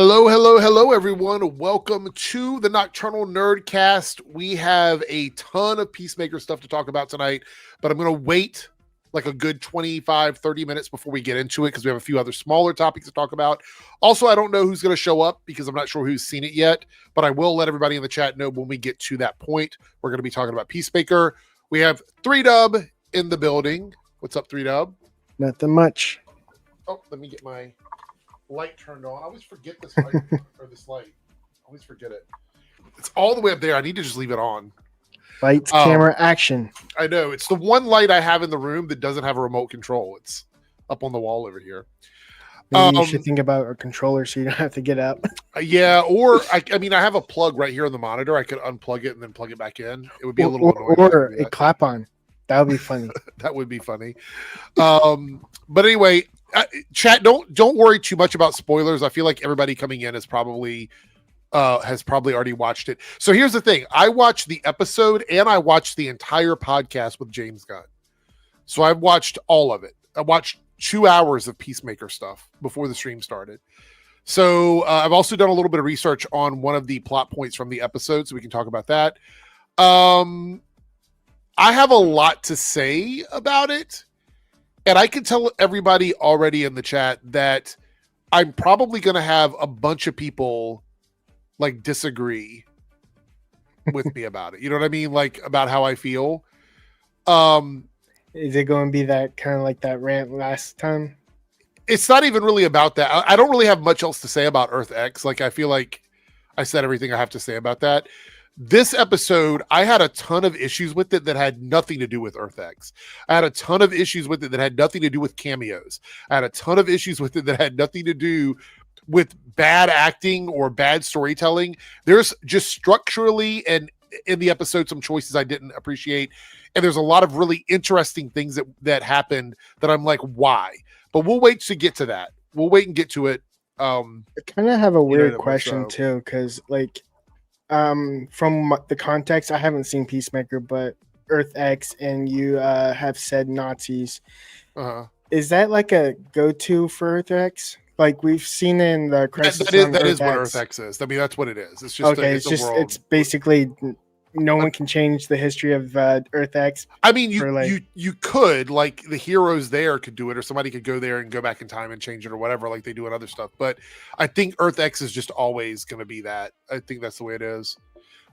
Hello, everyone. Welcome to the Nocturnal Nerdcast. We have a ton of Peacemaker stuff to talk about tonight, but I'm going to wait like a good 25, 30 minutes before we get into it because we have a few other smaller topics to talk about. Also, I don't know who's going to show up because I'm not sure who's seen it yet, but I will let everybody in the chat know when we get to that point. We're going to be talking about Peacemaker. We have 3Dub in the building. What's up, 3Dub? Nothing much. Oh, let me get my light turned on. I always forget this light or this light. I always forget it. It's all the way up there. I need to just leave it on. Lights, camera, action. I know. It's the one light I have in the room that doesn't have a remote control. It's up on the wall over here. Maybe you should think about a controller so you don't have to get up. Yeah, or I mean, I have a plug right here on the monitor. I could unplug it and then plug it back in. It would be a little annoying. Or a clap on. That would be funny. That would be funny. But anyway, chat, don't worry too much about spoilers. I feel like everybody coming in has probably already watched it. So here's the thing. I watched the episode and I watched the entire podcast with James Gunn. So I've watched all of it. I watched 2 hours of Peacemaker stuff before the stream started. So I've also done a little bit of research on one of the plot points from the episode, so we can talk about that. I have a lot to say about it. And I can tell everybody already in the chat that I'm probably going to have a bunch of people like disagree with me about it. You know what I mean? Like about how I feel. Is it going to be that kind of like that rant last time? It's not even really about that. I don't really have much else to say about Earth X. Like I feel like I said everything I have to say about that. This episode, I had a ton of issues with it that had nothing to do with Earth X. I had a ton of issues with it that had nothing to do with cameos. I had a ton of issues with it that had nothing to do with bad acting or bad storytelling. There's just structurally and in the episode some choices I didn't appreciate. And there's a lot of really interesting things that happened that I'm like, why? But we'll wait to get to that. We'll wait and get to it. I kind of have a weird question too, because like from the context, I haven't seen Peacemaker, but Earth X and you have said Nazis. Is that like a go-to for Earth X? Like we've seen in the Crisis that is what Earth X is. I mean, that's what it is. It's just okay. It's basically no one can change the history of Earth X. I mean, you could, like the heroes there could do it, or somebody could go there and go back in time and change it or whatever, like they do in other stuff. But I think Earth X is just always going to be that. I think that's the way it is.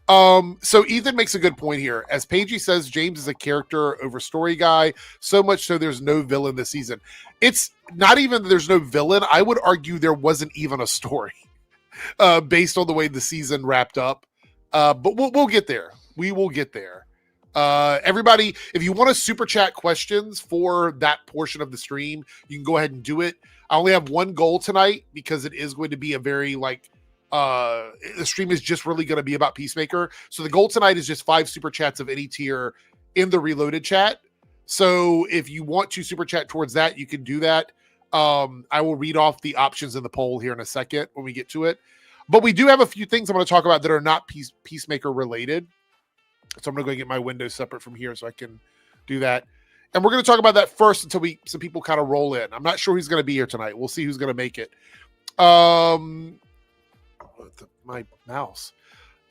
So Ethan makes a good point here. As Paigey says, James is a character over story guy, so much so there's no villain this season. It's not even that there's no villain. I would argue there wasn't even a story based on the way the season wrapped up. But we'll get there. We will get there. Everybody, if you want to super chat questions for that portion of the stream, you can go ahead and do it. I only have one goal tonight because it is going to be a very the stream is just really going to be about Peacemaker. So the goal tonight is just 5 super chats of any tier in the Reloaded chat. So if you want to super chat towards that, you can do that. I will read off the options in the poll here in a second when we get to it. But we do have a few things I'm going to talk about that are not Peacemaker related. So I'm going to go get my window separate from here so I can do that. And we're going to talk about that first until some people kind of roll in. I'm not sure who's going to be here tonight. We'll see who's going to make it. My mouse.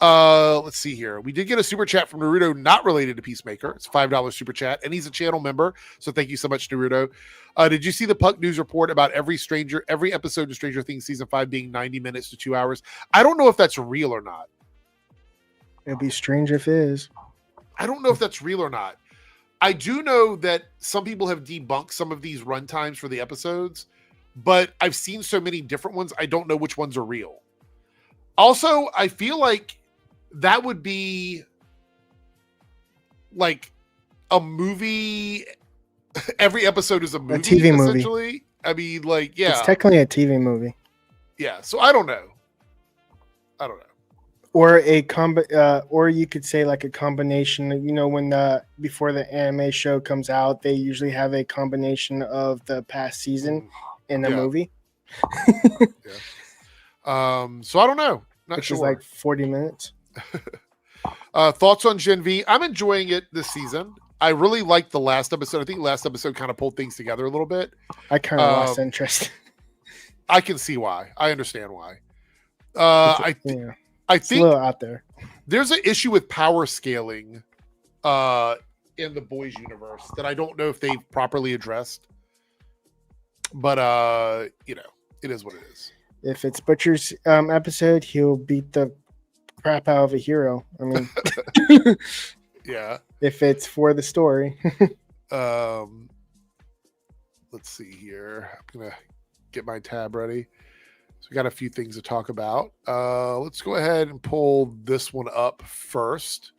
Let's see here. We did get a super chat from Naruto not related to Peacemaker. It's a $5 super chat, and he's a channel member. So thank you so much, Naruto. Did you see the Puck News report about every episode of Stranger Things season 5 being 90 minutes to 2 hours? I don't know if that's real or not. It'd be strange if it is. I don't know if that's real or not. I do know that some people have debunked some of these run times for the episodes, but I've seen so many different ones, I don't know which ones are real. Also, I feel like that would be like a movie. Every episode is a movie, TV essentially. Movie. I mean, like, yeah. It's technically a TV movie. Yeah, so I don't know. Or or you could say like a combination. You know, when before the anime show comes out, they usually have a combination of the past season in a movie. Yeah. So I don't know. Not Which sure. is like 40 minutes. Thoughts on Gen V? I'm enjoying it this season. I really liked the last episode. I think last episode kind of pulled things together a little bit. I kind of lost interest. I can see why. I understand why. I it's think a little out there. There's an issue with power scaling in the boys universe that I don't know if they've properly addressed. But it is what it is. If it's Butcher's episode, he'll beat the crap out of a hero. I mean, yeah. If it's for the story. Let's see here. I'm gonna get my tab ready. So we got a few things to talk about. Let's go ahead and pull this one up first.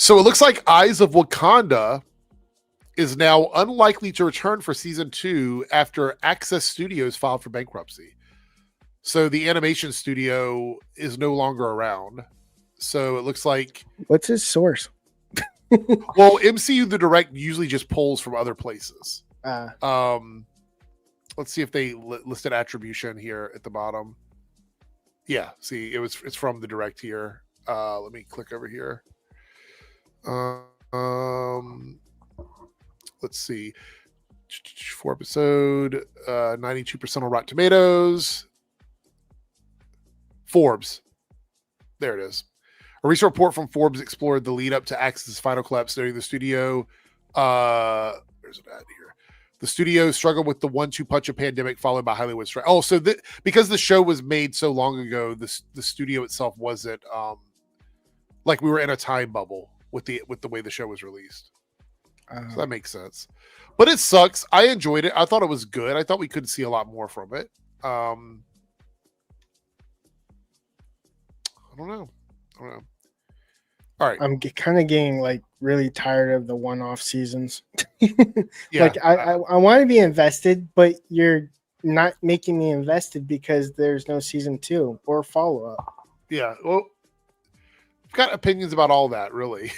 So it looks like Eyes of Wakanda is now unlikely to return for season 2 after Access Studios filed for bankruptcy. So the animation studio is no longer around. So it looks like... What's his source? Well, MCU The Direct usually just pulls from other places. Let's see if they listed attribution here at the bottom. Yeah, see, it's from The Direct here. Let me click over here. Let's see. 4 episode, 92% on Rotten Tomatoes. Forbes. There it is. A recent report from Forbes explored the lead up to Axis' final collapse, noting the studio. There's an ad here. The studio struggled with the 1-2 punch of pandemic, followed by Hollywood strike. Oh, so because the show was made so long ago, the studio itself wasn't like we were in a time bubble with the way the show was released. So that makes sense. But it sucks. I enjoyed it. I thought it was good. I thought we could see a lot more from it. I don't know. All right. I'm kind of getting like really tired of the one-off seasons. Yeah, like I want to be invested, but you're not making me invested because there's no season 2 or follow-up. Yeah. Well, I've got opinions about all that, really.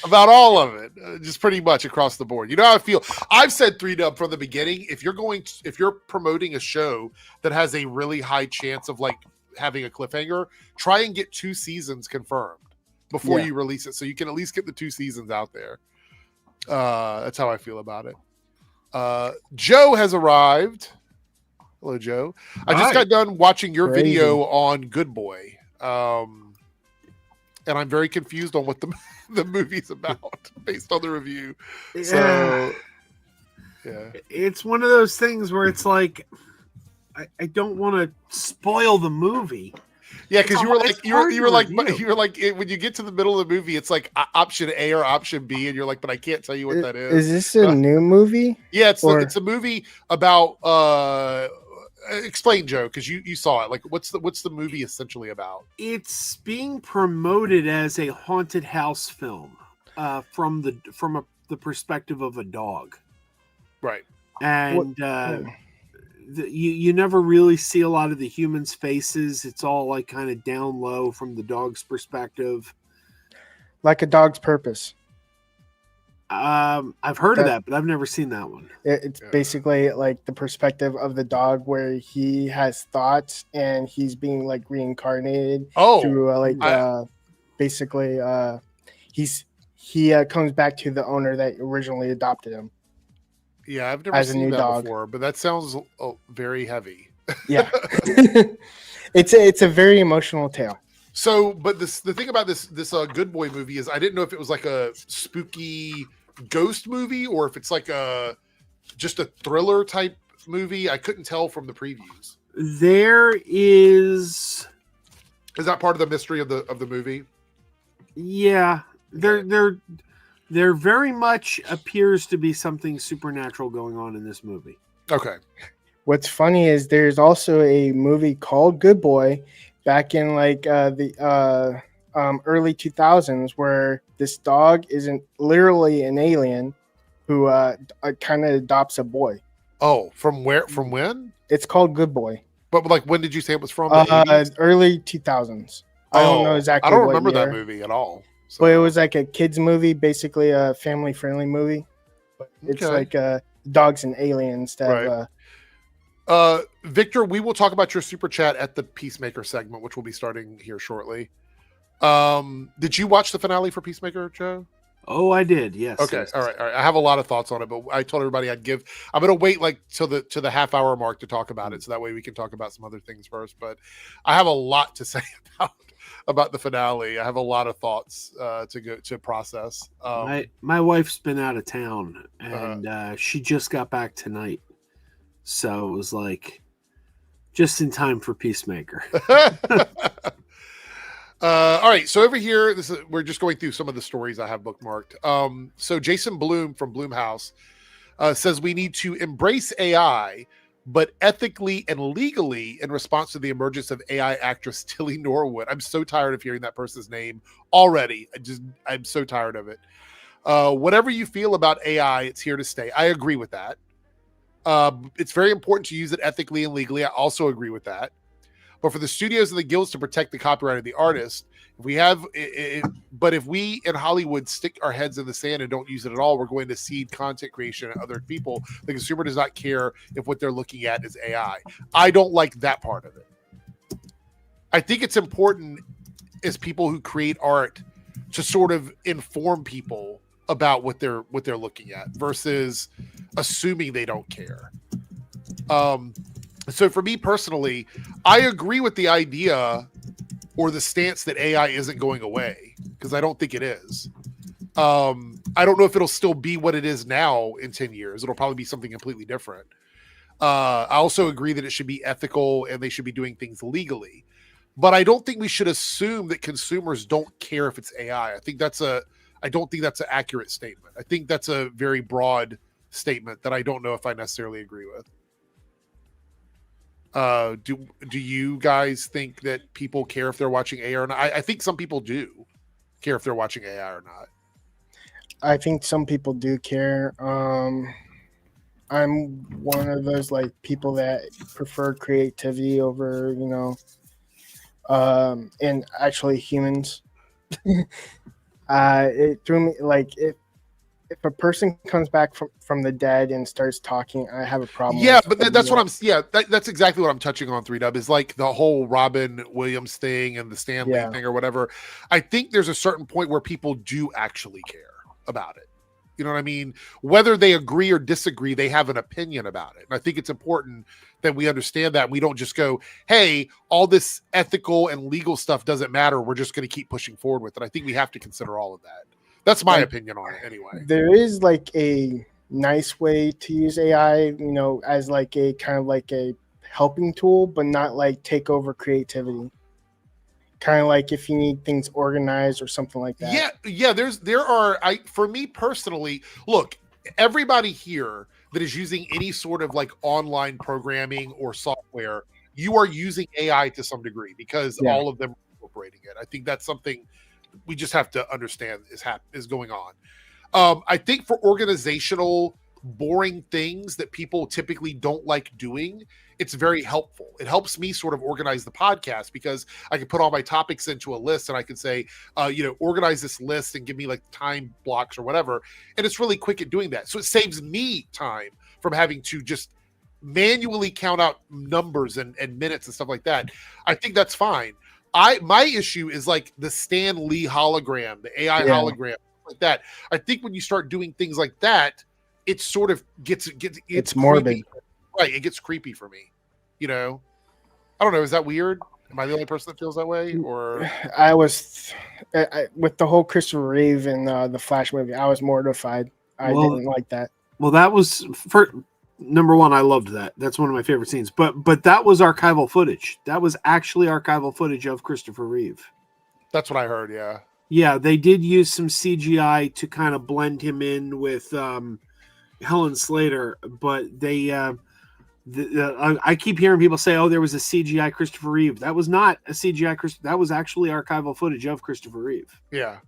About all of it, just pretty much across the board. You know how I feel? I've said 3Dub from the beginning. If you're promoting a show that has a really high chance of like having a cliffhanger, try and get 2 seasons confirmed before you release it, so you can at least get the 2 seasons out there. That's how I feel about it. Joe has arrived. Hello, Joe. I just got done watching your video on Good Boy. And I'm very confused on what the movie's about based on the review. Yeah. So, yeah. It's one of those things where it's like, I don't want to spoil the movie. Yeah, because you were like when you get to the middle of the movie, it's like option A or option B, and you're like, but I can't tell you what that is. Is this a new movie? Yeah, it's a movie about. Explain, Joe, because you saw it. Like, what's the movie essentially about? It's being promoted as a haunted house film, from the perspective of a dog, right? And you never really see a lot of the humans' faces. It's all like kind of down low from the dog's perspective, like A Dog's Purpose. I've heard of that, but I've never seen that one. It's basically like the perspective of the dog, where he has thoughts and he's being like reincarnated through he comes back to the owner that originally adopted him. Yeah, I've never seen that before, but that sounds very heavy. Yeah, it's a very emotional tale. So, but the thing about this Good Boy movie is I didn't know if it was like a spooky ghost movie or if it's like just a thriller type movie. I couldn't tell from the previews. Is that part of the mystery of the movie? Yeah, there very much appears to be something supernatural going on in this movie. Okay. What's funny is there's also a movie called Good Boy back in like the early 2000s, where this dog isn't literally an alien who kind of adopts a boy. Oh, from where? From when? It's called Good Boy. But like, when did you say it was from? Early 2000s. I don't know exactly. I don't remember that movie at all. So. But it was like a kids movie, basically a family friendly movie. But it's like dogs and aliens that. Right. Victor, we will talk about your super chat at the Peacemaker segment, which will be starting here shortly. Did you watch the finale for Peacemaker, Joe? Oh, I did. Yes. Okay. Yes. All right. I have a lot of thoughts on it, but I told everybody I'm going to wait like to the half hour mark to talk about it. So that way we can talk about some other things first, but I have a lot to say about the finale. I have a lot of thoughts to process. My wife's been out of town and she just got back tonight. So it was like just in time for Peacemaker. All right, so over here, we're just going through some of the stories I have bookmarked. So Jason Bloom from Bloomhouse says we need to embrace AI, but ethically and legally in response to the emergence of AI actress Tilly Norwood. I'm so tired of hearing that person's name already. I'm so tired of it. Whatever you feel about AI, it's here to stay. I agree with that. It's very important to use it ethically and legally. I also agree with that. But for the studios and the guilds to protect the copyright of the artist, if we in Hollywood stick our heads in the sand and don't use it at all, we're going to cede content creation to other people. The consumer does not care if what they're looking at is AI. I don't like that part of it. I think it's important as people who create art to sort of inform people about what they're looking at versus assuming they don't care. So for me personally, I agree with the idea or the stance that AI isn't going away because I don't think it is. I don't know if it'll still be what it is now in 10 years. It'll probably be something completely different. I also agree that it should be ethical and they should be doing things legally. But I don't think we should assume that consumers don't care if it's AI. I don't think that's an accurate statement. I think that's a very broad statement that I don't know if I necessarily agree with. Do you guys think that people care if they're watching AI or not? I think some people do care if they're watching AI or not. I think some people do care. I'm one of those like people that prefer creativity over, and actually humans. It threw me like if a person comes back from the dead and starts talking, I have a problem. Yeah, but that's what I'm. Yeah, that's exactly what I'm touching on. 3Dub is like the whole Robin Williams thing and the Stan Lee thing or whatever. I think there's a certain point where people do actually care about it. You know what I mean? Whether they agree or disagree, they have an opinion about it. And I think it's important that we understand that. We don't just go, hey, all this ethical and legal stuff doesn't matter. We're just going to keep pushing forward with it. I think we have to consider all of that. That's my opinion on it anyway. There is like a nice way to use AI, as like a kind of like a helping tool, but not like take over creativity. Kind of like if you need things organized or something like that. Yeah. For me personally, look, everybody here that is using any sort of like online programming or software, you are using AI to some degree because all of them are incorporating it. I think that's something we just have to understand is going on. I think for organizational, boring things that people typically don't like doing, it's very helpful. It helps me sort of organize the podcast because I can put all my topics into a list and I can say, organize this list and give me like time blocks or whatever. And it's really quick at doing that. So it saves me time from having to just manually count out numbers and minutes and stuff like that. I think that's fine. My issue is like the Stan Lee hologram, the AI hologram, like that. I think when you start doing things like that, it sort of gets it's morbid. Right, it gets creepy for me. I don't know. Is that weird? Am I the only person that feels that way? Or I was with the whole Christopher Reeve and the Flash movie. I was mortified. I didn't like that. Well, that was for number one. I loved that. That's one of my favorite scenes. But that was archival footage. That was actually archival footage of Christopher Reeve. That's what I heard. Yeah. Yeah, they did use some CGI to kind of blend him in with Helen Slater, but they. I keep hearing people say, "Oh, there was a CGI Christopher Reeve." That was not a CGI. That was actually archival footage of Christopher Reeve. Yeah.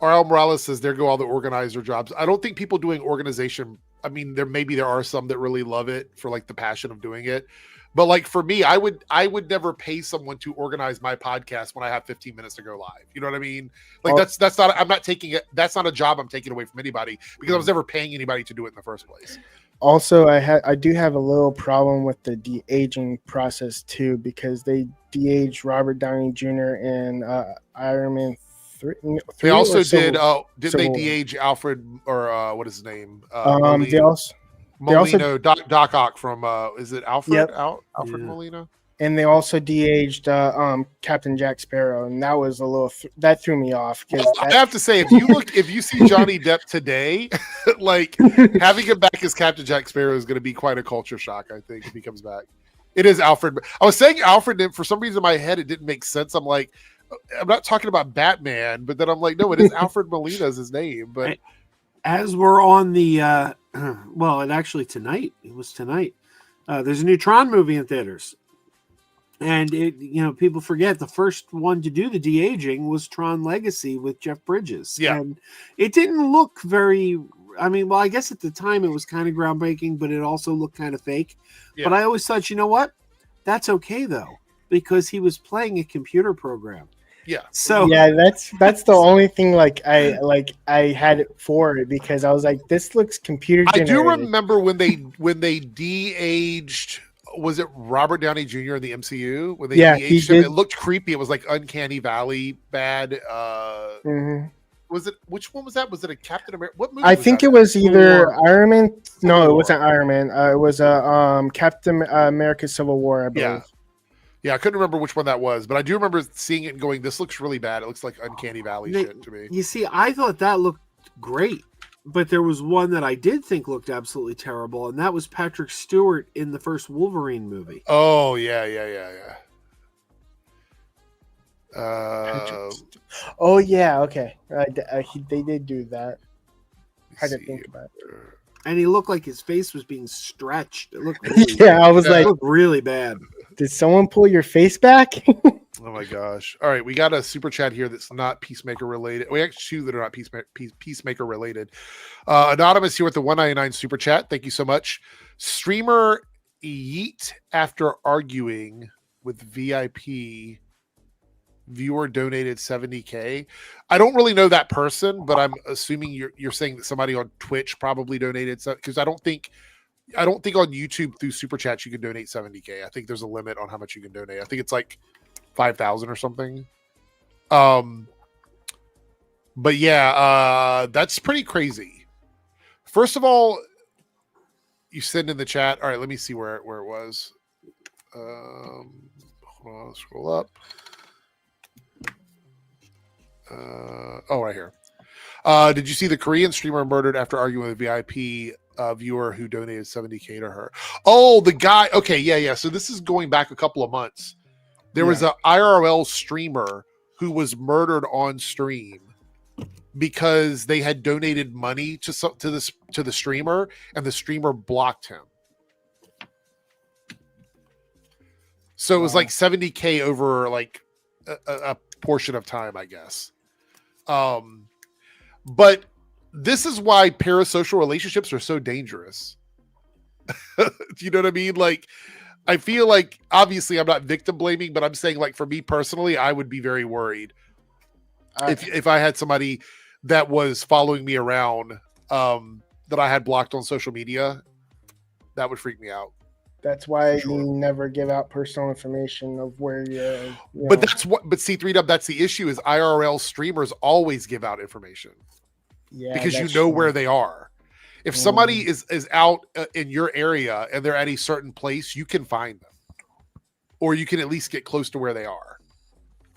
R.L. Morales says, "There go all the organizer jobs." I don't think people doing organization. I mean, there are some that really love it for like the passion of doing it, but like for me, I would never pay someone to organize my podcast when I have 15 minutes to go live. You know what I mean? Like that's not. I'm not taking it. That's not a job I'm taking away from anybody because I was never paying anybody to do it in the first place. Also, I do have a little problem with the de-aging process too, because they de-aged Robert Downey Jr. in Iron Man three. They also did. Didn't they Civil War. de-age Alfred or what is his name? They also Molino, Doc Ock from is it Alfred? Yep. Alfred Molina. And they also de-aged Captain Jack Sparrow, and that was a little that threw me off because I have to say, if you see Johnny Depp today, like having him back as Captain Jack Sparrow is going to be quite a culture shock. I think if he comes back, it is Alfred. I was saying Alfred, and for some reason in my head it didn't make sense. I'm like, I'm not talking about Batman, but then I'm like, no, it is Alfred Molina is his name. But as we're on the well, and actually tonight, it was tonight. There's a new Tron movie in theaters. And people forget the first one to do the de-aging was Tron Legacy with Jeff Bridges. Yeah. And it didn't look very, I guess at the time it was kind of groundbreaking, but it also looked kind of fake. Yeah. But I always thought, you know what? That's okay though, because he was playing a computer program. Yeah. So yeah, that's the only thing I had it for it because I was like, this looks computer generated. I do remember when they de-aged. Was it Robert Downey Jr. in the MCU? When they de-aged him, it looked creepy. It was like Uncanny Valley bad. Was it? Which one was that? Was it a Captain America? What movie? I think it was either Iron Man. No, it wasn't Iron Man. It was Captain America: Civil War, I believe. Yeah, I couldn't remember which one that was, but I do remember seeing it and going, "This looks really bad. It looks like Uncanny Valley shit to me." You see, I thought that looked great. But there was one that I did think looked absolutely terrible, and that was Patrick Stewart in the first Wolverine movie. Oh, yeah. Oh, yeah, okay. They did do that. I had to think about it. And he looked like his face was being stretched. It looked really bad. I was like, it looked really bad. Did someone pull your face back? Oh my gosh. All right, we got a super chat here that's not Peacemaker related. We actually two that are not Peacemaker related. Anonymous here with the 199 super chat. Thank you so much. Streamer Yeet after arguing with VIP viewer donated 70K. I don't really know that person, but I'm assuming you're saying that somebody on Twitch probably donated, because I don't think on YouTube through super chats you can donate 70K. I think there's a limit on how much you can donate. I think it's like 5,000 or something. But yeah, that's pretty crazy. First of all, you send in the chat. All right, let me see where it was. Hold on, scroll up. Right here. Did you see the Korean streamer murdered after arguing with a VIP viewer who donated 70K to her? Oh, the guy. Okay, yeah. So this is going back a couple of months. There was an IRL streamer who was murdered on stream because they had donated money to the streamer, and the streamer blocked him. So it was like 70K over like a portion of time, I guess. But this is why parasocial relationships are so dangerous. Do you know what I mean? Like, I feel like, obviously I'm not victim blaming, but I'm saying, like, for me personally, I would be very worried if I had somebody that was following me around that I had blocked on social media. That would freak me out. That's why you never give out personal information of where you're. But C3Dub, that's the issue, is IRL streamers always give out information. Yeah, because you know where they are. If somebody is out in your area and they're at a certain place, you can find them, or you can at least get close to where they are,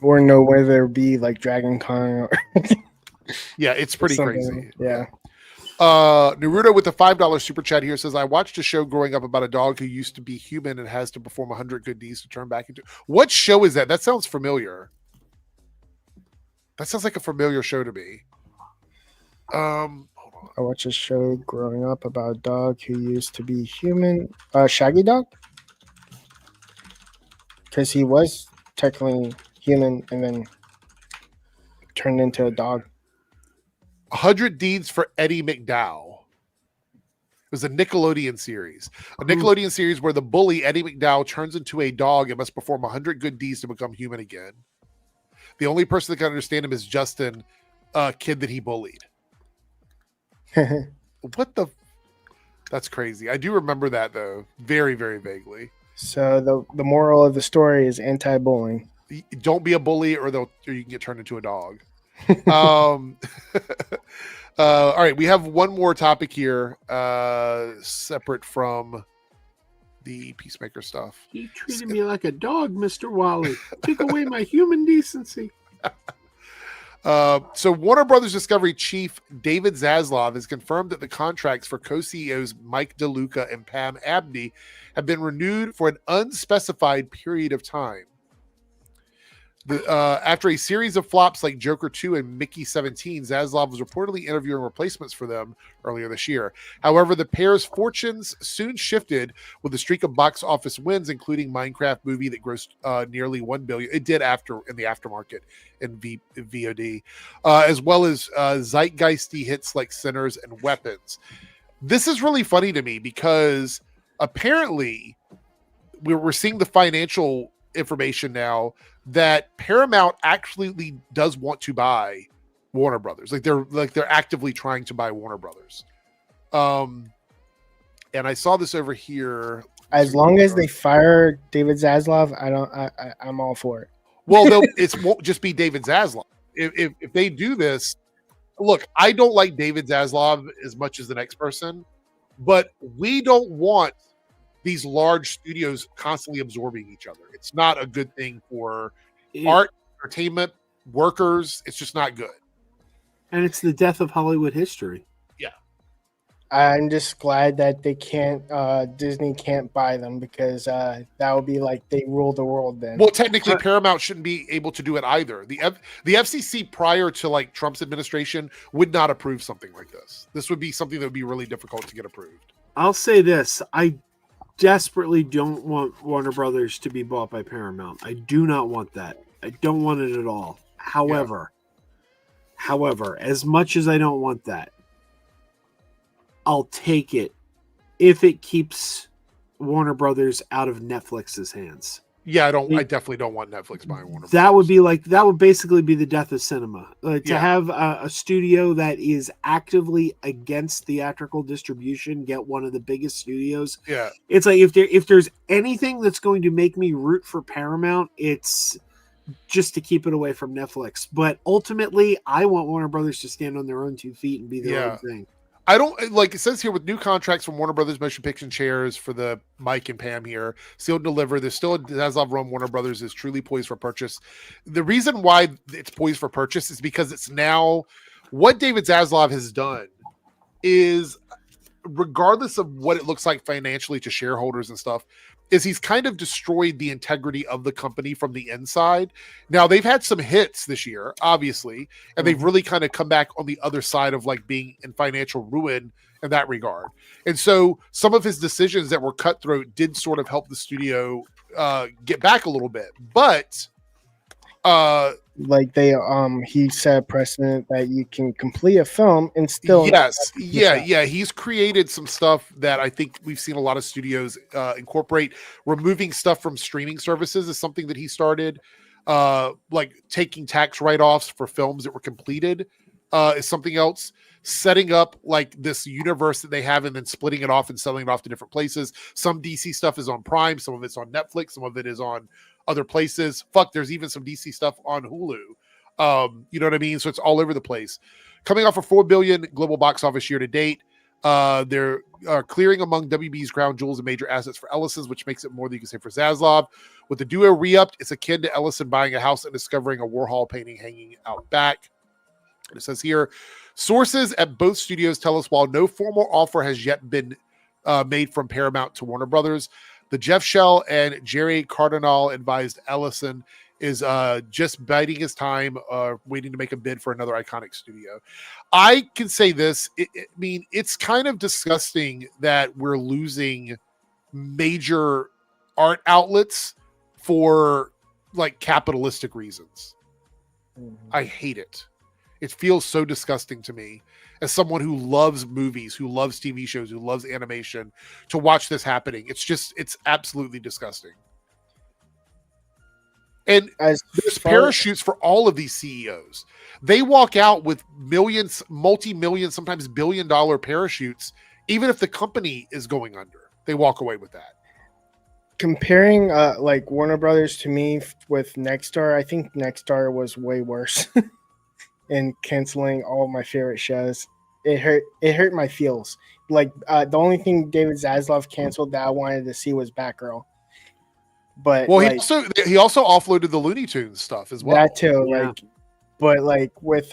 or know where they'll be, like Dragon Con. Yeah, it's pretty crazy. Yeah. Naruto with the $5 super chat here says, I watched a show growing up about a dog who used to be human and has to perform 100 good deeds to turn back into. What show is that? That sounds familiar. That sounds like a familiar show to me. Hold on. I watched a show growing up about a dog who used to be human. Shaggy Dog? Because he was technically human and then turned into a dog. 100 Deeds for Eddie McDowell. It was a Nickelodeon series. A Nickelodeon series where the bully, Eddie McDowell, turns into a dog and must perform 100 good deeds to become human again. The only person that can understand him is Justin, a kid that he bullied. What the? That's crazy. I do remember that, though. Very, very vaguely. So the moral of the story is anti-bullying. Don't be a bully, or you can get turned into a dog. All right, we have one more topic here, separate from the Peacemaker stuff. He treated me like a dog, Mr. Wally. Took away my human decency. So Warner Brothers Discovery chief David Zaslav has confirmed that the contracts for co-CEOs Mike DeLuca and Pam Abdi have been renewed for an unspecified period of time. After a series of flops like Joker 2 and Mickey 17, Zaslav was reportedly interviewing replacements for them earlier this year. However, the pair's fortunes soon shifted with a streak of box office wins, including Minecraft movie that grossed nearly $1 billion. It did in the aftermarket in VOD, as well as zeitgeisty hits like Sinners and Weapons. This is really funny to me because apparently we're seeing the financial information now that Paramount actually does want to buy Warner Brothers. They're actively trying to buy Warner Brothers. And I saw this over here. As long as they fire David Zaslav, I'm all for it. Well, it won't just be David Zaslav. If they do this, look, I don't like David Zaslav as much as the next person, but we don't want these large studios constantly absorbing each other. It's not a good thing for art, entertainment, workers. It's just not good. And it's the death of Hollywood history. Yeah. I'm just glad that they can't, Disney can't buy them, because that would be like they rule the world then. Well, technically Paramount shouldn't be able to do it either. The FCC prior to like Trump's administration would not approve something like this. This would be something that would be really difficult to get approved. I'll say this. I desperately don't want Warner Brothers to be bought by Paramount. I do not want that. I don't want it at all. However, as much as I don't want that, I'll take it if it keeps Warner Brothers out of Netflix's hands. Yeah, I definitely don't want Netflix buying Warner Brothers. That would basically be the death of cinema. To have a studio that is actively against theatrical distribution get one of the biggest studios. Yeah. It's like if there's anything that's going to make me root for Paramount, it's just to keep it away from Netflix. But ultimately, I want Warner Brothers to stand on their own 2 feet and be their own thing. I don't like it says here with new contracts from Warner Brothers Motion Picture Chairs for the Mike and Pam here, sealed and delivered. There's still a Zaslav run. Warner Brothers is truly poised for purchase. The reason why it's poised for purchase is because it's now what David Zaslav has done is, regardless of what it looks like financially to shareholders and stuff, is he's kind of destroyed the integrity of the company from the inside. Now, they've had some hits this year, obviously, and they've really kind of come back on the other side of like being in financial ruin in that regard. And so some of his decisions that were cutthroat did sort of help the studio get back a little bit. But like he set a precedent that you can complete a film and still he's created some stuff that I think we've seen a lot of studios incorporate. Removing stuff from streaming services is something that he started. Like taking tax write-offs for films that were completed is something else. Setting up like this universe that they have and then splitting it off and selling it off to different places. Some DC stuff is on Prime, some of it's on Netflix, some of it is on other places. There's even some DC stuff on Hulu. You know what I mean? So it's all over the place. Coming off a $4 billion global box office year to date, they're clearing among WB's crown jewels and major assets for Ellison's, which makes it more than you can say for Zaslav. With the duo re-upped, it's akin to Ellison buying a house and discovering a Warhol painting hanging out back. It says here, sources at both studios tell us while no formal offer has yet been made from Paramount to Warner Brothers, the Jeff Shell and Jerry Cardinal advised Ellison is just biding his time, waiting to make a bid for another iconic studio. I can say this. It's kind of disgusting that we're losing major art outlets for like capitalistic reasons. I hate it. It feels so disgusting to me as someone who loves movies, who loves TV shows, who loves animation, to watch this happening. It's absolutely disgusting. And there's parachutes for all of these CEOs. They walk out with millions, multi-million, sometimes billion-dollar parachutes, even if the company is going under. They walk away with that. Comparing like Warner Brothers to me with Nexstar, I think Nexstar was way worse. and canceling all my favorite shows. It hurt my feels. Like the only thing David Zaslav canceled that I wanted to see was Batgirl. But well, like, he also offloaded the Looney Tunes stuff as well. That too, Yeah. like, but like with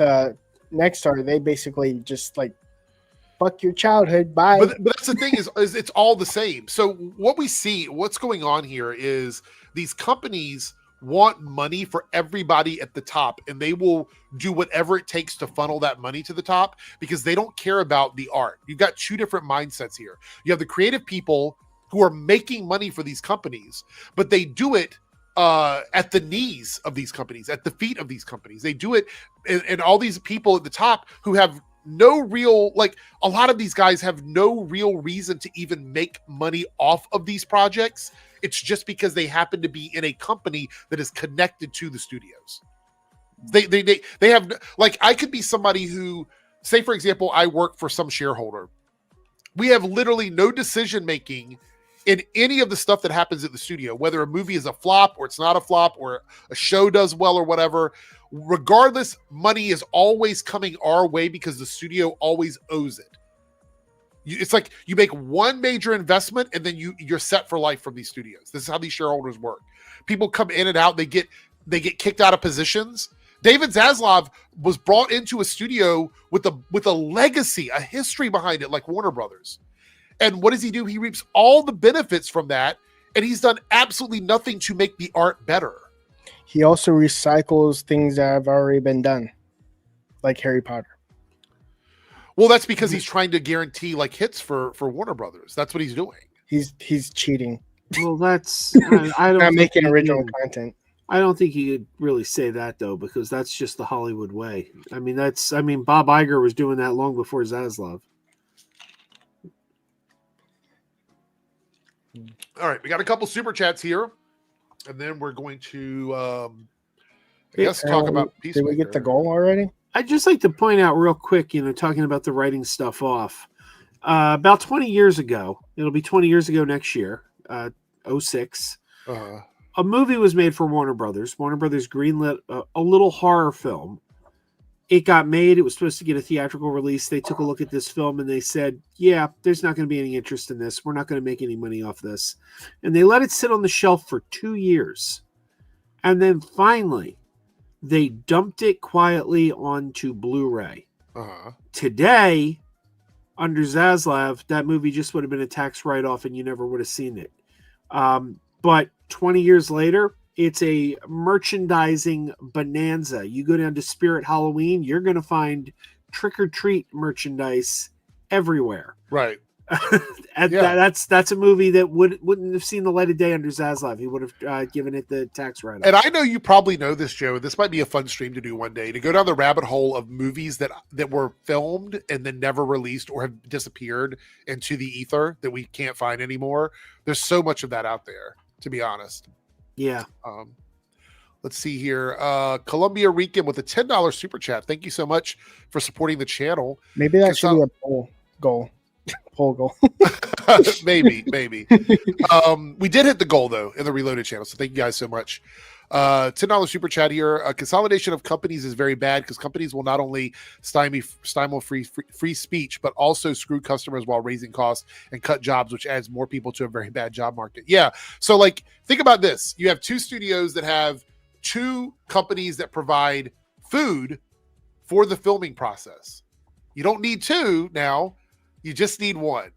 Nexstar, they basically just like fuck your childhood. Bye. But that's the thing is it's all the same. So what we see, what's going on here is these companies want money for everybody at the top, and they will do whatever it takes to funnel that money to the top because they don't care about the art. You've got two different mindsets here. You have the creative people who are making money for these companies, but they do it at the knees of these companies, at the feet of these companies. They do it, and all these people at the top who have no real, like, a lot of these guys have no real reason to even make money off of these projects. It's just because they happen to be in a company that is connected to the studios. They have, like, I could be somebody who, say for example, I work for some shareholder. We have literally no decision making in any of the stuff that happens at the studio, whether a movie is a flop or it's not a flop or a show does well or whatever. Regardless, money is always coming our way because the studio always owes it. It's like you make one major investment and then you're set for life from these studios. This is how these shareholders work. People come in and out. They get kicked out of positions. David Zaslav was brought into a studio with a legacy, a history behind it, like Warner Brothers. And what does he do? He reaps all the benefits from that, and he's done absolutely nothing to make the art better. He also recycles things that have already been done, like Harry Potter. Well, that's because he's trying to guarantee like hits for Warner Brothers. That's what he's doing. He's cheating. Well, that's I don't Not making think original content. I don't think you could really say that though, because that's just the Hollywood way. I mean, Bob Iger was doing that long before Zaslav. All right, we got a couple super chats here, and then we're going to, I guess, talk about Peacemaker. Did we get the goal already? I'd just like to point out real quick, talking about the writing stuff off. About 20 years ago, it'll be 20 years ago next year, 06, a movie was made for Warner Brothers. Warner Brothers greenlit a little horror film. It got made. It was supposed to get a theatrical release. They took a look at this film and they said, yeah, there's not going to be any interest in this. We're not going to make any money off this. And they let it sit on the shelf for 2 years. And then finally, they dumped it quietly onto Blu-ray. Today, under Zaslav, that movie just would have been a tax write-off and you never would have seen it. But 20 years later, it's a merchandising bonanza. You go down to Spirit Halloween, you're going to find trick-or-treat merchandise everywhere. Right. That's a movie that wouldn't have seen the light of day under Zaslav. He would have given it the tax write-off. And I know you probably know this, Joe. This might be a fun stream to do one day, to go down the rabbit hole of movies that were filmed and then never released or have disappeared into the ether that we can't find anymore. There's so much of that out there, to be honest. Yeah. Let's see here. Columbia Rican with a $10 super chat. Thank you so much for supporting the channel. Maybe that should be a poll goal. maybe. We did hit the goal though in the Reloaded channel, so thank you guys so much. $10 super chat here. A consolidation of companies is very bad because companies will not only stymie free speech, but also screw customers while raising costs and cut jobs, which adds more people to a very bad job market. Yeah. So like, think about this. You have two studios that have two companies that provide food for the filming process. You don't need two now. You just need one.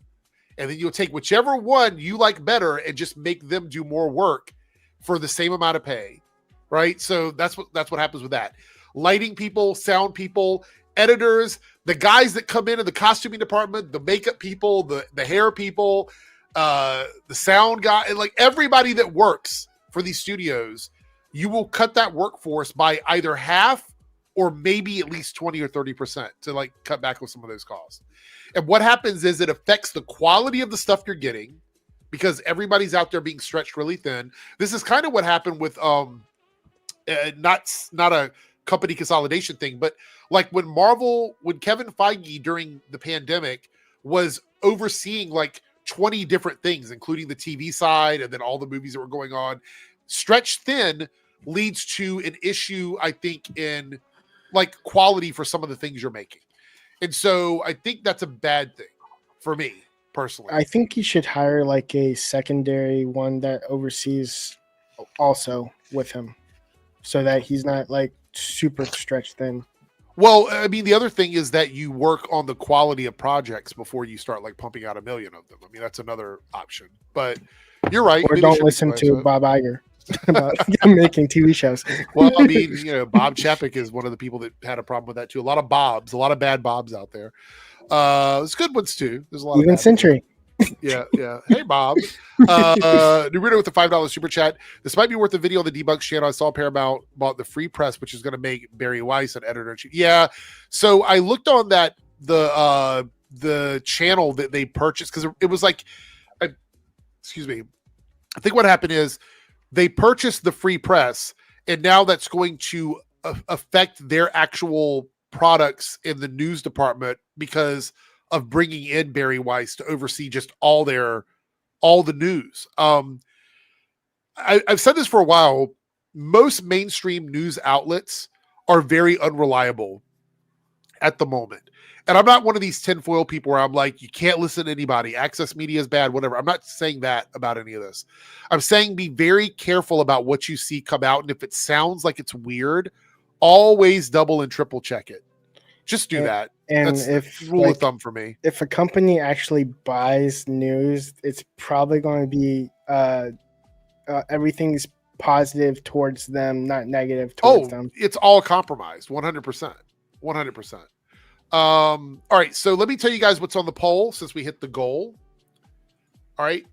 And then you'll take whichever one you like better and just make them do more work for the same amount of pay. Right? So that's what happens with that. Lighting people, sound people, editors, the guys that come in the costuming department, the makeup people, the hair people, the sound guy, and like everybody that works for these studios, you will cut that workforce by either half or maybe at least 20 or 30% to like cut back on some of those costs. And what happens is it affects the quality of the stuff you're getting because everybody's out there being stretched really thin. This is kind of what happened with not a company consolidation thing, but like when Kevin Feige during the pandemic was overseeing like 20 different things, including the TV side and then all the movies that were going on, stretched thin leads to an issue, I think, in like quality for some of the things you're making. And so I think that's a bad thing for me personally. I think you should hire like a secondary one that oversees also with him, so that he's not like super stretched thin. Well, I mean, the other thing is that you work on the quality of projects before you start like pumping out 1 million of them. I mean, that's another option. But you're right. Or don't listen to Bob Iger about making TV shows. Well, I mean, you know, Bob Chapek is one of the people that had a problem with that too. A lot of Bobs, a lot of bad Bobs out there. There's good ones too. There's a lot. Even Century. Yeah. Hey, Bob. Naruto with the $5 super chat. This might be worth a video on the Debunks channel. I saw Paramount bought the Free Press, which is going to make Barry Weiss an editor-in-chief. Yeah. So I looked on that the channel that they purchased because it was like, excuse me. I think what happened is they purchased the Free Press, and now that's going to affect their actual products in the news department because of bringing in Barry Weiss to oversee just all the news. I've said this for a while. Most mainstream news outlets are very unreliable at the moment. And I'm not one of these tinfoil people where I'm like, you can't listen to anybody. Access media is bad, whatever. I'm not saying that about any of this. I'm saying be very careful about what you see come out. And if it sounds like it's weird, always double and triple check it. Just do that. And that's if rule of thumb for me. If a company actually buys news, it's probably going to be everything's positive towards them, not negative towards them. It's all compromised, 100%. 100%. All right, so let me tell you guys what's on the poll since we hit the goal. All right.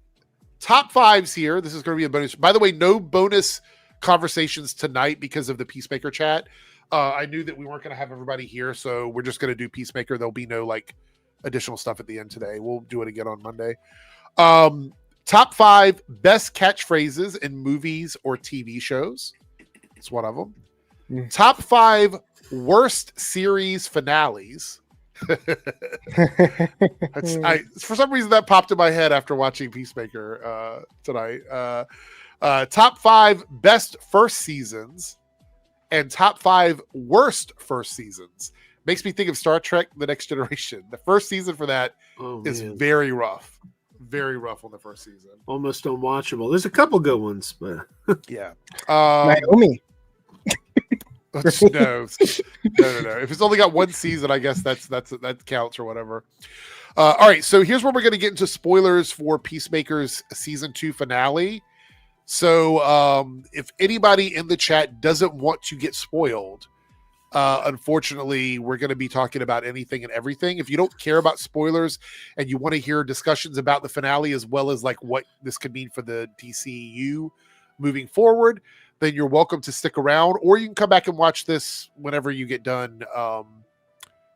Top fives here. This is going to be a bonus. By the way, no bonus conversations tonight because of the Peacemaker chat. I knew that we weren't going to have everybody here, so we're just going to do Peacemaker. There'll be no like additional stuff at the end today. We'll do it again on Monday. Top 5 best catchphrases in movies or TV shows. It's one of them. Top 5 worst series finales. For some reason that popped in my head after watching Peacemaker tonight. Top 5 best first seasons and top 5 worst first seasons. Makes me think of Star Trek The Next Generation. The first season for that is very rough. Very rough on the first season. Almost unwatchable. There's a couple good ones, but yeah. Naomi. No. If it's only got one season, I guess that counts or whatever. All right, so here's where we're going to get into spoilers for Peacemaker's season 2 finale. So if anybody in the chat doesn't want to get spoiled, unfortunately, we're going to be talking about anything and everything. If you don't care about spoilers and you want to hear discussions about the finale as well as like what this could mean for the DCU moving forward, then you're welcome to stick around, or you can come back and watch this whenever you get done.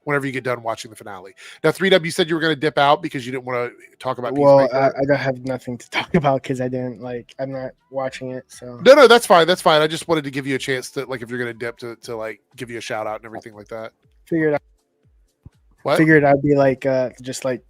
Whenever you get done watching the finale. Now, 3W, you said you were going to dip out because you didn't want to talk about Peacemaker. Well, I don't have nothing to talk about because I'm not watching it. So no, that's fine. That's fine. I just wanted to give you a chance to, like, if you're going to dip to like give you a shout out and everything like that. Figured out. What? Figured I'd be like, just like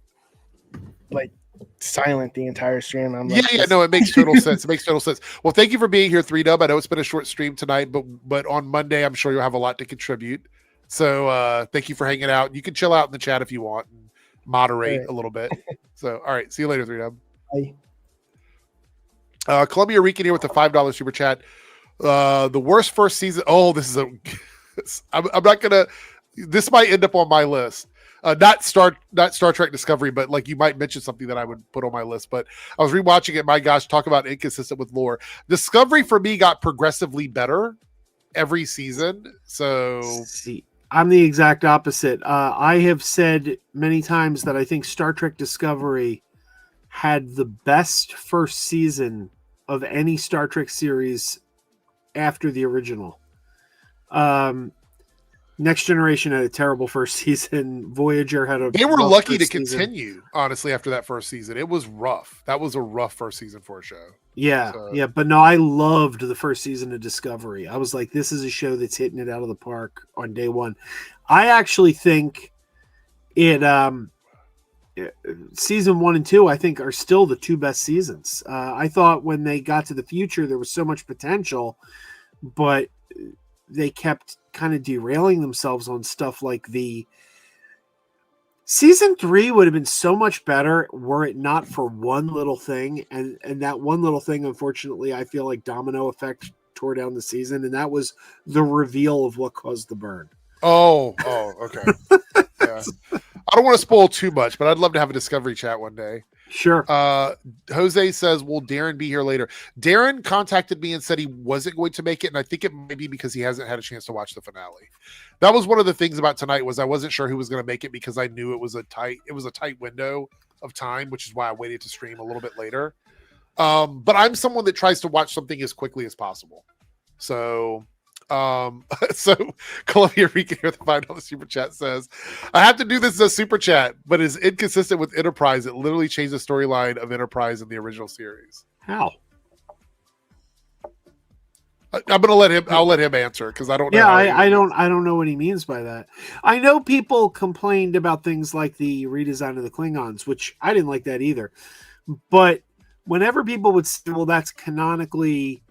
silent the entire stream. I'm like, no, it makes total sense. It makes total sense. Well, thank you for being here, 3Dub. I know it's been a short stream tonight, but on Monday, I'm sure you'll have a lot to contribute. So thank you for hanging out. You can chill out in the chat if you want and moderate a little bit. So, all right. See you later, 3Dub. Bye. Columbia Rican here with the $5 super chat. The worst first season. Oh, this is I'm not going to, this might end up on my list. Not Star Trek Discovery, but like you might mention something that I would put on my list. But I was rewatching it. My gosh, talk about inconsistent with lore. Discovery for me got progressively better every season. So see, I'm the exact opposite. I have said many times that I think Star Trek Discovery had the best first season of any Star Trek series after the original. Next Generation had a terrible first season. Voyager had a. They were lucky to continue, honestly, after that first season. It was rough. That was a rough first season for a show. Yeah, yeah, but no, I loved the first season of Discovery. I was like, this is a show that's hitting it out of the park on day one. I actually think it. Season 1 and 2, I think, are still the 2 best seasons. I thought when they got to the future, there was so much potential, but they kept kind of derailing themselves on stuff like the season 3 would have been so much better were it not for one little thing. And that one little thing, unfortunately, I feel like domino effect tore down the season. And that was the reveal of what caused the burn. Oh, okay. Yeah. I don't want to spoil too much, but I'd love to have a Discovery chat one day. Sure. Jose says, will Darren be here later? Darren contacted me and said he wasn't going to make it, and I think it might be because he hasn't had a chance to watch the finale. That was one of the things about tonight, was I wasn't sure who was going to make it because I knew it was a tight window of time, which is why I waited to stream a little bit later. But I'm someone that tries to watch something as quickly as possible. So Columbia Rican here, the $5 super chat says, I have to do this as a super chat, but is inconsistent with Enterprise. It literally changed the storyline of Enterprise in the original series. How? I'll let him answer because I don't know. Yeah, I don't know what he means by that. I know people complained about things like the redesign of the Klingons, which I didn't like that either. But whenever people would say, well, that's canonically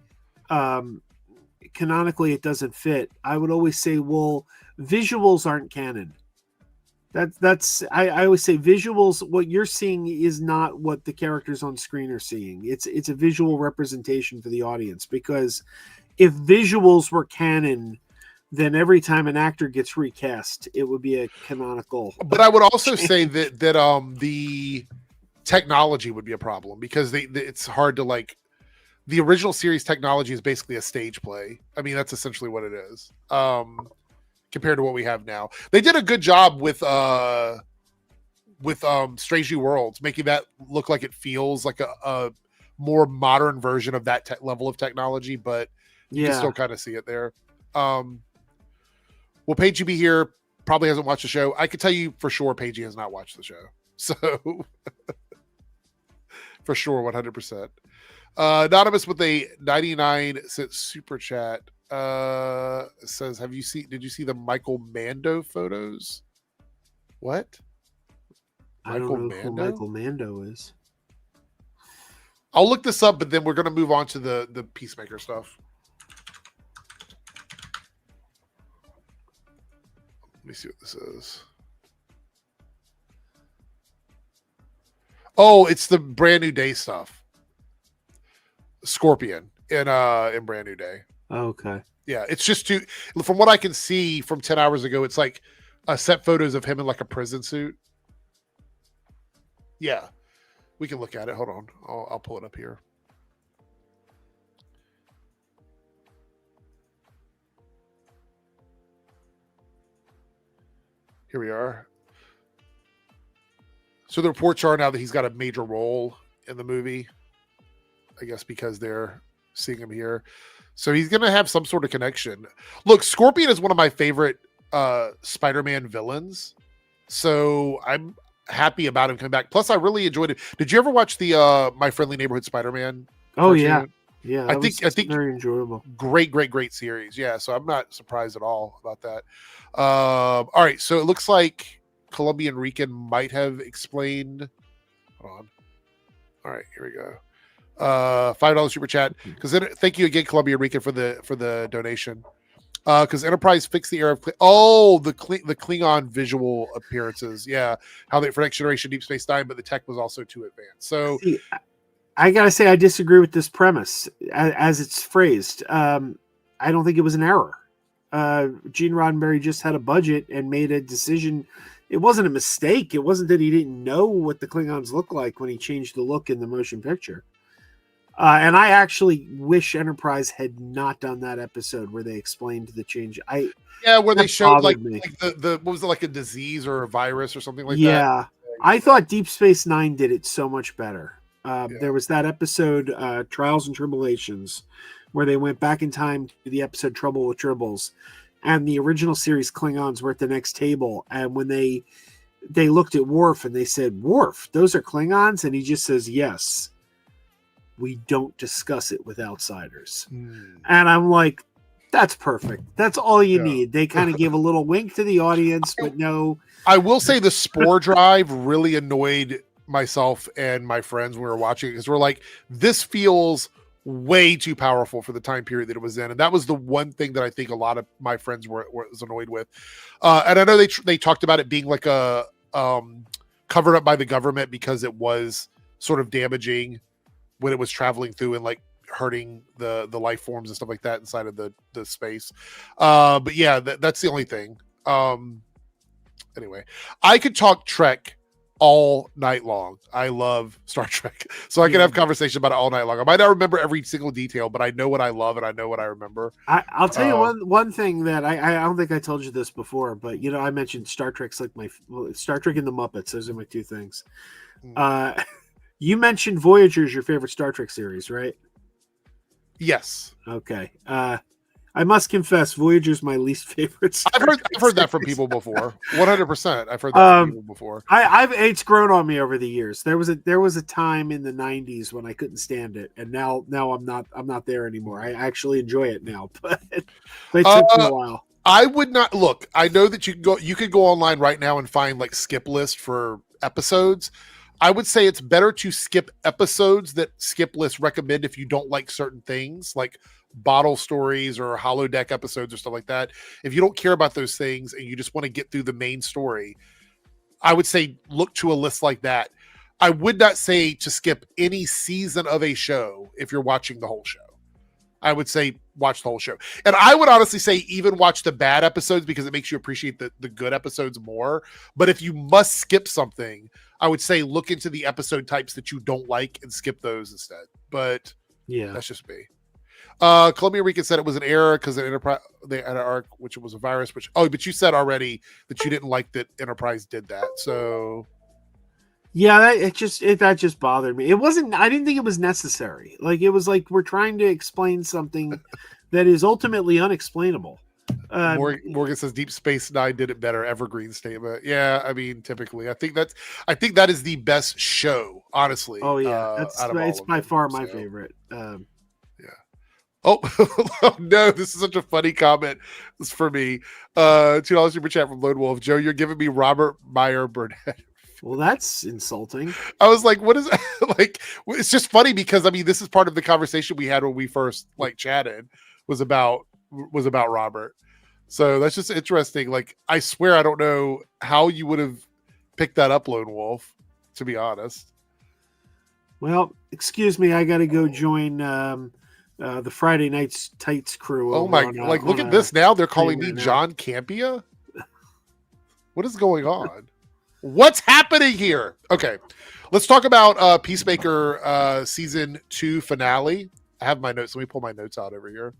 it doesn't fit, I would always say, well, visuals aren't canon. I always say visuals, what you're seeing is not what the characters on screen are seeing. It's a visual representation for the audience, because if visuals were canon, then every time an actor gets recast, it would be a canonical. But I would also say that the technology would be a problem, because it's hard to, like, the original series technology is basically a stage play. I mean, that's essentially what it is. Compared to what we have now. They did a good job with Strange New Worlds, making that look like it feels like a more modern version of that level of technology, but you can still kind of see it there. Will Paigey be here? Probably hasn't watched the show. I can tell you for sure Paigey has not watched the show. So for sure, 100%. Anonymous with a 99-cent super chat says, did you see the Michael Mando photos? What? I don't know who Michael Mando is. I'll look this up, but then we're going to move on to the Peacemaker stuff. Let me see what this is. Oh, it's the Brand New Day stuff. Scorpion in Brand New Day. Okay. Yeah, it's just from what I can see from 10 hours ago, it's like set photos of him in like a prison suit. Yeah, we can look at it. Hold on. I'll pull it up here. Here we are. So the reports are now that he's got a major role in the movie, I guess because they're seeing him here. So he's going to have some sort of connection. Look, Scorpion is one of my favorite Spider-Man villains. So I'm happy about him coming back. Plus, I really enjoyed it. Did you ever watch the My Friendly Neighborhood Spider-Man? Oh, cartoon? yeah. Yeah, I think very enjoyable. Great series. Yeah, so I'm not surprised at all about that. All right, so it looks like Colombian Rican might have explained. Hold on. All right, here we go. $5 super chat, because thank you again, Columbia Rican, for the donation. Because Enterprise fixed the error of the Klingon visual appearances. Yeah, how for Next Generation Deep Space Nine, but the tech was also too advanced. So see, I gotta say, I disagree with this premise as it's phrased. I don't think it was an error. Gene Roddenberry just had a budget and made a decision. It wasn't a mistake. It wasn't that he didn't know what the Klingons look like when he changed the look in the motion picture. And I actually wish Enterprise had not done that episode where they explained the change. Where they showed like the what was it, like a disease or a virus or something like that? Yeah, I thought Deep Space Nine did it so much better. There was that episode, Trials and Tribulations, where they went back in time to the episode Trouble with Tribbles, and the original series Klingons were at the next table, and when they looked at Worf and they said, "Worf, those are Klingons," and he just says, "Yes. We don't discuss it with outsiders." And I'm like, that's perfect. That's all you need. They kind of gave a little wink to the audience, but no. I will say the Spore Drive really annoyed myself and my friends when we were watching it, because we're like, this feels way too powerful for the time period that it was in, and that was the one thing that I think a lot of my friends was annoyed with. And I know they talked about it being like a covered up by the government because it was sort of damaging when it was traveling through and like hurting the life forms and stuff like that inside of the space. But yeah, that's the only thing. Anyway, I could talk Trek all night long. I love Star Trek, so I can have conversation about it all night long. I might not remember every single detail, but I know what I love and I know what I remember. I'll tell you one thing that I don't think I told you this before, but you know, I mentioned Star Trek's like Star Trek and the Muppets. Those are my two things. You mentioned Voyager's your favorite Star Trek series, right? Yes. Okay. I must confess, Voyager's my least favorite. I've heard that from people before. 100%. I've heard that from people before. It's grown on me over the years. There was a time in the 90s when I couldn't stand it, and now I'm not there anymore. I actually enjoy it now, but it took me a while. I would not look. I know that you could go online right now and find like skip list for episodes. I would say it's better to skip episodes that skip lists recommend if you don't like certain things, like bottle stories or holodeck episodes or stuff like that. If you don't care about those things and you just want to get through the main story, I would say look to a list like that. I would not say to skip any season of a show if you're watching the whole show. I would say watch the whole show. And I would honestly say even watch the bad episodes because it makes you appreciate the good episodes more. But if you must skip something, I would say look into the episode types that you don't like and skip those instead. But yeah, that's just me. Columbia Rican said it was an error because Enterprise they had an arc, which was a virus. But you said already that you didn't like that Enterprise did that. So yeah, that just bothered me. It wasn't. I didn't think it was necessary. Like it was like we're trying to explain something that is ultimately unexplainable. Morgan says Deep Space Nine did it better. Evergreen statement. Yeah, I mean, typically, I think that is the best show. Honestly. Oh yeah, it's by far my favorite. Yeah. Oh no, this is such a funny comment. This is for me. $2 super chat from Lone Wolf. Joe, you're giving me Robert Meyer Burnett. Well, that's insulting. I was like, what is like? It's just funny because I mean, this is part of the conversation we had when we first like chatted was about Robert. So that's just interesting. Like, I swear I don't know how you would have picked that up, Lone Wolf, to be honest. Well, excuse me, I got to go join the Friday Night's Tights crew. Oh my! Look at this now. They're calling me John Campia. What is going on? What's happening here? Okay, let's talk about Peacemaker season 2 finale. I have my notes. Let me pull my notes out over here.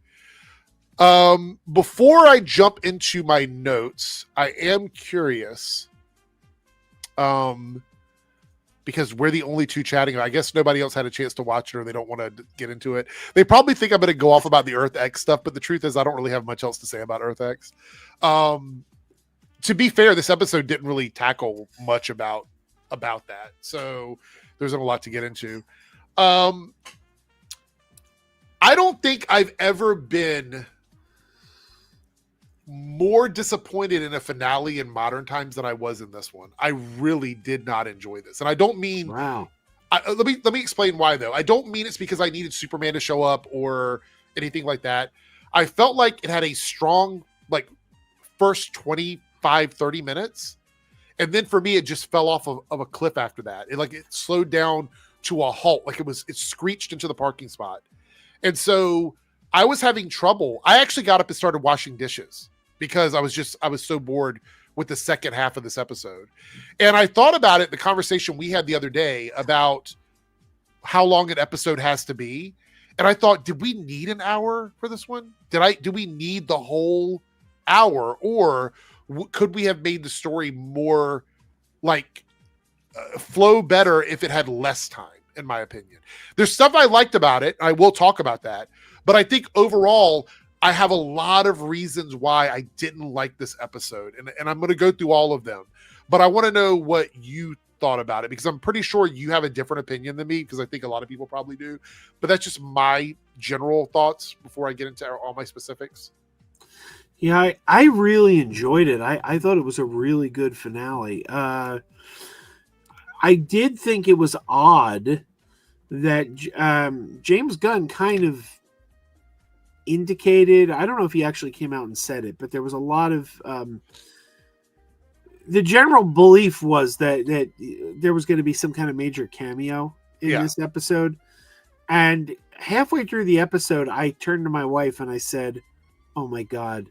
Before I jump into my notes, I am curious. Because we're the only two chatting. I guess nobody else had a chance to watch it or they don't want to get into it. They probably think I'm going to go off about the Earth X stuff, but the truth is I don't really have much else to say about Earth X. To be fair, this episode didn't really tackle much about that. So there's a lot to get into. I don't think I've ever been more disappointed in a finale in modern times than I was in this one. I really did not enjoy this. And I don't mean, wow. Let me explain why though. I don't mean it's because I needed Superman to show up or anything like that. I felt like it had a strong, like first 25, 30 minutes. And then for me, it just fell off of a cliff after that. It slowed down to a halt. Like it screeched into the parking spot. And so I was having trouble. I actually got up and started washing dishes because I was so bored with the second half of this episode. And I thought about it, the conversation we had the other day about how long an episode has to be. And I thought, did we need an hour for this one? Do we need the whole hour? Or could we have made the story more flow better if it had less time, in my opinion? There's stuff I liked about it. I will talk about that. But I think overall, I have a lot of reasons why I didn't like this episode. And I'm going to go through all of them. But I want to know what you thought about it, because I'm pretty sure you have a different opinion than me, because I think a lot of people probably do. But that's just my general thoughts before I get into all my specifics. Yeah, I really enjoyed it. I thought it was a really good finale. I did think it was odd that James Gunn kind of indicated, I don't know if he actually came out and said it, but there was a lot of the general belief was that there was going to be some kind of major cameo in this episode. And halfway through the episode, I turned to my wife and I said, "Oh my God,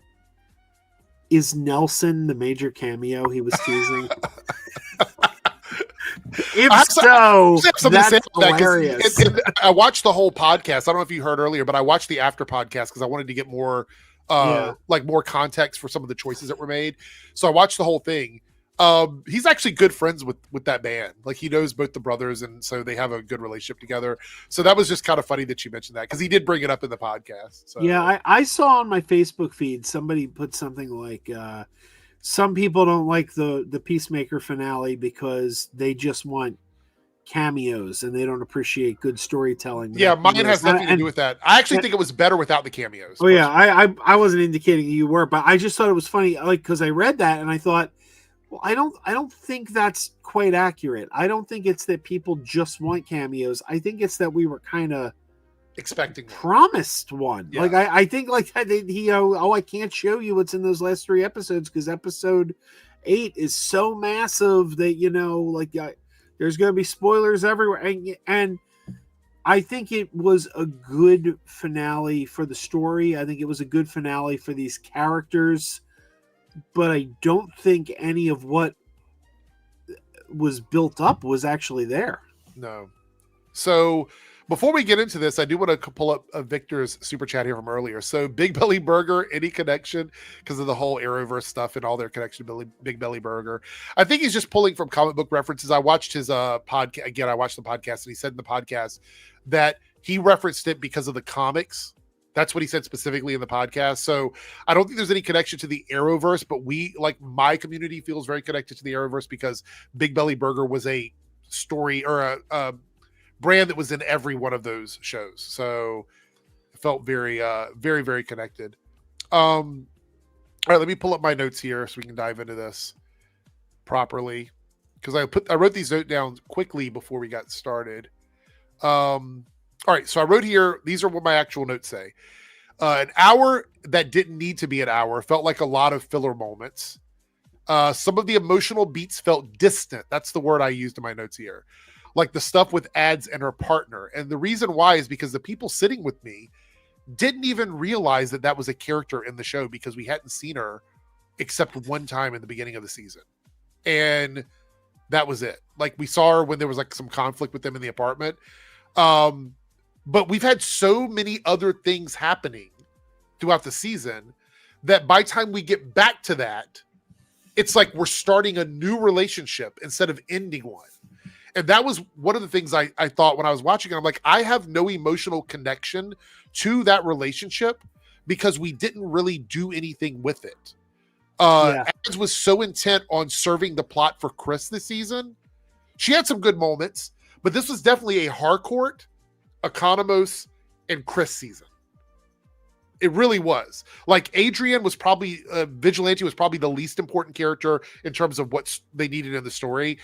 is Nelson the major cameo he was teasing?" If so, that's hilarious. I watched the whole podcast. I don't know if you heard earlier, but I watched the after podcast because I wanted to get more, more context for some of the choices that were made. So I watched the whole thing. He's actually good friends with that band. Like, he knows both the brothers, and so they have a good relationship together. So that was just kind of funny that you mentioned that, because he did bring it up in the podcast. So. Yeah, I saw on my Facebook feed somebody put something like, some people don't like the Peacemaker finale because they just want cameos and they don't appreciate good storytelling. Yeah, mine has nothing to do with that. I actually think it was better without the cameos. Oh yeah, I wasn't indicating you were, but I just thought it was funny, like, because I read that and I thought, well, I don't think that's quite accurate. I don't think it's that people just want cameos. I think it's that we were kind of expecting promised one. Yeah. Like I think like he I can't show you what's in those last 3 episodes because episode 8 is so massive that there's going to be spoilers everywhere, and I think it was a good finale for the story. I think it was a good finale for these characters, but I don't think any of what was built up was actually there. No. So before we get into this, I do want to pull up Victor's super chat here from earlier. So Big Belly Burger, any connection because of the whole Arrowverse stuff and all their connection to Big Belly Burger? I think he's just pulling from comic book references. I watched his podcast. Again, I watched the podcast, and he said in the podcast that he referenced it because of the comics. That's what he said specifically in the podcast. So I don't think there's any connection to the Arrowverse, but my community feels very connected to the Arrowverse because Big Belly Burger was a story or a brand that was in every one of those shows. So it felt very, very, very connected. All right, let me pull up my notes here so we can dive into this properly, because I wrote these notes down quickly before we got started. All right, so I wrote here, these are what my actual notes say. An hour that didn't need to be an hour felt like a lot of filler moments. Some of the emotional beats felt distant. That's the word I used in my notes here. Like the stuff with Ads and her partner. And the reason why is because the people sitting with me didn't even realize that was a character in the show, because we hadn't seen her except one time in the beginning of the season. And that was it. Like, we saw her when there was like some conflict with them in the apartment. But we've had so many other things happening throughout the season that by the time we get back to that, it's like we're starting a new relationship instead of ending one. And that was one of the things I thought when I was watching it. I'm like, I have no emotional connection to that relationship because we didn't really do anything with it. Ads was so intent on serving the plot for Chris this season. She had some good moments, but this was definitely a Harcourt, Economos, and Chris season. It really was. Like, Adrian was probably, Vigilante was probably the least important character in terms of what they needed in the story.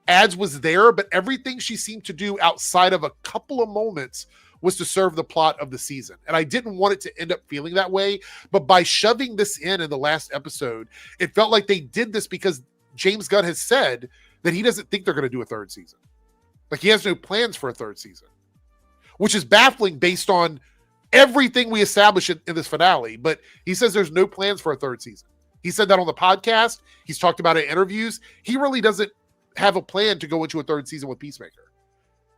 Ads was there, but everything she seemed to do outside of a couple of moments was to serve the plot of the season. And I didn't want it to end up feeling that way. But by shoving this in the last episode, it felt like they did this because James Gunn has said that he doesn't think they're going to do a 3rd season. Like, he has no plans for a 3rd season, which is baffling based on everything we established in this finale. But he says there's no plans for a 3rd season. He said that on the podcast. He's talked about it in interviews. He really doesn't have a plan to go into a 3rd season with Peacemaker.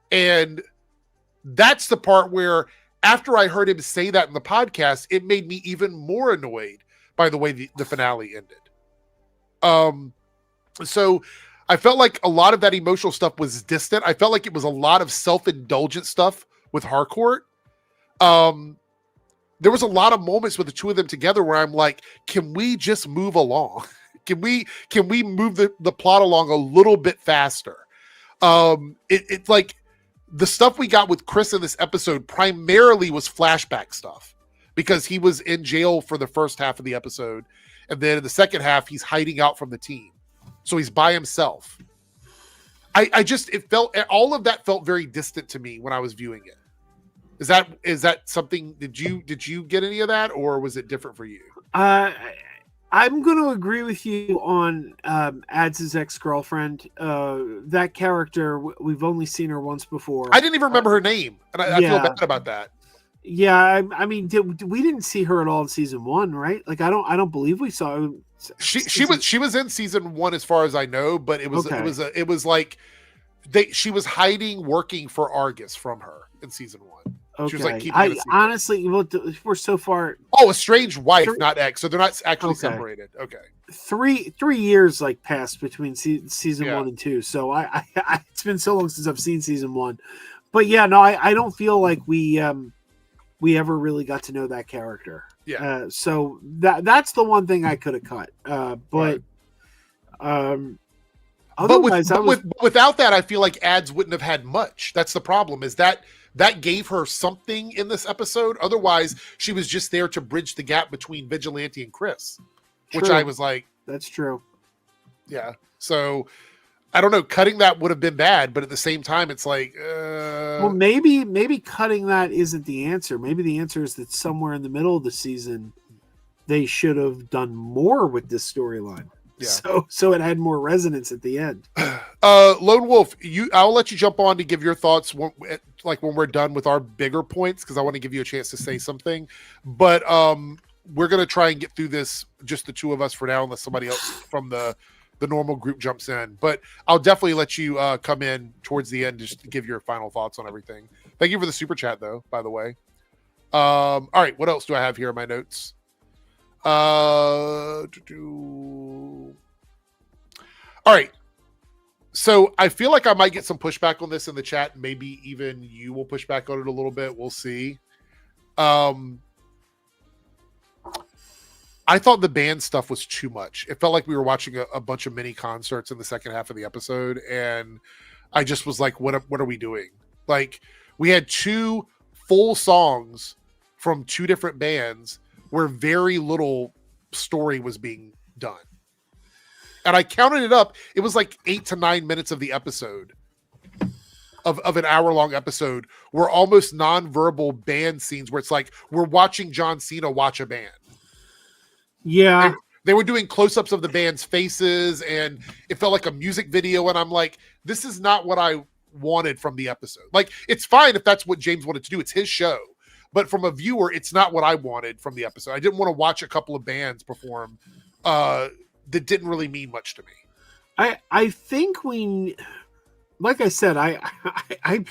And that's the part where, after I heard him say that in the podcast, it made me even more annoyed by the way the finale ended. So I felt like a lot of that emotional stuff was distant. I felt like it was a lot of self-indulgent stuff with Harcourt. There was a lot of moments with the two of them together where I'm like, can we just move along? Can we move the plot along a little bit faster? It's like the stuff we got with Chris in this episode primarily was flashback stuff, because he was in jail for the first half of the episode. And then in the second half, he's hiding out from the team. So he's by himself. I just all of that felt very distant to me when I was viewing it. Is that something? Did you get any of that, or was it different for you? I'm going to agree with you on Ads' ex-girlfriend. That character, we've only seen her once before. I didn't even remember her name, and I feel bad about that. Yeah, I mean, we didn't see her at all in season 1, right? Like, I don't believe we saw her. She was in season 1 as far as I know, but it was like she was hiding working for Argus from her in season 1. Okay. She was like keeping honestly, we're so far. Oh, estranged wife, not ex. So they're not actually separated. Okay. 3 years like passed between season 1 and 2. So I it's been so long since I've seen season 1, but yeah, no, I don't feel like we ever really got to know that character. Yeah. So that's the one thing I could have cut. But otherwise, without that, I feel like Ads wouldn't have had much. That's the problem. Is that gave her something in this episode. Otherwise, she was just there to bridge the gap between Vigilante and Chris, which I was like, that's true. Yeah. So I don't know. Cutting that would have been bad, but at the same time, it's like, well, maybe cutting that isn't the answer. Maybe the answer is that somewhere in the middle of the season, they should have done more with this storyline. Yeah. So it had more resonance at the end. Lone Wolf, I'll let you jump on to give your thoughts when we're done with our bigger points, because I want to give you a chance to say something. But we're gonna try and get through this just the two of us for now, unless somebody else from the normal group jumps in. But I'll definitely let you come in towards the end just to give your final thoughts on everything. Thank you for the super chat, though, by the way. All right, what else do I have here in my notes? All right. So I feel like I might get some pushback on this in the chat. Maybe even you will push back on it a little bit. We'll see. I thought the band stuff was too much. It felt like we were watching a bunch of mini concerts in the second half of the episode, and I just was like, what are we doing? Like, we had 2 full songs from 2 different bands where very little story was being done. And I counted it up. It was like 8 to 9 minutes of the episode, of an hour-long episode, were almost non-verbal band scenes where it's like we're watching John Cena watch a band. Yeah. They were doing close-ups of the band's faces, and it felt like a music video, and I'm like, this is not what I wanted from the episode. Like, it's fine if that's what James wanted to do. It's his show. But from a viewer, it's not what I wanted from the episode. I didn't want to watch a couple of bands perform that didn't really mean much to me. I think like I said, I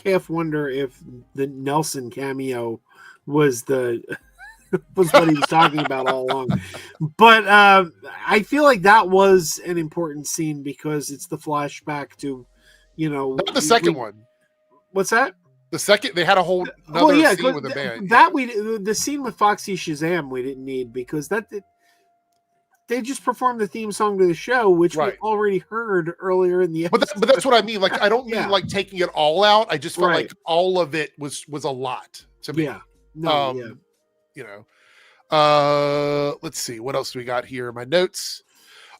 half wonder if the Nelson cameo was was what he was talking about all along. But I feel like that was an important scene because it's the flashback to, not the second one. What's that? The second, they had a whole scene with a band. The scene with Foxy Shazam we didn't need, because they just performed the theme song to the show, which we already heard earlier in the episode. But that's what I mean. Like, I don't mean like taking it all out. I just felt like all of it was a lot to me. Yeah. No, let's see. What else do we got here in my notes?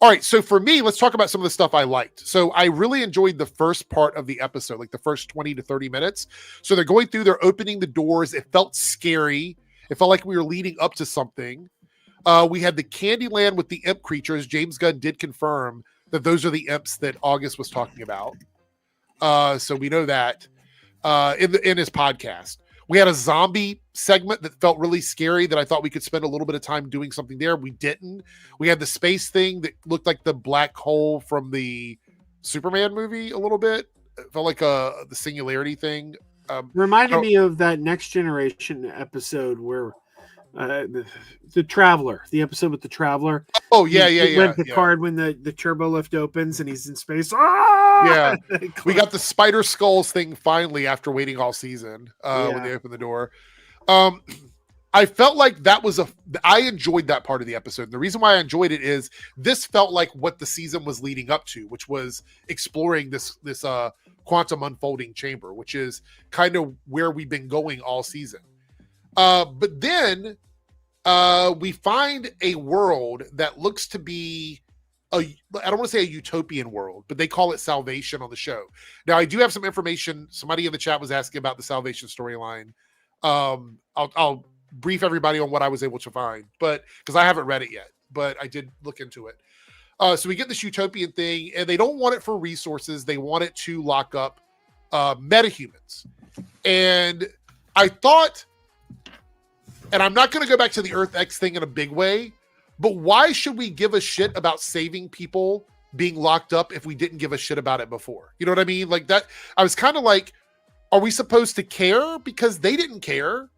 All right. So for me, let's talk about some of the stuff I liked. So I really enjoyed the first part of the episode, like the first 20 to 30 minutes. So they're going through, they're opening the doors. It felt scary. It felt like we were leading up to something. We had the Candyland with the imp creatures. James Gunn did confirm that those are the imps that August was talking about. So we know that in his podcast. We had a zombie segment that felt really scary that I thought we could spend a little bit of time doing something there. We didn't. We had the space thing that looked like the black hole from the Superman movie a little bit. It felt like the singularity thing. Reminded me of that Next Generation episode where the Traveler, the episode with the Traveler. Oh yeah, yeah. Picard when the turbo lift opens and he's in space. Ah! Yeah, we got the spider skulls thing finally after waiting all season when they opened the door. I felt like I enjoyed that part of the episode. And the reason why I enjoyed it is this felt like what the season was leading up to, which was exploring this quantum unfolding chamber, which is kind of where we've been going all season. But then we find a world that looks to be I don't want to say a utopian world, but they call it salvation on the show. Now, I do have some information. Somebody in the chat was asking about the salvation storyline. I'll brief everybody on what I was able to find, but because I haven't read it yet, but I did look into it. So we get this utopian thing, and they don't want it for resources. They want it to lock up metahumans. And I thought, and I'm not going to go back to the Earth X thing in a big way, but why should we give a shit about saving people being locked up if we didn't give a shit about it before? You know what I mean? Like that, I was kind of like, are we supposed to care? Because they didn't care.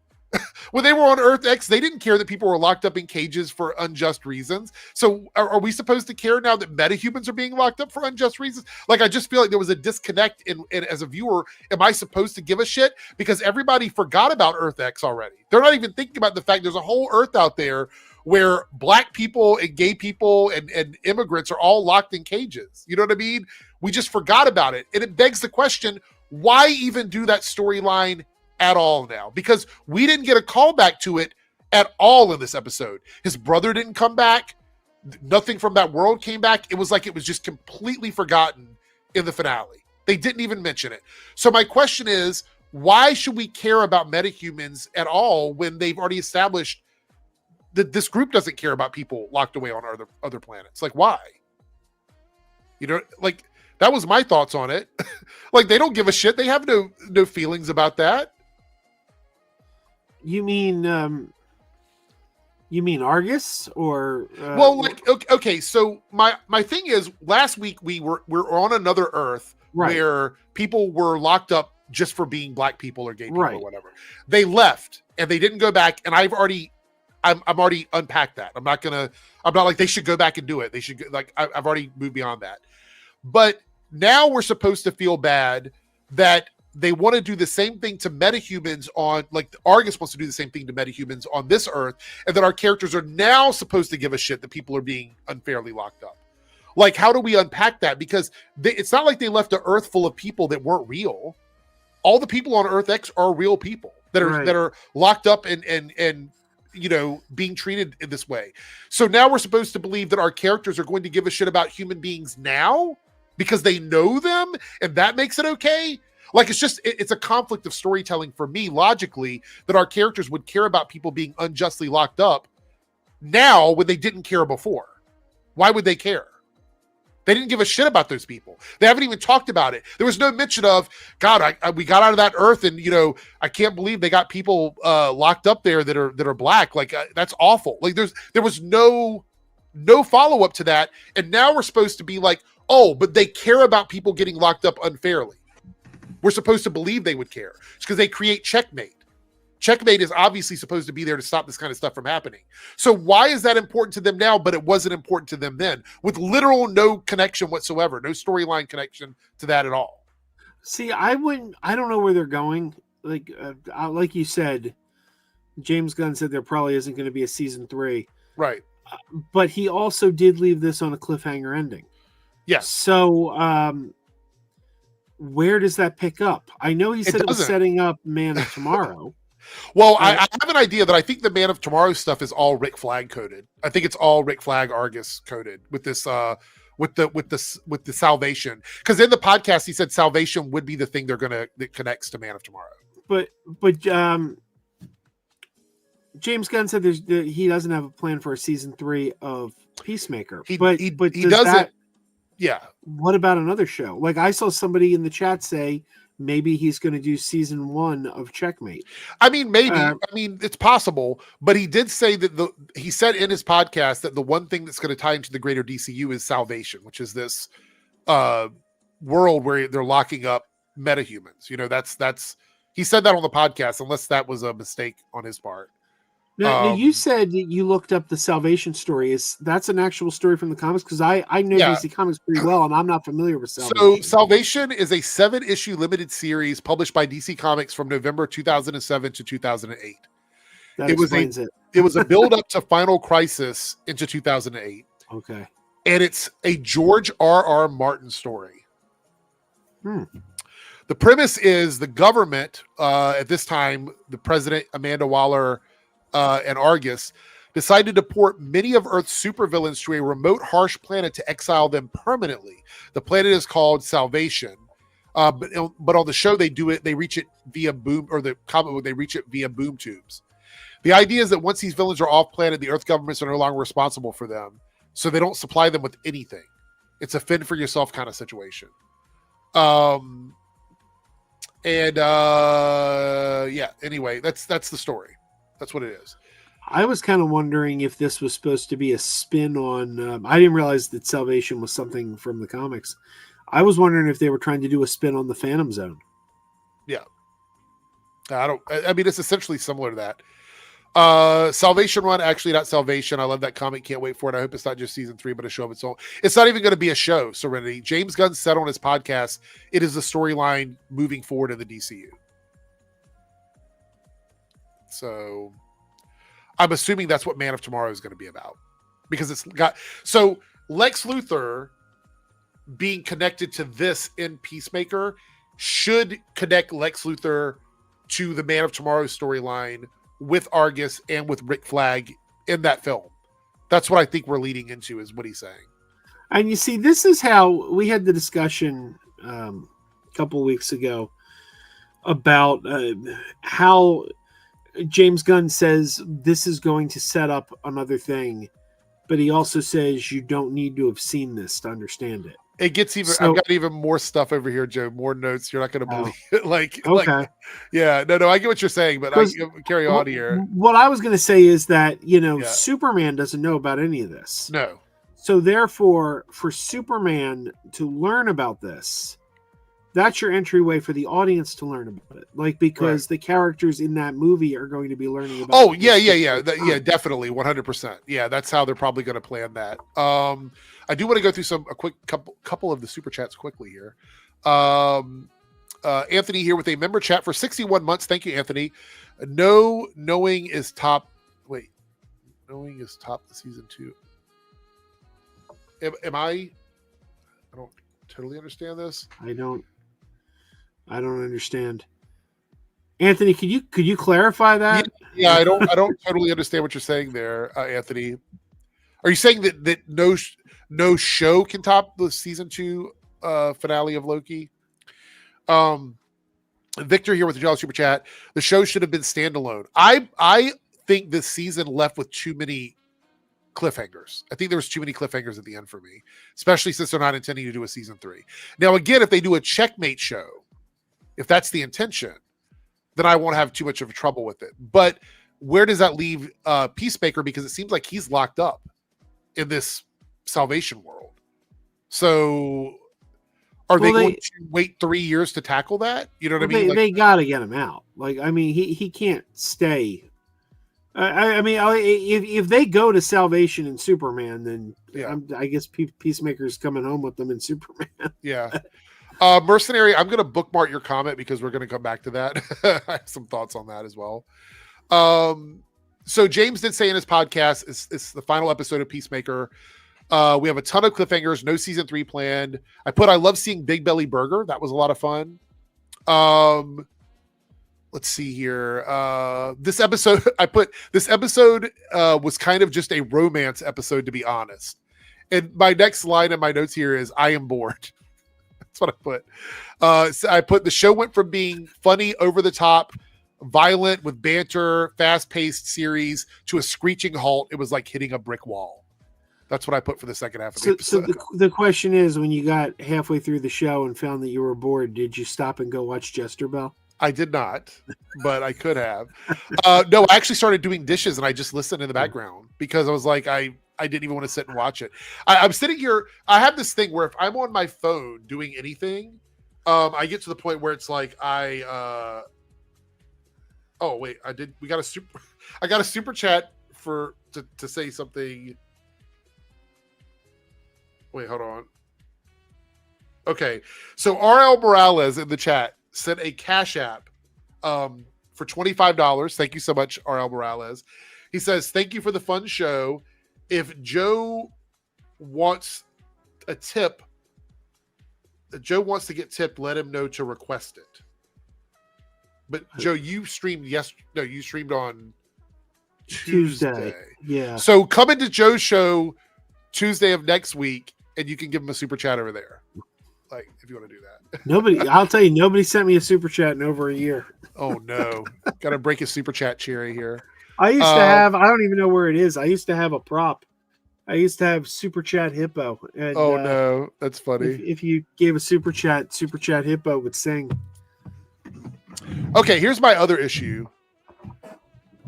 When they were on Earth X, they didn't care that people were locked up in cages for unjust reasons. So are we supposed to care now that metahumans are being locked up for unjust reasons? Like, I just feel like there was a disconnect in as a viewer. Am I supposed to give a shit? Because everybody forgot about Earth X already. They're not even thinking about the fact there's a whole Earth out there where black people and gay people and immigrants are all locked in cages. You know what I mean? We just forgot about it. And it begs the question, why even do that storyline at all now? Because we didn't get a call back to it at all in this episode. His brother didn't come back. Nothing from that world came back. It was like it was just completely forgotten in the finale. They didn't even mention it. So my question is, why should we care about metahumans at all when they've already established that this group doesn't care about people locked away on other planets? Like, why? You know, like, that was my thoughts on it. Like, they don't give a shit. They have no feelings about that. You mean Argus or well, like, okay, so my thing is, last week we're on another Earth, right, where people were locked up just for being black people or gay people, right, or whatever. They left and they didn't go back, and I'm already unpacked that. I'm not like they should go back and do it. They should go, like, I've already moved beyond that. But now we're supposed to feel bad that they want to do the same thing to metahumans on, like, Argus wants to do the same thing to metahumans on this Earth, and that our characters are now supposed to give a shit that people are being unfairly locked up. Like, how do we unpack that? Because it's not like they left an Earth full of people that weren't real. All the people on Earth X are real people that are right, that are locked up and you know, being treated in this way. So now we're supposed to believe that our characters are going to give a shit about human beings now because they know them, and that makes it okay. Like, it's a conflict of storytelling for me, logically, that our characters would care about people being unjustly locked up now when they didn't care before. Why would they care? They didn't give a shit about those people. They haven't even talked about it. There was no mention of, God, we got out of that Earth, and, you know, I can't believe they got people locked up there that are black. Like, that's awful. Like, there was no follow-up to that, and now we're supposed to be like, oh, but they care about people getting locked up unfairly. We're supposed to believe they would care. It's because they create Checkmate. Checkmate is obviously supposed to be there to stop this kind of stuff from happening. So why is that important to them now, but it wasn't important to them then? With literal no connection whatsoever, no storyline connection to that at all. See, I don't know where they're going. Like you said, James Gunn said there probably isn't going to be a season 3. Right. But he also did leave this on a cliffhanger ending. Yes. So, where does that pick up? I know he said it was setting up Man of Tomorrow. Well, I have an idea that I think the Man of Tomorrow stuff is all Rick Flag coded. I think it's all Rick Flag Argus coded with this with the salvation. Because in the podcast he said salvation would be the thing that connects to Man of Tomorrow. But James Gunn said he doesn't have a plan for a season 3 of Peacemaker. He doesn't. Yeah. What about another show? Like, I saw somebody in the chat say maybe he's going to do season 1 of Checkmate. I mean, maybe. I mean, it's possible. But he did say that he said in his podcast that the one thing that's going to tie into the greater DCU is Salvation, which is this world where they're locking up metahumans. You know, that's he said that on the podcast, unless that was a mistake on his part. Now, you said you looked up the Salvation story. That's an actual story from the comics? Because I know DC Comics pretty well, and I'm not familiar with Salvation. So Salvation is a 7-issue limited series published by DC Comics from November 2007 to 2008. It was a build up to Final Crisis into 2008. Okay. And it's a George R.R. Martin story. The premise is the government, at this time, the president, Amanda Waller, and Argus, decided to deport many of Earth's supervillains to a remote, harsh planet to exile them permanently. The planet is called Salvation. But on the show, they reach it via boom, or the comic book, they reach it via boom tubes. The idea is that once these villains are off planet, the Earth governments are no longer responsible for them, so they don't supply them with anything. It's a fend for yourself kind of situation. Anyway, that's the story. That's what it is. I was kind of wondering if this was supposed to be a spin on. I didn't realize that Salvation was something from the comics. I was wondering if they were trying to do a spin on the Phantom Zone. Yeah. I mean, it's essentially similar to that. Salvation Run, actually not Salvation. I love that comic. Can't wait for it. I hope it's not just season 3, but a show of its own. It's not even going to be a show, Serenity. James Gunn said on his podcast, it is a storyline moving forward in the DCU. So I'm assuming that's what Man of Tomorrow is going to be about, because it's got, so Lex Luthor being connected to this in Peacemaker should connect Lex Luthor to the Man of Tomorrow storyline with Argus and with Rick Flag in that film. That's what I think we're leading into, is what he's saying. And you see, this is how we had the discussion a couple of weeks ago about how James Gunn says this is going to set up another thing, but he also says you don't need to have seen this to understand it. It gets even. I've got even more stuff over here, Joe. More notes. You're not going to believe it. Okay. Yeah. No. I get what you're saying, but I carry on here. What I was going to say is that Superman doesn't know about any of this. No. So therefore, for Superman to learn about this, that's your entryway for the audience to learn about it. Because the characters in that movie are going to be learning about. Oh yeah, definitely, 100%. Yeah, that's how they're probably going to plan that. I do want to go through a quick couple of the super chats quickly here. Anthony here with a member chat for 61 months. Thank you, Anthony. Knowing is top. Wait, knowing is top the season 2. Am I don't totally understand this. I don't understand. Anthony, could you clarify that? Yeah, I don't totally understand what you're saying there, Anthony. Are you saying that no show can top the season 2 finale of Loki? Victor here with the Jolly Super Chat. The show should have been standalone. I think this season left with too many cliffhangers. I think there was too many cliffhangers at the end for me, especially since they're not intending to do a season 3. Now, again, if they do a checkmate show, if that's the intention, then I won't have too much of a trouble with it. But where does that leave Peacemaker? Because it seems like he's locked up in this Salvation world. So are they going to wait 3 years to tackle that? You know what I mean? They got to get him out. He can't stay. If they go to Salvation and Superman, then I guess Peacemaker's coming home with them in Superman. Yeah. Mercenary, I'm going to bookmark your comment because we're going to come back to that. I have some thoughts on that as well. So James did say in his podcast, it's the final episode of Peacemaker. We have a ton of cliffhangers, no season 3 planned. I love seeing Big Belly Burger. That was a lot of fun. Let's see here. This episode was kind of just a romance episode, to be honest. And my next line in my notes here is, I am bored. That's what I put. So I put, the show went from being funny, over the top, violent with banter, fast-paced series to a screeching halt. It was like hitting a brick wall. That's what I put for the second half of the episode. So the question is, when you got halfway through the show and found that you were bored, did you stop and go watch Jester Bell? I did not, but I could have. No, I actually started doing dishes and I just listened in the background because I was like, I didn't even want to sit and watch it. I'm sitting here. I have this thing where if I'm on my phone doing anything, I get to the point where it's like oh wait, I got a super chat to say something. Wait, hold on. Okay, so RL Morales in the chat sent a Cash App for $25. Thank you so much, RL Morales. He says, thank you for the fun show. If Joe wants a tip, to get tipped, let him know to request it. But Joe, you streamed you streamed on Tuesday. Yeah. So come into Joe's show Tuesday of next week, and you can give him a super chat over there. Like, if you want to do that. I'll tell you, nobody sent me a super chat in over a year. Oh no. Gotta break his super chat cherry here. I used to have, I don't even know where it is. I used to have a prop. I used to have Super Chat Hippo. And, no, that's funny. If you gave a Super Chat Hippo would sing. Okay, here's my other issue.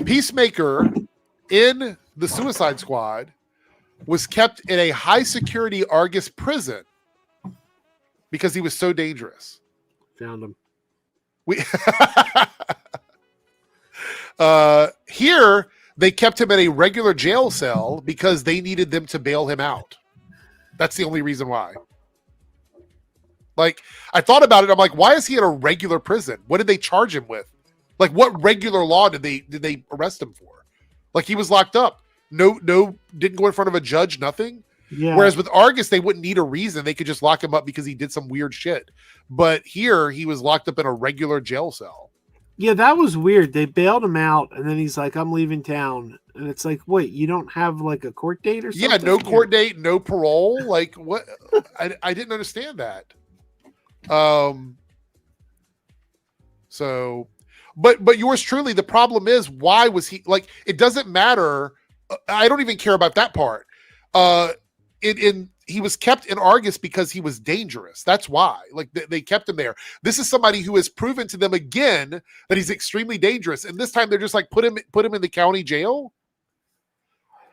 Peacemaker in the Suicide Squad was kept in a high security Argus prison because he was so dangerous. Found him. Here they kept him in a regular jail cell because they needed them to bail him out. That's the only reason why. Like, I thought about it. I'm like, why is he in a regular prison? What did they charge him with? Like, what regular law did they arrest him for? Like, he was locked up. No, didn't go in front of a judge, nothing. Yeah. Whereas with Argus, they wouldn't need a reason. They could just lock him up because he did some weird shit. But here, he was locked up in a regular jail cell. Yeah, that was weird. They bailed him out, and then he's like, I'm leaving town. And it's like, wait, you don't have like a court date or something? Yeah, no court date, no parole. Like, what? I didn't understand that. So, but yours truly, the problem is, why was he, like, it doesn't matter. I don't even care about that part. He was kept in Argus because he was dangerous. That's why. Like, they kept him there. This is somebody who has proven to them again that he's extremely dangerous. And this time they're just like, put him in the county jail.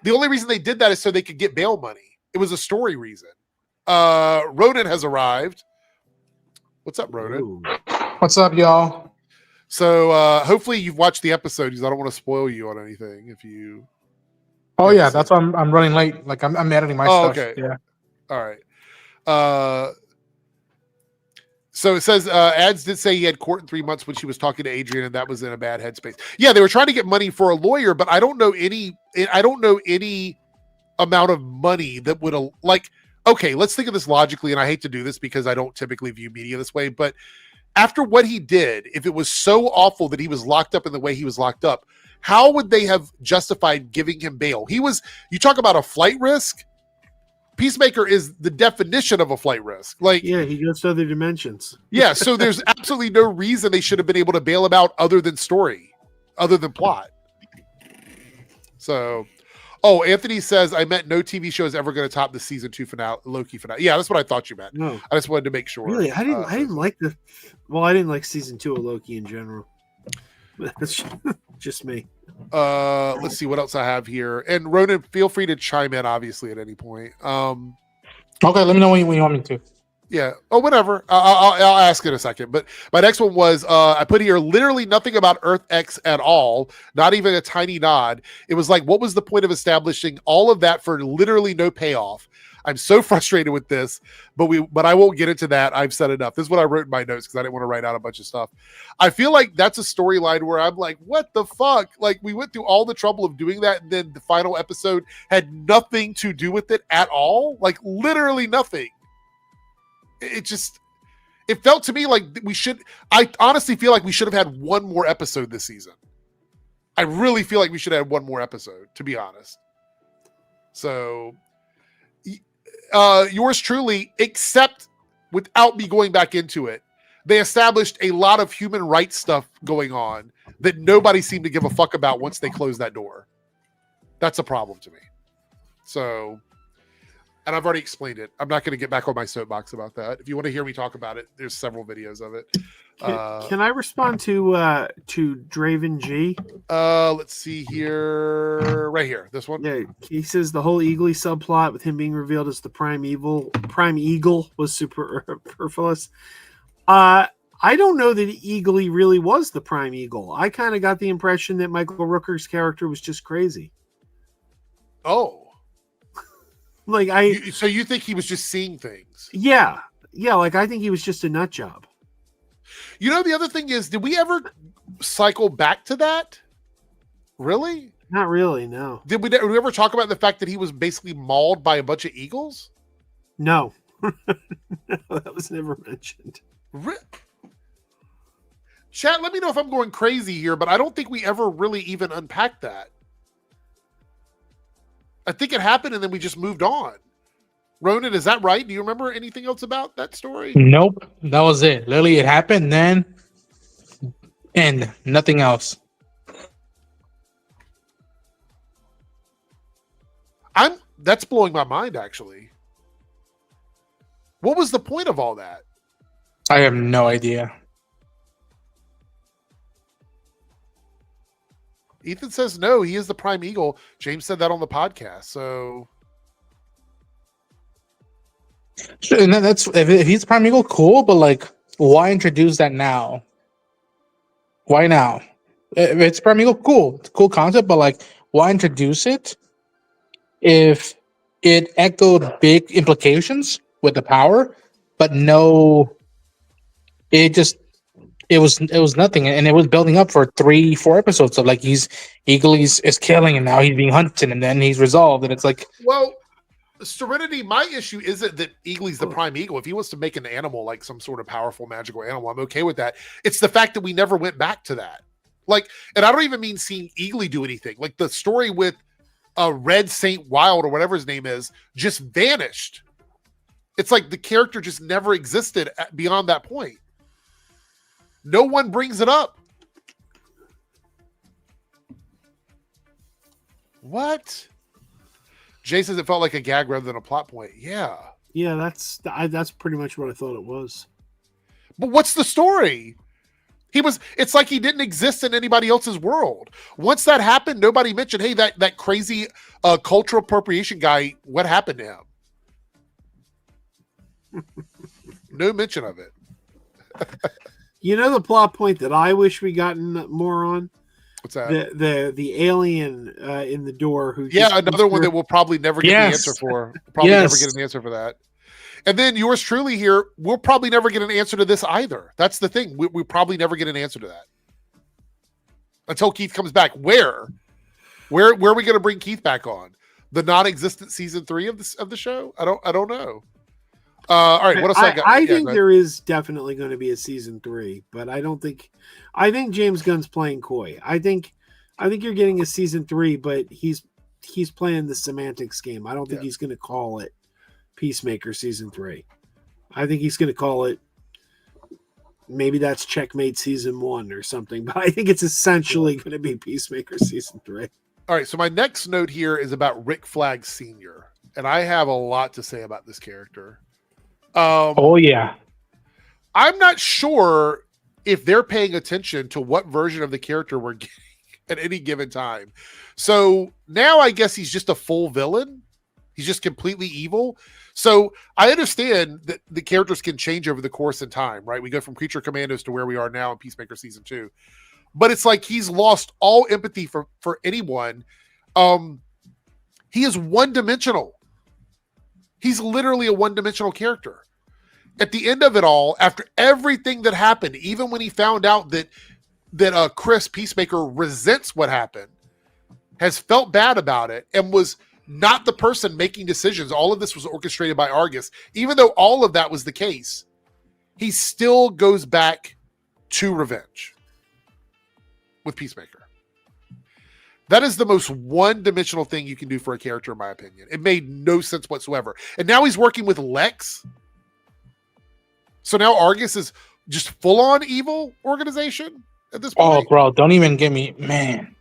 The only reason they did that is so they could get bail money. It was a story reason. Ronan has arrived. What's up, Ronan? Ooh. What's up, y'all? So hopefully you've watched the episode because I don't want to spoil you on anything. If you, Yeah, that's why I'm running late. Like I'm editing my stuff. Okay. Yeah. All right. So it says ads did say he had court in 3 months when she was talking to Adrian, and that was in a bad headspace. Yeah, they were trying to get money for a lawyer, but I don't know any amount of money that would like. Okay, let's think of this logically, and I hate to do this because I don't typically view media this way, but after what he did, if it was so awful that he was locked up in the way he was locked up, how would they have justified giving him bail? You talk about a flight risk. Peacemaker is the definition of a flight risk. Like, yeah, he goes to other dimensions. Yeah, so there's absolutely no reason they should have been able to bail him out other than story, other than plot. So, Anthony says, I meant no TV show is ever going to top the season 2 finale, Loki finale. Yeah, that's what I thought you meant. No, I just wanted to make sure. Really, I didn't like I didn't like season 2 of Loki in general. That's just me. Let's see what else I have here. And Ronan, feel free to chime in, obviously, at any point. Okay, let me know when you want me to. Yeah. Oh, whatever. I'll ask in a second. But my next one was I put here literally nothing about Earth X at all, not even a tiny nod. It was like, what was the point of establishing all of that for literally no payoff? I'm so frustrated with this, but I won't get into that. I've said enough. This is what I wrote in my notes because I didn't want to write out a bunch of stuff. I feel like that's a storyline where I'm like, what the fuck? Like, we went through all the trouble of doing that, and then the final episode had nothing to do with it at all. Like, literally nothing. It felt to me like I honestly feel like we should have had one more episode this season. I really feel like we should have had one more episode, to be honest. So, yours truly, except without me going back into it, they established a lot of human rights stuff going on that nobody seemed to give a fuck about once they closed that door. That's a problem to me. So, and I've already explained it. I'm not going to get back on my soapbox about that. If you want to hear me talk about it, there's several videos of it. Can I respond to Draven G? Let's see here. Right here. This one. Yeah, he says the whole Eagly subplot with him being revealed as the Prime Eagle was superfluous. I don't know that Eagly really was the Prime Eagle. I kind of got the impression that Michael Rooker's character was just crazy. Oh. Like so you think he was just seeing things? Yeah. Like I think he was just a nut job. You know, the other thing is, did we ever cycle back to that? Really? Not really. No. Did we ever talk about the fact that he was basically mauled by a bunch of eagles? No. No, that was never mentioned. Chat, let me know if I'm going crazy here, but I don't think we ever really even unpacked that. I think it happened and then we just moved on. Ronan, is that right? Do you remember anything else about that story? Nope. That was it. Literally, it happened then and nothing else. That's blowing my mind, actually. What was the point of all that? I have no idea. Ethan says no, he is the Prime Eagle. James said that on the podcast, so... And that's if he's Prime Eagle, cool, but like, why introduce that now? Why now? If it's Prime Eagle, cool. It's a cool concept, but like, why introduce it if it echoed big implications with the power, but no, it was nothing, and it was building up for 3-4 episodes of like Eagle is killing, and now he's being hunted, and then he's resolved, and it's like, well, Serenity, my issue isn't that Eagly's the Prime Eagle. If he wants to make an animal like some sort of powerful magical animal, I'm okay with that. It's the fact that we never went back to that. Like, and I don't even mean seeing Eagly do anything. Like the story with Red Saint Wild or whatever his name is just vanished. It's like the character just never existed beyond that point. No one brings it up. What? Jay says it felt like a gag rather than a plot point. Yeah. Yeah, that's pretty much what I thought it was. But what's the story? It's like he didn't exist in anybody else's world. Once that happened, nobody mentioned, hey, that crazy cultural appropriation guy, what happened to him? No mention of it. You know the plot point that I wish we gotten more on? What's that? The alien in the door who another one that we'll probably never get the answer for. Probably never get an answer for that. And then yours truly here, we'll probably never get an answer to this either. That's the thing. We probably never get an answer to that. Until Keith comes back. Where are we going to bring Keith back on? The non-existent season 3 of the show? I don't know. All right, what else I got? I think there is definitely going to be a season 3, but I think James Gunn's playing coy. I think you're getting a season 3, but he's playing the semantics game. I don't think he's going to call it Peacemaker season 3. I think he's going to call it, maybe that's Checkmate season 1 or something, but I think it's essentially going to be Peacemaker season 3. All right, so my next note here is about Rick Flag Sr., and I have a lot to say about this character. Yeah. I'm not sure if they're paying attention to what version of the character we're getting at any given time. So now I guess he's just a full villain. He's just completely evil. So I understand that the characters can change over the course of time, right? We go from Creature Commandos to where we are now in Peacemaker season 2. But it's like he's lost all empathy for anyone. He is one-dimensional. He's literally a one-dimensional character. At the end of it all, after everything that happened, even when he found out that Chris Peacemaker resents what happened, has felt bad about it, and was not the person making decisions. All of this was orchestrated by Argus. Even though all of that was the case, he still goes back to revenge with Peacemaker. That is the most one-dimensional thing you can do for a character, in my opinion. It made no sense whatsoever. And now he's working with Lex. So now Argus is just full-on evil organization at this point. Oh, bro, don't even get me, man.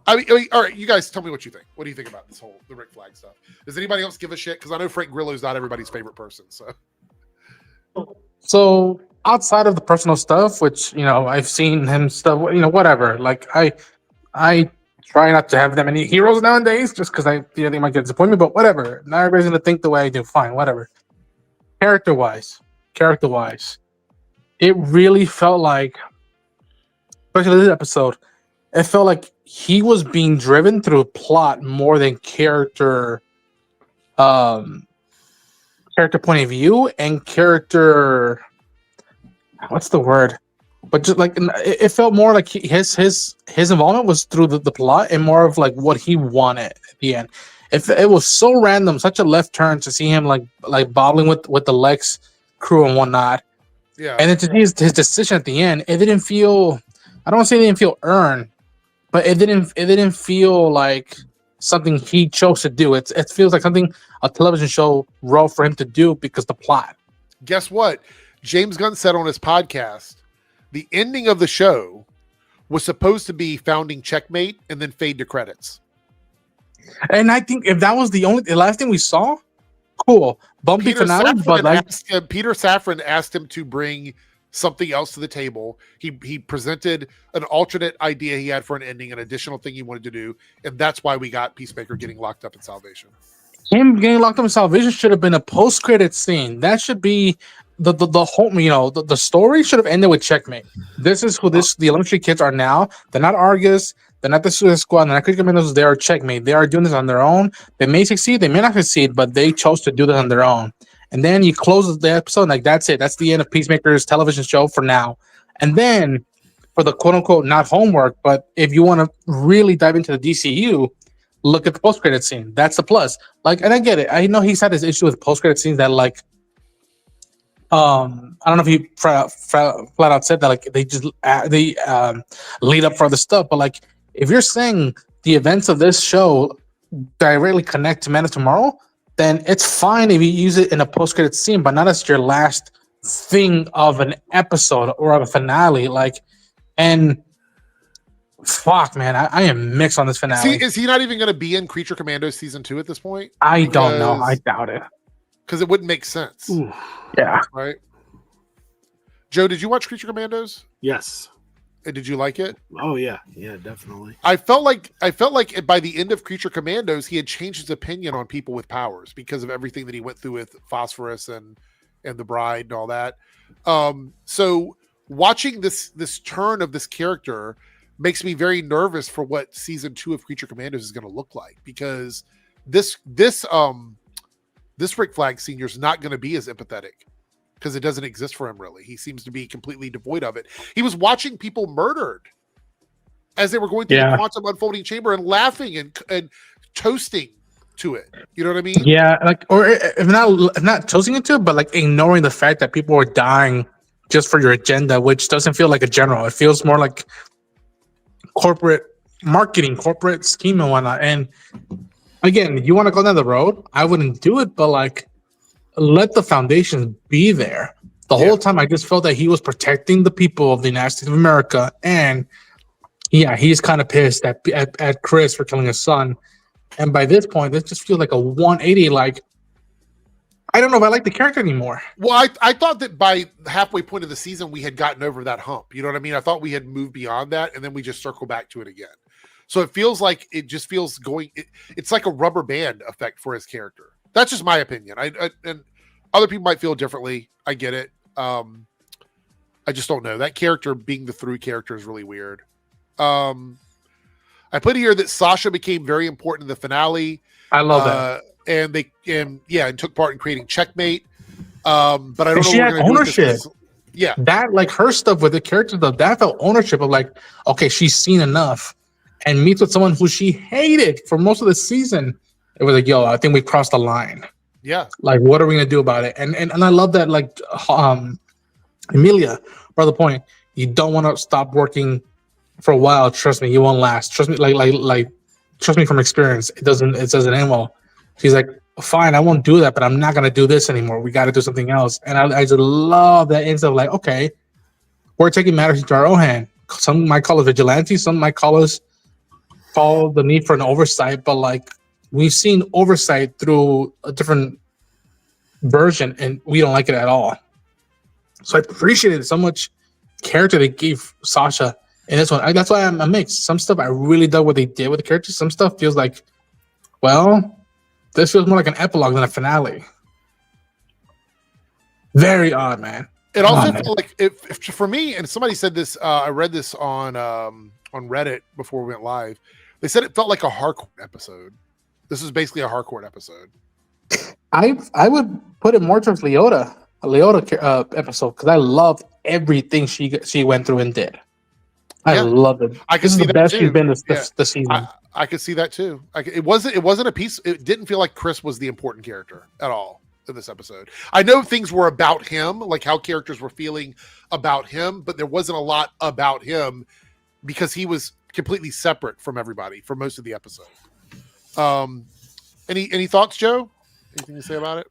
I mean, all right, you guys tell me what you think. What do you think about the Rick Flag stuff? Does anybody else give a shit? Because I know Frank Grillo's not everybody's favorite person. So outside of the personal stuff, which, I've seen him stuff, whatever. Like I try not to have that many heroes nowadays, just because I feel they might get disappointment. But whatever. Not everybody's gonna think the way I do. Fine, whatever. Character wise, it really felt like, especially this episode, it felt like he was being driven through plot more than character point of view and character. What's the word? But just like it felt more like his involvement was through the plot and more of like what he wanted at the end. It was so random, such a left turn to see him like bobbling with the Lex crew and whatnot. Yeah. And then to see his decision at the end, it didn't feel. I don't want to say it didn't feel earned, but it didn't feel like something he chose to do. It feels like something a television show wrote for him to do because the plot. Guess what? James Gunn said on his podcast, the ending of the show was supposed to be founding Checkmate and then fade to credits. And I think if that was the last thing we saw, cool. Bumpy finale, but like Peter Safran asked him to bring something else to the table. He presented an alternate idea he had for an ending, an additional thing he wanted to do, and that's why we got Peacemaker getting locked up in Salvation. Him getting locked up in Salvation should have been a post-credit scene. That should be the whole, the story should have ended with Checkmate. This is who the elementary kids are now. They're not Argus. They're not the Suicide Squad. They're not Critical Commandos. They are Checkmate. They are doing this on their own. They may succeed. They may not succeed, but they chose to do this on their own. And then you close the episode, like that's it. That's the end of Peacemaker's television show for now. And then for the quote-unquote not homework, but if you want to really dive into the DCU, look at the post-credit scene. That's the plus. Like, and I get it. I know he's had this issue with post-credit scenes that, like, I don't know if he flat out said that, like, they just lead up for other stuff. But, like, if you're saying the events of this show directly connect to Man of Tomorrow, then it's fine if you use it in a post-credit scene, but not as your last thing of an episode or of a finale. Like, and fuck, man, I am mixed on this finale. See, is he not even going to be in Creature Commandos season 2 at this point? I don't know. I doubt it. Because it wouldn't make sense. Ooh. Yeah. Right. Joe, did you watch Creature Commandos? Yes. Did you like it? Oh yeah, definitely. I felt like by the end of Creature Commandos, he had changed his opinion on people with powers because of everything that he went through with Phosphorus and the Bride and all that. So watching this turn of this character makes me very nervous for what season 2 of Creature Commandos is going to look like, because this Rick Flag Senior is not going to be as empathetic, because it doesn't exist for him, really. He seems to be completely devoid of it. He was watching people murdered as they were going through the quantum unfolding chamber and laughing and toasting to it. You know what I mean? Yeah, like, or if not toasting it to it, but like ignoring the fact that people are dying just for your agenda, which doesn't feel like a general. It feels more like corporate marketing, corporate scheme and whatnot. And again, you want to go down the road, I wouldn't do it, but like, let the foundations be there. The whole time I just felt that he was protecting the people of the United States of America. And yeah, he's kind of pissed at Chris for killing his son. And by this point, this just feels like a 180. Like, I don't know if I like the character anymore. Well, I thought that by the halfway point of the season, we had gotten over that hump. You know what I mean? I thought we had moved beyond that, and then we just circle back to it again. So it feels like it's like a rubber band effect for his character. That's just my opinion. And other people might feel differently. I get it. I just don't know. That character being the through character is really weird. I put here that Sasha became very important in the finale. I love that. And took part in creating Checkmate. But I don't know. She had ownership. Yeah. That, like, her stuff with the character, that felt ownership of, like, okay, she's seen enough, and meets with someone who she hated for most of the season. It was like, yo, I think we crossed the line. Yeah. Like, what are we gonna do about it? And I love that, like, Emilia, by the point, you don't want to stop working for a while. Trust me, you won't last. Trust me, like trust me from experience. It doesn't end well. She's like, fine, I won't do that, but I'm not gonna do this anymore. We got to do something else. And I just love that instead of like, okay, we're taking matters into our own hand. Some might call it vigilante. Some might call the need for an oversight. But like, we've seen oversight through a different version, and we don't like it at all. So I appreciated so much character they gave Sasha in this one. That's why I'm mixed. Some stuff I really dug what they did with the characters. Some stuff feels like, well, this feels more like an epilogue than a finale. Very odd, man. It also felt like, if for me, and somebody said this, I read this on Reddit before we went live. They said it felt like a Harcourt episode. This is basically a Harcourt episode. I would put it more towards a Leota episode, because I loved everything she went through and did. I love it. I can see the that best too. she's been this season. I could see that too. It wasn't a piece. It didn't feel like Chris was the important character at all in this episode. I know things were about him, like how characters were feeling about him, but there wasn't a lot about him because he was completely separate from everybody for most of the episode. Any thoughts, Joe? Anything to say about it?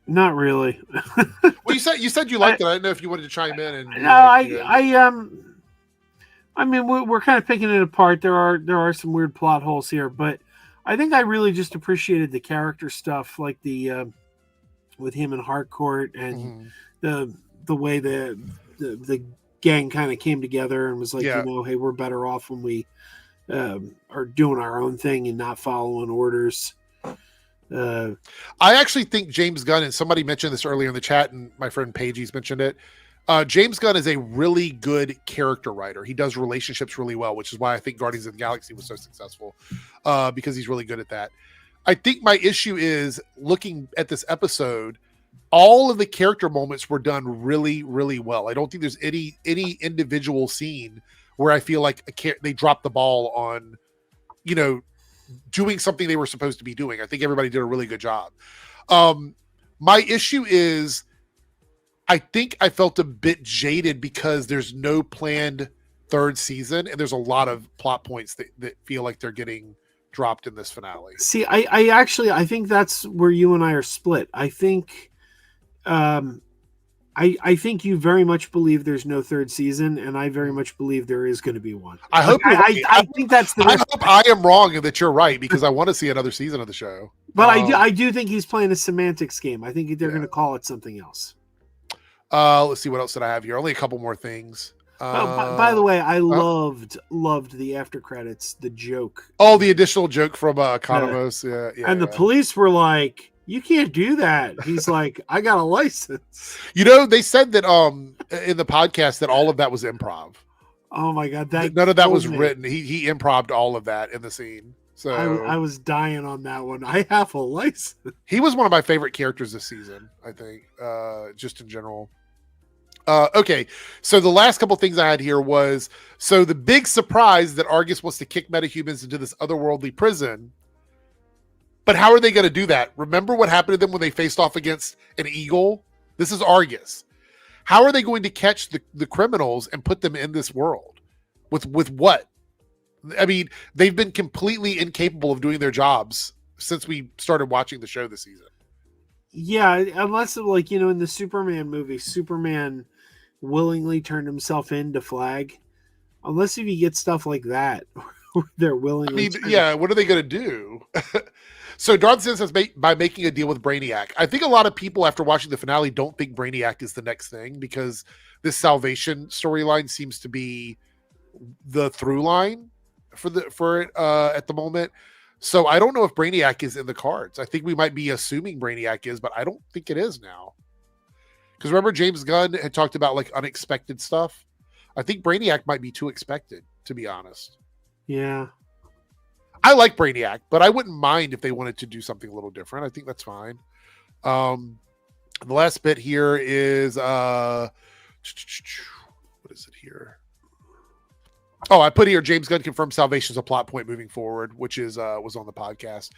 Not really. Well, you said you liked it. I didn't know if you wanted to chime in. And I mean, we're kind of picking it apart. There are some weird plot holes here, but I think I really just appreciated the character stuff, like the with him and Harcourt, and the way the gang kind of came together and was like, hey, we're better off when we are doing our own thing and not following orders. I actually think James Gunn, and somebody mentioned this earlier in the chat, and my friend Pagey's mentioned it. James Gunn is a really good character writer. He does relationships really well, which is why I think Guardians of the Galaxy was so successful, because he's really good at that. I think my issue is looking at this episode, all of the character moments were done really, really well. I don't think there's any individual scene where I feel like they dropped the ball on, doing something they were supposed to be doing. I think everybody did a really good job. My issue is, I think I felt a bit jaded because there's no planned third season, and there's a lot of plot points that feel like they're getting dropped in this finale. See, I think that's where you and I are split. I think, I think you very much believe there's no third season, and I very much believe there is going to be one. I hope. I think that's the. I hope I am wrong and that you're right, because I want to see another season of the show. But I do think he's playing a semantics game. I think they're going to call it something else. Let's see what else did I have here. Only a couple more things. By the way, I loved the after credits, the joke. Oh, the additional joke from Economos. Yeah. And the police were like, "You can't do that." He's like, "I got a license." They said that in the podcast that all of that was improv. Oh my god, none of that was written. He improv'd all of that in the scene. So I was dying on that one. I have a license. He was one of my favorite characters this season, I think, just in general. Okay, so the last couple things I had here was, so the big surprise that Argus wants to kick metahumans into this otherworldly prison. But how are they going to do that? Remember what happened to them when they faced off against an eagle? This is Argus. How are they going to catch the criminals and put them in this world? With what? I mean, they've been completely incapable of doing their jobs since we started watching the show this season. Yeah, unless in the Superman movie, Superman willingly turned himself into Flag. Unless if you get stuff like that, they're willingly. What are they going to do? So Darth says by making a deal with Brainiac. I think a lot of people after watching the finale don't think Brainiac is the next thing, because this Salvation storyline seems to be the through line for it at the moment. So I don't know if Brainiac is in the cards. I think we might be assuming Brainiac is, but I don't think it is now. Because remember, James Gunn had talked about like unexpected stuff. I think Brainiac might be too expected, to be honest. Yeah. I like Brainiac, but I wouldn't mind if they wanted to do something a little different. I think that's fine. The last bit here is what is it here? Oh, I put here James Gunn confirmed Salvation is a plot point moving forward, which is was on the podcast.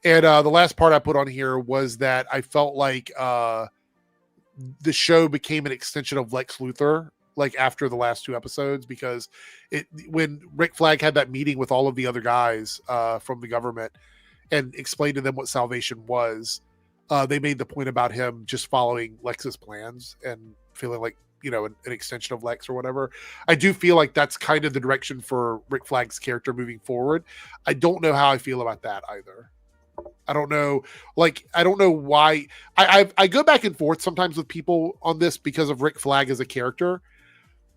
And the last part I put on here was that I felt like the show became an extension of Lex Luthor, like after the last two episodes, because when Rick Flag had that meeting with all of the other guys from the government and explained to them what Salvation was, they made the point about him just following Lex's plans and feeling like, an extension of Lex or whatever. I do feel like that's kind of the direction for Rick Flag's character moving forward. I don't know how I feel about that either. I don't know why. I go back and forth sometimes with people on this because of Rick Flag as a character.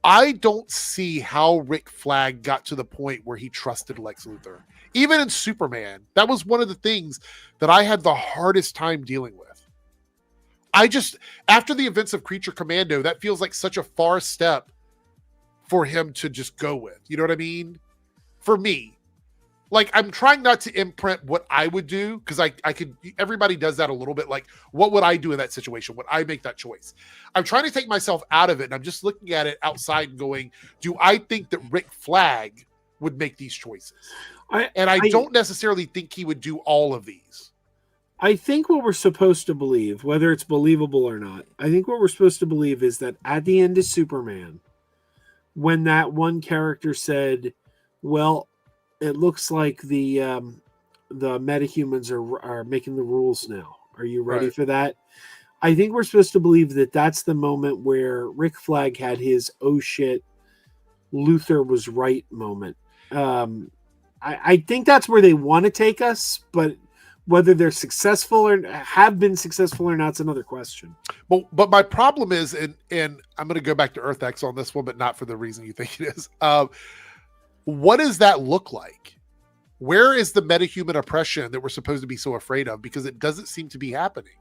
I don't see how Rick Flag got to the point where he trusted Lex Luthor. Even in Superman, that was one of the things that I had the hardest time dealing with. After the events of Creature Commando, that feels like such a far step for him to just go with. You know what I mean? For me, like, I'm trying not to imprint what I would do, because everybody does that a little bit. Like, what would I do in that situation? Would I make that choice? I'm trying to take myself out of it, and I'm just looking at it outside and going, do I think that Rick Flag would make these choices? I don't necessarily think he would do all of these. I think what we're supposed to believe, whether it's believable or not, I think what we're supposed to believe is that at the end of Superman, when that one character said, well, it looks like the metahumans are making the rules now. Are you ready for that? I think we're supposed to believe that that's the moment where Rick Flag had his "oh shit, Luther was right" moment. I think that's where they want to take us, but whether they're successful or have been successful or not is another question. But my problem is, and I'm going to go back to Earth X on this one, but not for the reason you think it is. What does that look like? Where is the metahuman oppression that we're supposed to be so afraid of? Because it doesn't seem to be happening.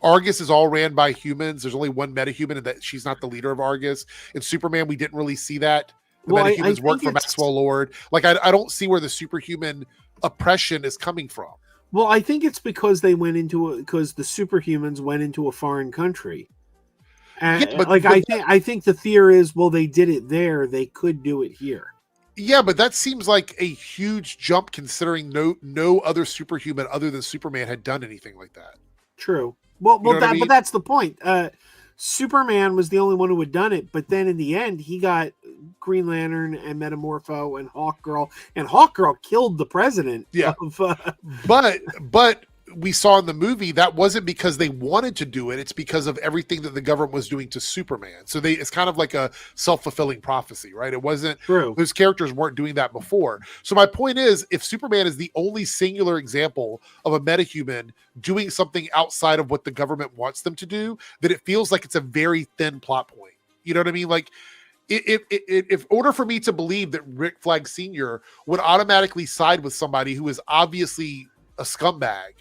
Argus is all ran by humans. There's only one metahuman, and that she's not the leader of Argus. In Superman, we didn't really see that. The metahumans work for Maxwell Lord. Like, I don't see where the superhuman oppression is coming from. Well, I think it's because because the superhumans went into a foreign country. And I think the theory is, well, they did it there, they could do it here. Yeah, but that seems like a huge jump considering no other superhuman other than Superman had done anything like that. True. Well, but that's the point. Superman was the only one who had done it, but then in the end, he got Green Lantern and Metamorpho and Hawkgirl, and Hawkgirl killed the president. Yeah, but we saw in the movie that wasn't because they wanted to do it; it's because of everything that the government was doing to Superman. So it's kind of like a self-fulfilling prophecy, right? It wasn't true. Those characters weren't doing that before. So my point is, if Superman is the only singular example of a metahuman doing something outside of what the government wants them to do, then it feels like it's a very thin plot point. You know what I mean? Like, if order for me to believe that Rick Flag Sr. would automatically side with somebody who is obviously a scumbag,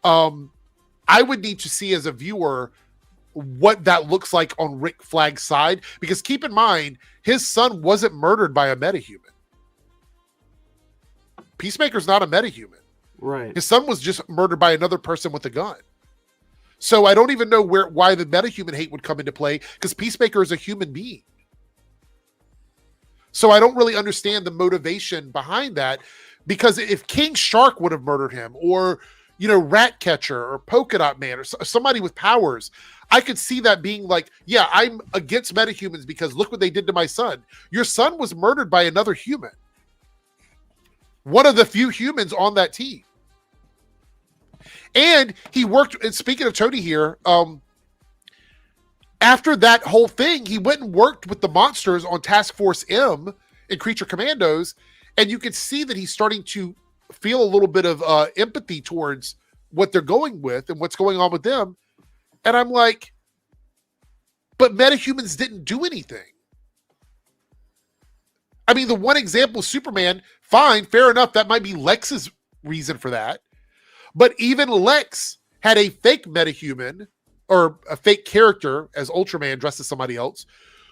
I would need to see as a viewer what that looks like on Rick Flag's side, because keep in mind, his son wasn't murdered by a metahuman. Peacemaker's not a metahuman. Right. His son was just murdered by another person with a gun. So I don't even know why the metahuman hate would come into play, because Peacemaker is a human being. So I don't really understand the motivation behind that, because if King Shark would have murdered him, or Ratcatcher or Polka Dot Man or somebody with powers, I could see that being like, yeah, I'm against metahumans because look what they did to my son. Your son was murdered by another human. One of the few humans on that team. And he worked, and speaking of Tony here, after that whole thing, he went and worked with the monsters on Task Force M and Creature Commandos, and you could see that he's starting to feel a little bit of empathy towards what they're going with and what's going on with them. And I'm like, but metahumans didn't do anything. I mean, the one example, Superman, fine, fair enough. That might be Lex's reason for that. But even Lex had a fake metahuman, or a fake character as Ultraman dressed as somebody else,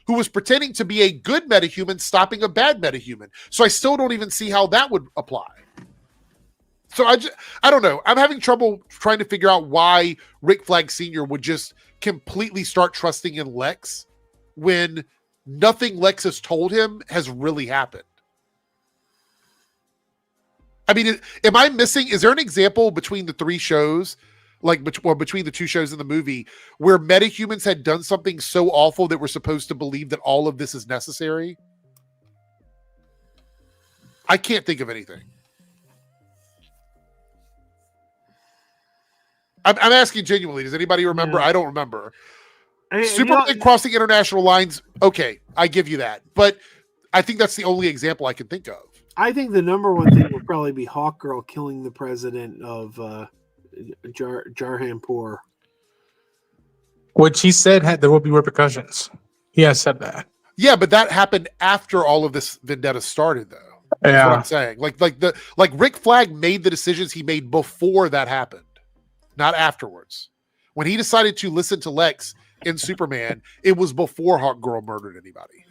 who was pretending to be a good metahuman stopping a bad metahuman. So I still don't even see how that would apply. So I don't know. I'm having trouble trying to figure out why Rick Flag Sr. would just completely start trusting in Lex when nothing Lex has told him has really happened. I mean, am I missing? Is there an example between the three shows, between the two shows in the movie, where metahumans had done something so awful that we're supposed to believe that all of this is necessary? I can't think of anything. I'm asking genuinely. Does anybody remember? Yeah. I don't remember. Superman crossing international lines. Okay, I give you that. But I think that's the only example I can think of. I think the number one thing would probably be Hawkgirl killing the president of Jarhanpur. Which he said there will be repercussions. He has said that. Yeah, but that happened after all of this vendetta started, though. That's what I'm saying. Like Rick Flag made the decisions he made before that happened. Not afterwards. When he decided to listen to Lex in Superman, it was before Hawkgirl murdered anybody.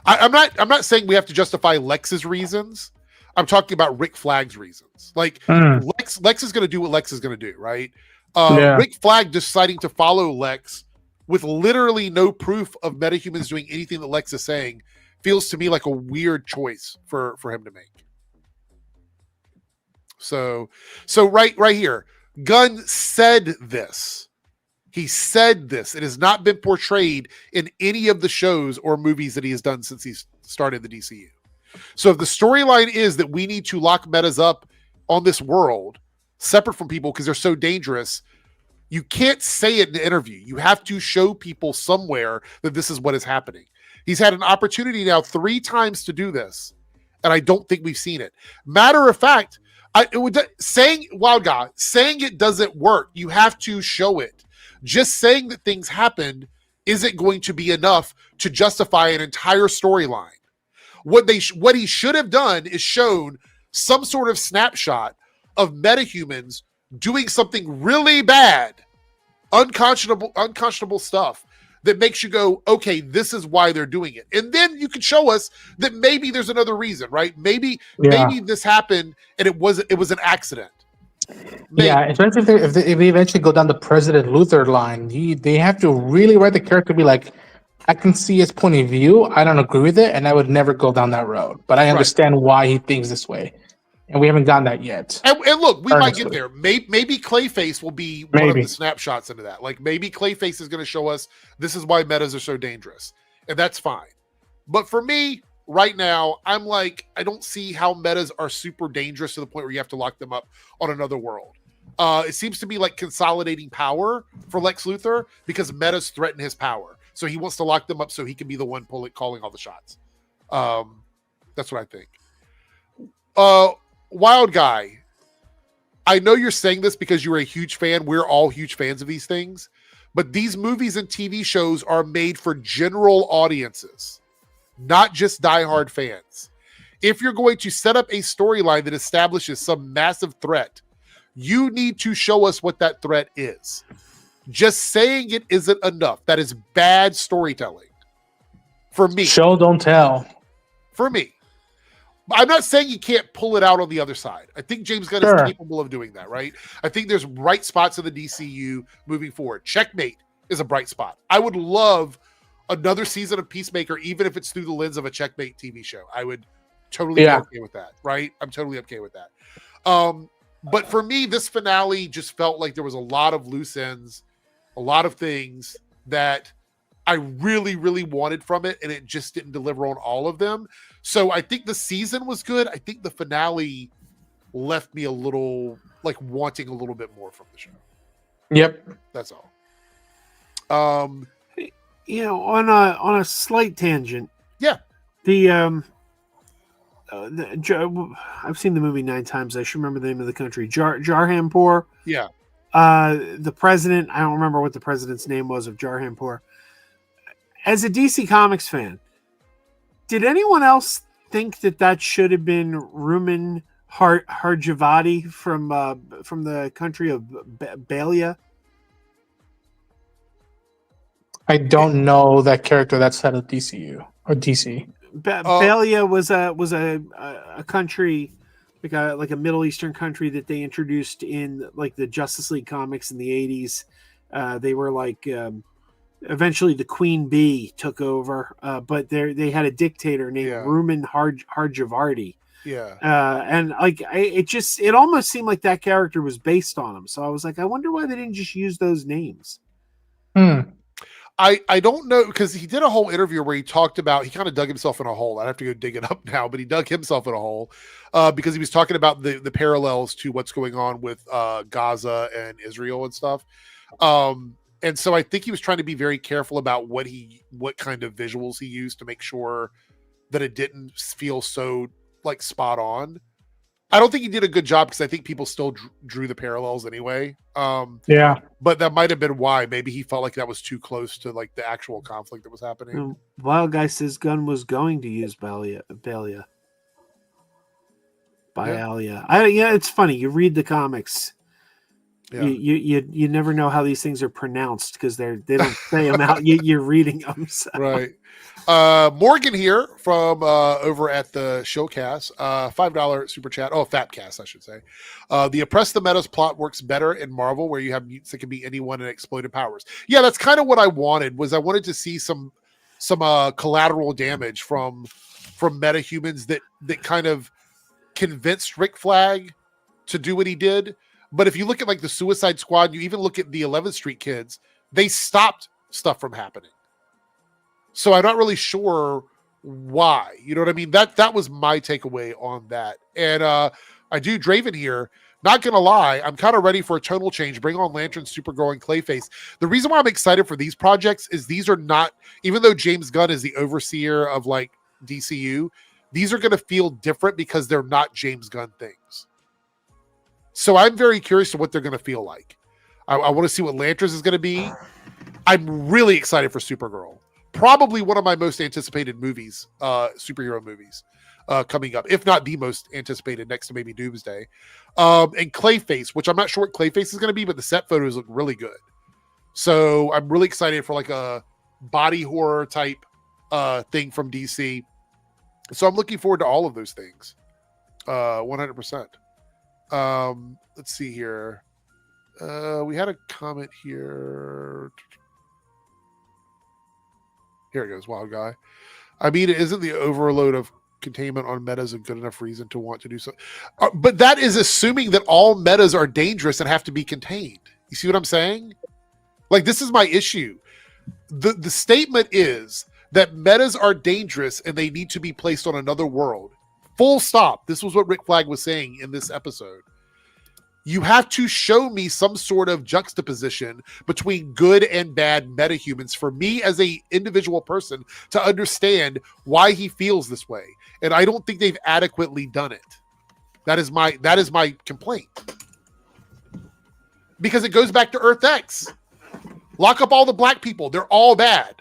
I'm not saying we have to justify Lex's reasons. I'm talking about Rick Flag's reasons. Like Lex is going to do what Lex is going to do, right? Rick Flag deciding to follow Lex with literally no proof of metahumans doing anything that Lex is saying feels to me like a weird choice for him to make. So right here, Gunn said this. He said this. It has not been portrayed in any of the shows or movies that he has done since he's started the DCU. So if the storyline is that we need to lock metas up on this world separate from people because they're so dangerous, you can't say it in an interview. You have to show people somewhere that this is what is happening. He's had an opportunity now 3 times to do this, and I don't think we've seen it. Matter of fact, saying it doesn't work. You have to show it. Just saying that things happened isn't going to be enough to justify an entire storyline. What he should have done is shown some sort of snapshot of metahumans doing something really bad, unconscionable stuff that makes you go, okay, this is why they're doing it. And then you can show us that maybe there's another reason, right? Maybe this happened and it was an accident. Maybe. Yeah, especially if they eventually go down the President Luther line, they have to really write the character to be like, I can see his point of view. I don't agree with it, and I would never go down that road. But I understand why he thinks this way. And we haven't gotten that yet. And look, we might get there. Maybe Clayface will be one of the snapshots into that. Like maybe Clayface is going to show us this is why metas are so dangerous. And that's fine. But for me, right now, I'm like, I don't see how metas are super dangerous to the point where you have to lock them up on another world. It seems to be like consolidating power for Lex Luthor because metas threaten his power. So he wants to lock them up so he can be the one calling all the shots. That's what I think. Wild Guy, I know you're saying this because you're a huge fan. We're all huge fans of these things. But these movies and TV shows are made for general audiences, not just diehard fans. If you're going to set up a storyline that establishes some massive threat, you need to show us what that threat is. Just saying it isn't enough. That is bad storytelling. For me. Show, don't tell. For me. I'm not saying you can't pull it out on the other side. I think James Gunn is capable of doing that, right? I think there's bright spots in the DCU moving forward. Checkmate is a bright spot. I would love another season of Peacemaker, even if it's through the lens of a Checkmate TV show. I would totally be okay with that, right? I'm totally okay with that. But for me, this finale just felt like there was a lot of loose ends, a lot of things that I really, really wanted from it, and it just didn't deliver on all of them. So I think the season was good. I think the finale left me a little, like, wanting a little bit more from the show. Yep. That's all. On a slight tangent. Yeah. I've seen the movie 9 times. I should remember the name of the country. Jarhanpur. Yeah. The president, I don't remember what the president's name was of Jarhanpur. As a DC Comics fan, did anyone else think that should have been Rumen Harjavati from the country of Balia? I don't know that character that's out of DCU or DC. Balia was a country, like a Middle Eastern country that they introduced in like the Justice League comics in the 80s. They were like eventually the Queen Bee took over, but they had a dictator named Rumen Harjavarti. Yeah. And like it almost seemed like that character was based on him. So I was like, I wonder why they didn't just use those names. I don't know, because he did a whole interview where he talked about, he kind of dug himself in a hole. I'd have to go dig it up now, but he dug himself in a hole because he was talking about the parallels to what's going on with Gaza and Israel and stuff. And so I think he was trying to be very careful about what kind of visuals he used to make sure that it didn't feel so like spot on. I don't think he did a good job because I think people still drew the parallels anyway. But that might have been why. Maybe he felt like that was too close to like the actual conflict that was happening. Wild Guy says Gunn was going to use Balia. It's funny. You read the comics. Yeah. You never know how these things are pronounced because they don't say them out. You're reading them. So. Right. Morgan here from over at the Showcast, $5 super chat. Oh, Fapcast, I should say. The Oppress the Metas plot works better in Marvel, where you have mutants that can be anyone and exploded powers. Yeah, that's kind of what I wanted. I wanted to see some collateral damage from metahumans that kind of convinced Rick Flag to do what he did. But if you look at like the Suicide Squad, you even look at the 11th Street kids, they stopped stuff from happening. So I'm not really sure why. You know what I mean? That was my takeaway on that. And I do Draven here. Not gonna lie, I'm kind of ready for a tonal change. Bring on Lantern, Supergirl, and Clayface. The reason why I'm excited for these projects is these are not, even though James Gunn is the overseer of like DCU, these are gonna feel different because they're not James Gunn things. So I'm very curious to what they're gonna feel like. I want to see what Lanterns is gonna be. I'm really excited for Supergirl. Probably one of my most anticipated movies, superhero movies. Coming up, if not the most anticipated, next to maybe Doomsday, and Clayface, which I'm not sure what Clayface is going to be, but the set photos look really good. So I'm really excited for like a body horror type thing from DC. So I'm looking forward to all of those things, 100%. Let's see here. We had a comment here. Here it goes, Wild Guy. I mean, it isn't the overload of containment on metas a good enough reason to want to do so, but that is assuming that all metas are dangerous and have to be contained. You see what I'm saying? Like, this is my issue. The statement is that metas are dangerous and they need to be placed on another world. Full stop. This was what Rick Flag was saying in this episode. You have to show me some sort of juxtaposition between good and bad metahumans for me as a individual person to understand why he feels this way. And I don't think they've adequately done it. That is my complaint. Because it goes back to Earth X. Lock up all the black people, they're all bad.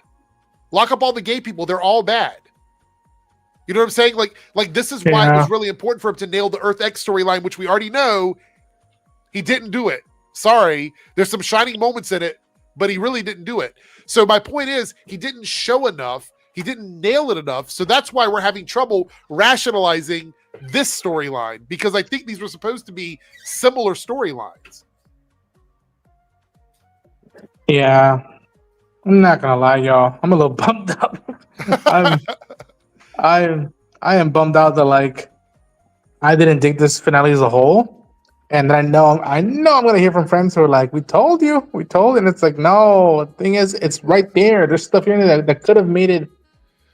Lock up all the gay people, they're all bad. You know what I'm saying? Like this is why it was really important for him to nail the Earth X storyline, which we already know. He didn't do it. Sorry. There's some shining moments in it, but he really didn't do it. So my point is, he didn't show enough. He didn't nail it enough. So that's why we're having trouble rationalizing this storyline, because I think these were supposed to be similar storylines. Yeah. I'm not gonna lie, y'all. I'm a little bummed out. I am bummed out that like I didn't dig this finale as a whole. And I know I'm gonna hear from friends who are like, we told, and it's like, no. The thing is, it's right there. There's stuff here that could have made it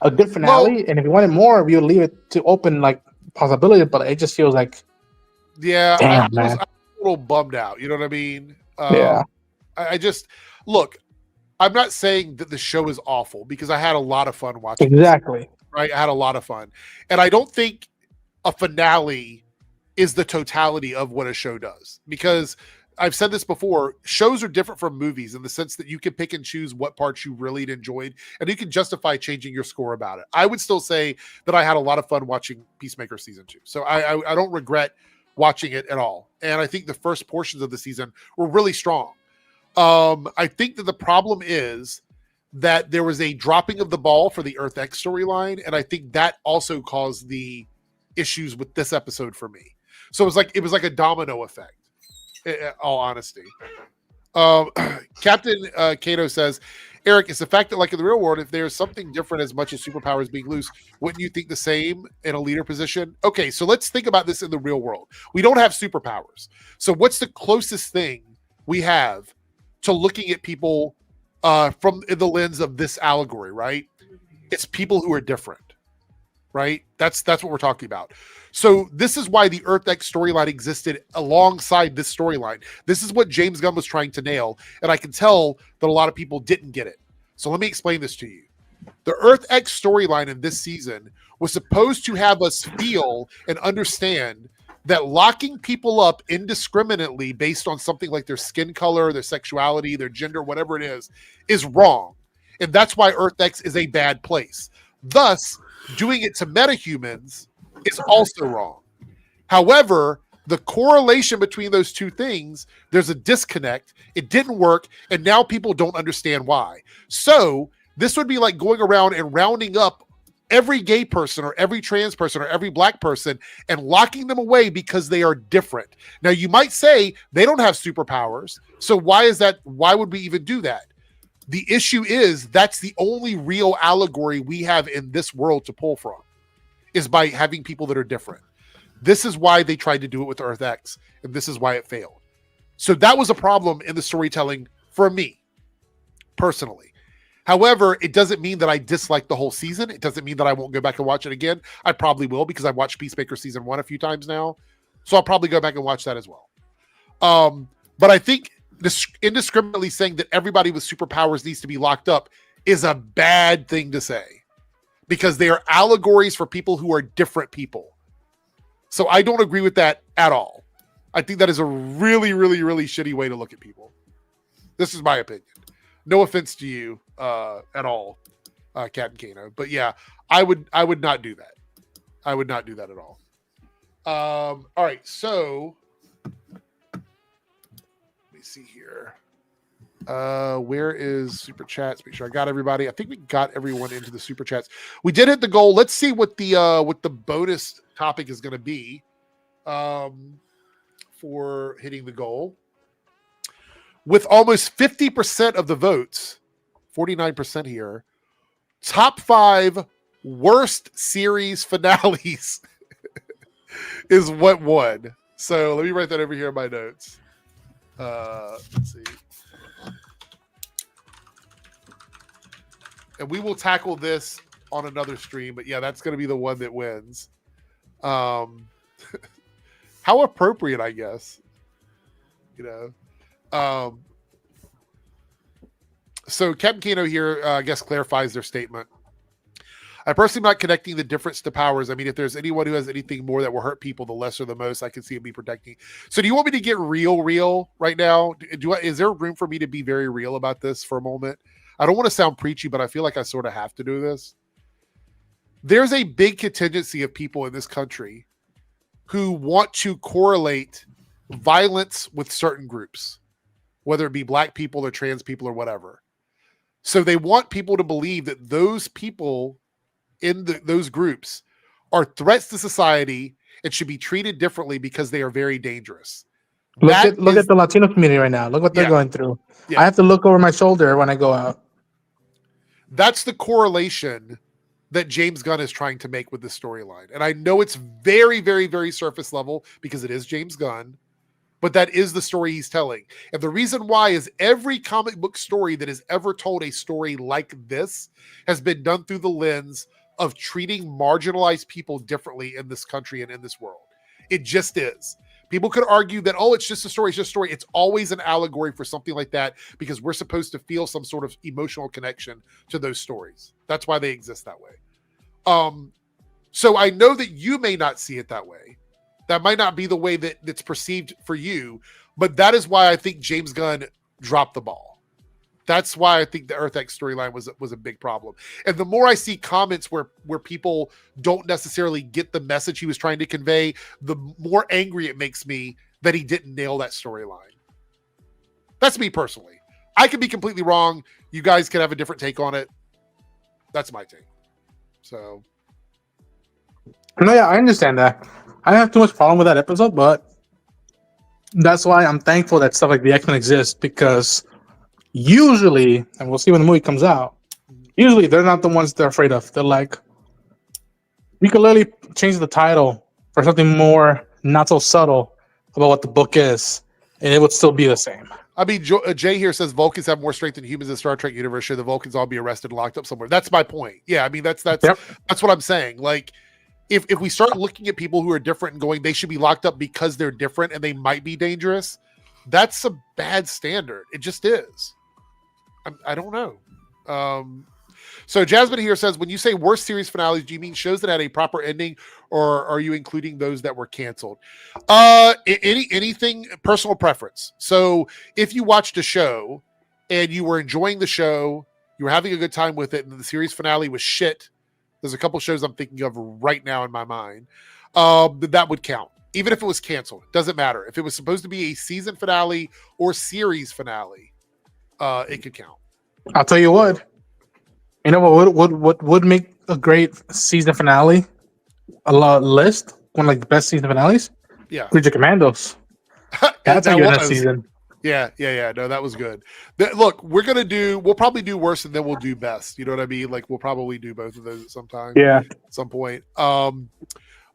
a good finale. Well, and if you wanted more, we would leave it to open like possibility. But it just feels like, yeah, damn, I'm a little bummed out. You know what I mean? Yeah. I just look. I'm not saying that the show is awful, because I had a lot of fun watching. Exactly. This, right, I had a lot of fun, and I don't think a finale is the totality of what a show does, because I've said this before, shows are different from movies in the sense that you can pick and choose what parts you really enjoyed, and you can justify changing your score about it. I would still say that I had a lot of fun watching Peacemaker season 2. So I don't regret watching it at all. And I think the first portions of the season were really strong. I think that the problem is that there was a dropping of the ball for the Earth X storyline. And I think that also caused the issues with this episode for me. So it was like a domino effect, in all honesty. Captain Cato says, Eric, it's the fact that like in the real world, if there's something different as much as superpowers being loose, wouldn't you think the same in a leader position? Okay, so let's think about this in the real world. We don't have superpowers. So what's the closest thing we have to looking at people from the lens of this allegory, right? It's people who are different. Right? That's what we're talking about. So this is why the Earth X storyline existed alongside this storyline. This is what James Gunn was trying to nail, and I can tell that a lot of people didn't get it. So let me explain this to you. The Earth X storyline in this season was supposed to have us feel and understand that locking people up indiscriminately based on something like their skin color, their sexuality, their gender, whatever it is wrong. And that's why Earth X is a bad place. Thus, doing it to metahumans is also wrong. However, the correlation between those two things, there's a disconnect. It didn't work, and now people don't understand why. So this would be like going around and rounding up every gay person or every trans person or every black person and locking them away because they are different. Now, you might say they don't have superpowers, so why is that? Why would we even do that? The issue is that's the only real allegory we have in this world to pull from, is by having people that are different. This is why they tried to do it with Earth X, and this is why it failed. So that was a problem in the storytelling for me, personally. However, it doesn't mean that I dislike the whole season. It doesn't mean that I won't go back and watch it again. I probably will because I've watched Peacemaker season 1 a few times now. So I'll probably go back and watch that as well. But I think indiscriminately saying that everybody with superpowers needs to be locked up is a bad thing to say because they are allegories for people who are different people. So I don't agree with that at all. I think that is a really, really, really shitty way to look at people. This is my opinion. No offense to you at all, Captain Kano. But yeah, I would not do that. I would not do that at all. All right, so let me see here. Where is super chats? Make sure I got everybody. I think we got everyone into the super chats. We did hit the goal. Let's see what the bonus topic is going to be for hitting the goal. With almost 50% of the votes, 49% here, top 5 worst series finales is what won. So let me write that over here in my notes. Let's see. And we will tackle this on another stream, but yeah, that's going to be the one that wins. How appropriate, I guess. You know. So Captain Kano here, I guess, clarifies their statement. I personally am not connecting the difference to powers. I mean, if there's anyone who has anything more that will hurt people, the less or the most, I can see him be protecting. So do you want me to get real right now? Is there room for me to be very real about this for a moment? I don't want to sound preachy, but I feel like I sort of have to do this. There's a big contingency of people in this country who want to correlate violence with certain groups, whether it be black people or trans people or whatever. So they want people to believe that those people in those groups are threats to society and should be treated differently because they are very dangerous. Look at the Latino community right now. Look what they're going through. Yeah. I have to look over my shoulder when I go out. That's the correlation that James Gunn is trying to make with this storyline. And I know it's very, very, very surface level because it is James Gunn, but that is the story he's telling. And the reason why is every comic book story that has ever told a story like this has been done through the lens of treating marginalized people differently in this country and in this world. It just is. People could argue that, oh, it's just a story, it's just a story. It's always an allegory for something like that because we're supposed to feel some sort of emotional connection to those stories. That's why they exist that way. So I know that you may not see it that way. That might not be the way that it's perceived for you, but that is why I think James Gunn dropped the ball. That's why I think the Earth X storyline was a big problem. And the more I see comments where people don't necessarily get the message he was trying to convey, the more angry it makes me that he didn't nail that storyline. That's me personally. I could be completely wrong. You guys can have a different take on it. That's my take. So. No, yeah, I understand that. I don't have too much problem with that episode, but that's why I'm thankful that stuff like the X-Men exists, because usually, and we'll see when the movie comes out, usually they're not the ones they're afraid of. They're like, we could literally change the title for something more not so subtle about what the book is, and it would still be the same. I mean, Jay here says Vulcans have more strength than humans in the Star Trek universe. Should the Vulcans all be arrested and locked up somewhere? That's my point. Yeah, I mean, that's what I'm saying. Like, if we start looking at people who are different and going, they should be locked up because they're different and they might be dangerous, that's a bad standard. It just is. I don't know. So Jasmine here says, when you say worst series finales, do you mean shows that had a proper ending, or are you including those that were canceled? Anything, personal preference. So if you watched a show and you were enjoying the show, you were having a good time with it, and the series finale was shit, there's a couple shows I'm thinking of right now in my mind, that would count. Even if it was canceled, doesn't matter. If it was supposed to be a season finale or series finale, it could count. I'll tell you what. You know what would make a great season finale? List one like the best season finales. Yeah, Creature Commandos. That's a good season. Yeah. No, that was good. Look, we'll probably do worse and then we'll do best. You know what I mean? Like we'll probably do both of those at some time. Yeah, at some point.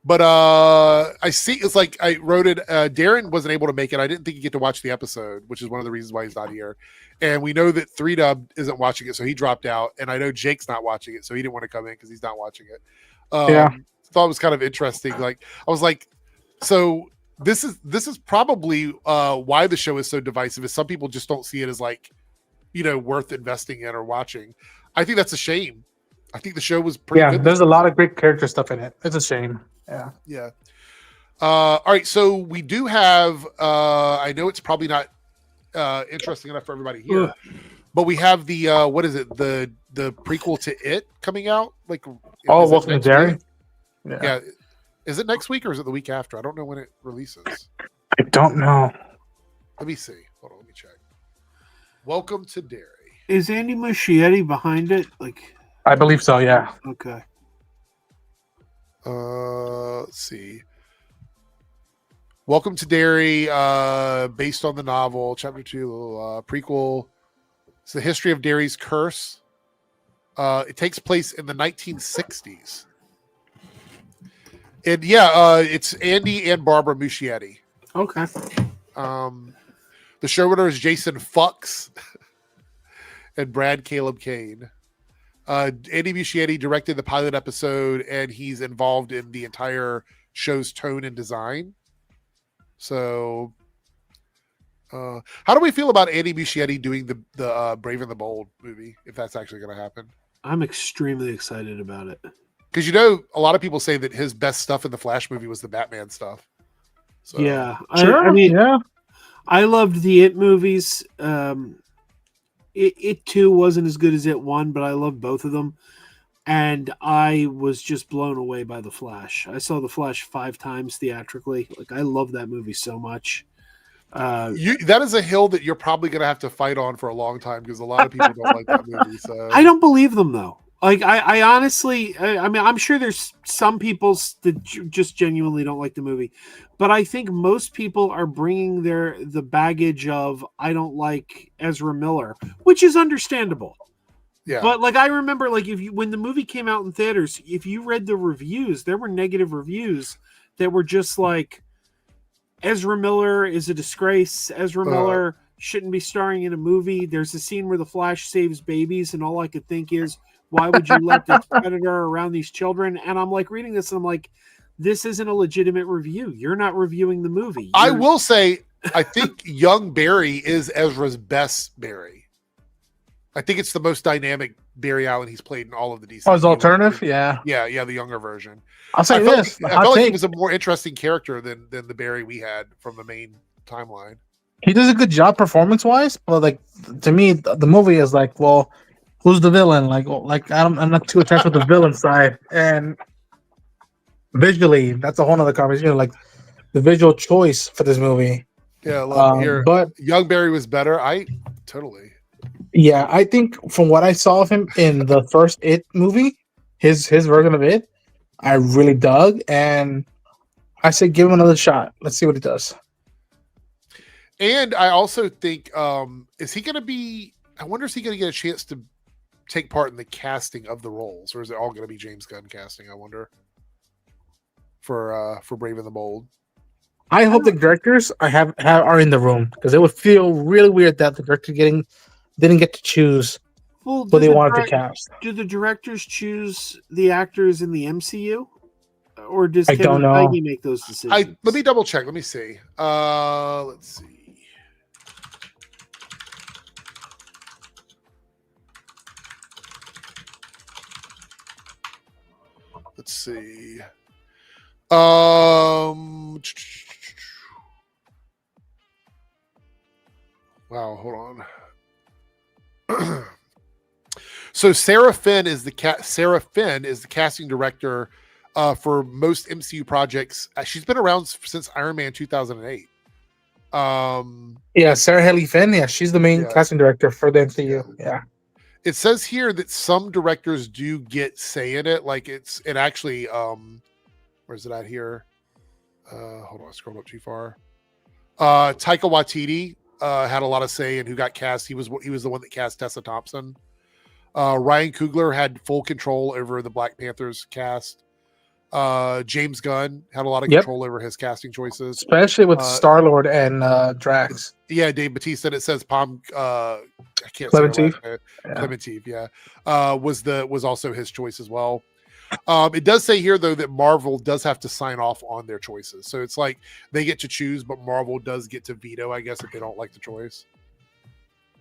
But I see it's like I wrote it. Darren wasn't able to make it. I didn't think he'd get to watch the episode, which is one of the reasons why he's not here. And we know that 3Dub isn't watching it, so he dropped out. And I know Jake's not watching it, so he didn't want to come in because he's not watching it. Thought it was kind of interesting. Like I was like, so this is probably why the show is so divisive. Is some people just don't see it as like, worth investing in or watching. I think that's a shame. I think the show was pretty good. There's a lot of great character stuff in it. It's a shame. Yeah. All right, so we do have I know it's probably not interesting enough for everybody here, but we have the what is it, the prequel to It coming out, like Welcome to Derry. Yeah, is it next week or is it the week after? I don't know when it releases. I don't know. Let me see. Hold on, let me check. Welcome to Derry. Is Andy Muschietti behind it? Like, I believe so. Yeah. Okay. Let's see. Welcome to Derry, based on the novel, Chapter 2, prequel. It's the history of Derry's curse. It takes place in the 1960s. And it's Andy and Barbara Muschietti. Okay. The showrunner is Jason Fuchs and Brad Caleb Kane. Andy Muschietti directed the pilot episode, and he's involved in the entire show's tone and design. So, how do we feel about Andy Muschietti doing the Brave and the Bold movie, if that's actually going to happen? I'm extremely excited about it. Because a lot of people say that his best stuff in the Flash movie was the Batman stuff. So. Yeah, sure. I mean, I loved the It movies. It 2 wasn't as good as It 1, but I loved both of them. And I was just blown away by The Flash. I saw The Flash 5 times theatrically. Like, I love that movie so much. That is a hill that you're probably going to have to fight on for a long time because a lot of people don't like that movie. So I don't believe them, though. Like, I honestly, I mean, I'm sure there's some people that just genuinely don't like the movie, but I think most people are bringing the baggage of, I don't like Ezra Miller, which is understandable. Yeah. But like, I remember, like, when the movie came out in theaters, if you read the reviews, there were negative reviews that were just like, Ezra Miller is a disgrace. Ezra Miller shouldn't be starring in a movie. There's a scene where the Flash saves babies, and all I could think is, why would you let this predator around these children? And I'm like reading this, and I'm like, this isn't a legitimate review. You're not reviewing the movie. I will say, I think young Barry is Ezra's best Barry. I think it's the most dynamic Barry Allen he's played in all of the DC. Oh, his alternative? Yeah, the younger version. I'll say this. I felt like he was a more interesting character than the Barry we had from the main timeline. He does a good job performance-wise, but like to me, the movie is like, well, who's the villain? I'm not too attached with the villain side, and visually, that's a whole other conversation. Like the visual choice for this movie. Yeah, I love here. But young Barry was better. Totally. Yeah, I think from what I saw of him in the first It movie, his version of It, I really dug, and I say give him another shot. Let's see what he does. And I also think, is he going to be? I wonder, is he going to get a chance to take part in the casting of the roles, or is it all going to be James Gunn casting? I wonder for Brave and the Bold. I hope the directors are in the room, because it would feel really weird that the director didn't get to choose who they wanted to cast. Do the directors choose the actors in the MCU, or does Kevin Feige make those decisions? Let me double check. Let me see. Let's see. Let's see. Wow, hold on. So Sarah Finn is the casting director for most MCU projects. She's been around since Iron Man 2008. Sarah Haley Finn. Yeah, she's the main casting director for the MCU. Yeah. It says here that some directors do get say in it. Like it actually, where's it at here? Hold on, I scrolled up too far. Taika Waititi had a lot of say in who got cast. He was the one that cast Tessa Thompson. Ryan Coogler had full control over the Black Panthers cast. James Gunn had a lot of Yep. control over his casting choices, especially with Star-Lord and Drax. Yeah, Dave Bautista. And it says Palm. I can't Clementif. say her last name. Clementif. Yeah, was also his choice as well. It does say here though that Marvel does have to sign off on their choices, so it's like they get to choose, but Marvel does get to veto, I guess, if they don't like the choice.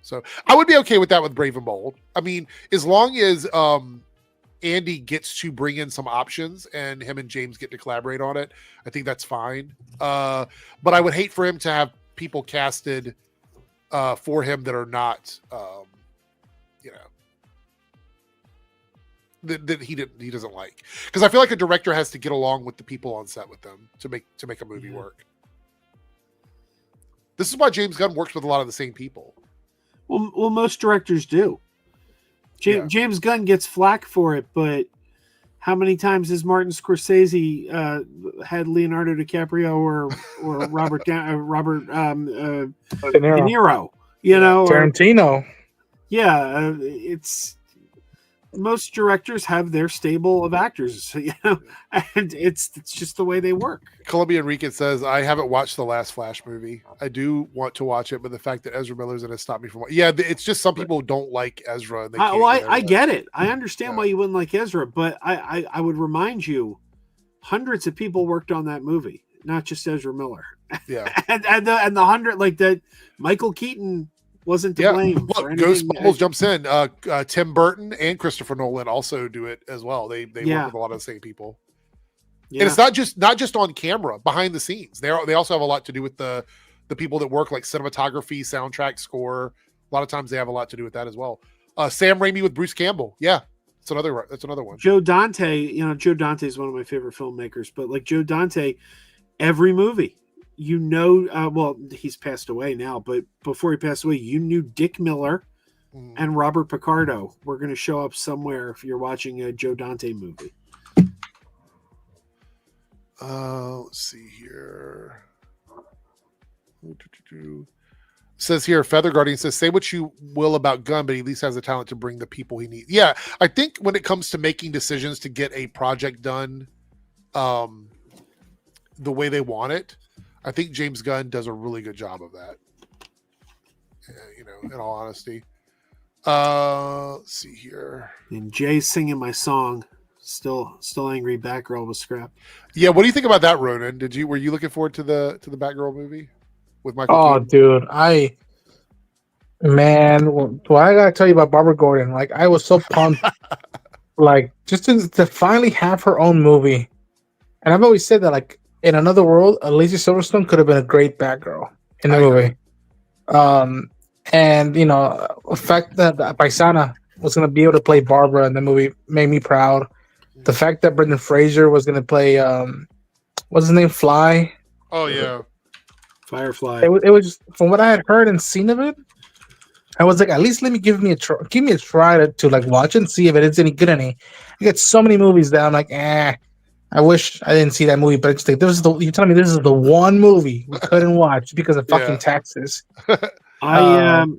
So I would be okay with that with Brave and Bold. I mean, as long as Andy gets to bring in some options and him and James get to collaborate on it, I think that's fine. But I would hate for him to have people casted for him that are not, that he doesn't like, because I feel like a director has to get along with the people on set with them to make a movie work. This is why James Gunn works with a lot of the same people. Well, most directors do. James Gunn gets flack for it, but how many times has Martin Scorsese had Leonardo DiCaprio or Robert De Niro? You know, Tarantino. It's most directors have their stable of actors, and it's just the way they work. Columbia Enriquez says, I haven't watched the last Flash movie. I do want to watch it, but the fact that Ezra Miller's in it stopped me from watching. Yeah, it's just some people don't like Ezra. And I get it. I understand why you wouldn't like Ezra, but I would remind you, hundreds of people worked on that movie, not just Ezra Miller. Yeah, and the 100 like that, Michael Keaton wasn't to blame. Look, Ghost Bubbles jumps in. Tim Burton and Christopher Nolan also do it as well. They work with a lot of the same people. Yeah. And it's not just on camera, behind the scenes. They also have a lot to do with the people that work, like cinematography, soundtrack, score. A lot of times they have a lot to do with that as well. Sam Raimi with Bruce Campbell. Yeah, that's another one. Joe Dante. Joe Dante is one of my favorite filmmakers. But like Joe Dante, every movie. Well, he's passed away now, but before he passed away, you knew Dick Miller and Robert Picardo were going to show up somewhere if you're watching a Joe Dante movie. Let's see here. Says here, Feather Guardian says, say what you will about Gunn, but he at least has the talent to bring the people he needs. Yeah, I think when it comes to making decisions to get a project done the way they want it, I think James Gunn does a really good job of that. In all honesty. Let's see here. And Jay's singing my song. Still angry Batgirl was scrapped. Yeah, what do you think about that, Ronan? Were you looking forward to the Batgirl movie with Michael? Oh, dude, I gotta tell you about Barbara Gordon. Like, I was so pumped, like, just to finally have her own movie. And I've always said that, like, in another world, Alicia Silverstone could have been a great Batgirl in the movie. And the fact that Paisana was going to be able to play Barbara in the movie made me proud. The fact that Brendan Fraser was going to play, what's his name, Fly? Oh yeah, Firefly. It was just, from what I had heard and seen of it, I was like, at least give me a try to like watch it and see if it is any good. I get so many movies that I'm like, I wish I didn't see that movie, but I just like, you're telling me this is the one movie we couldn't watch because of fucking taxes. That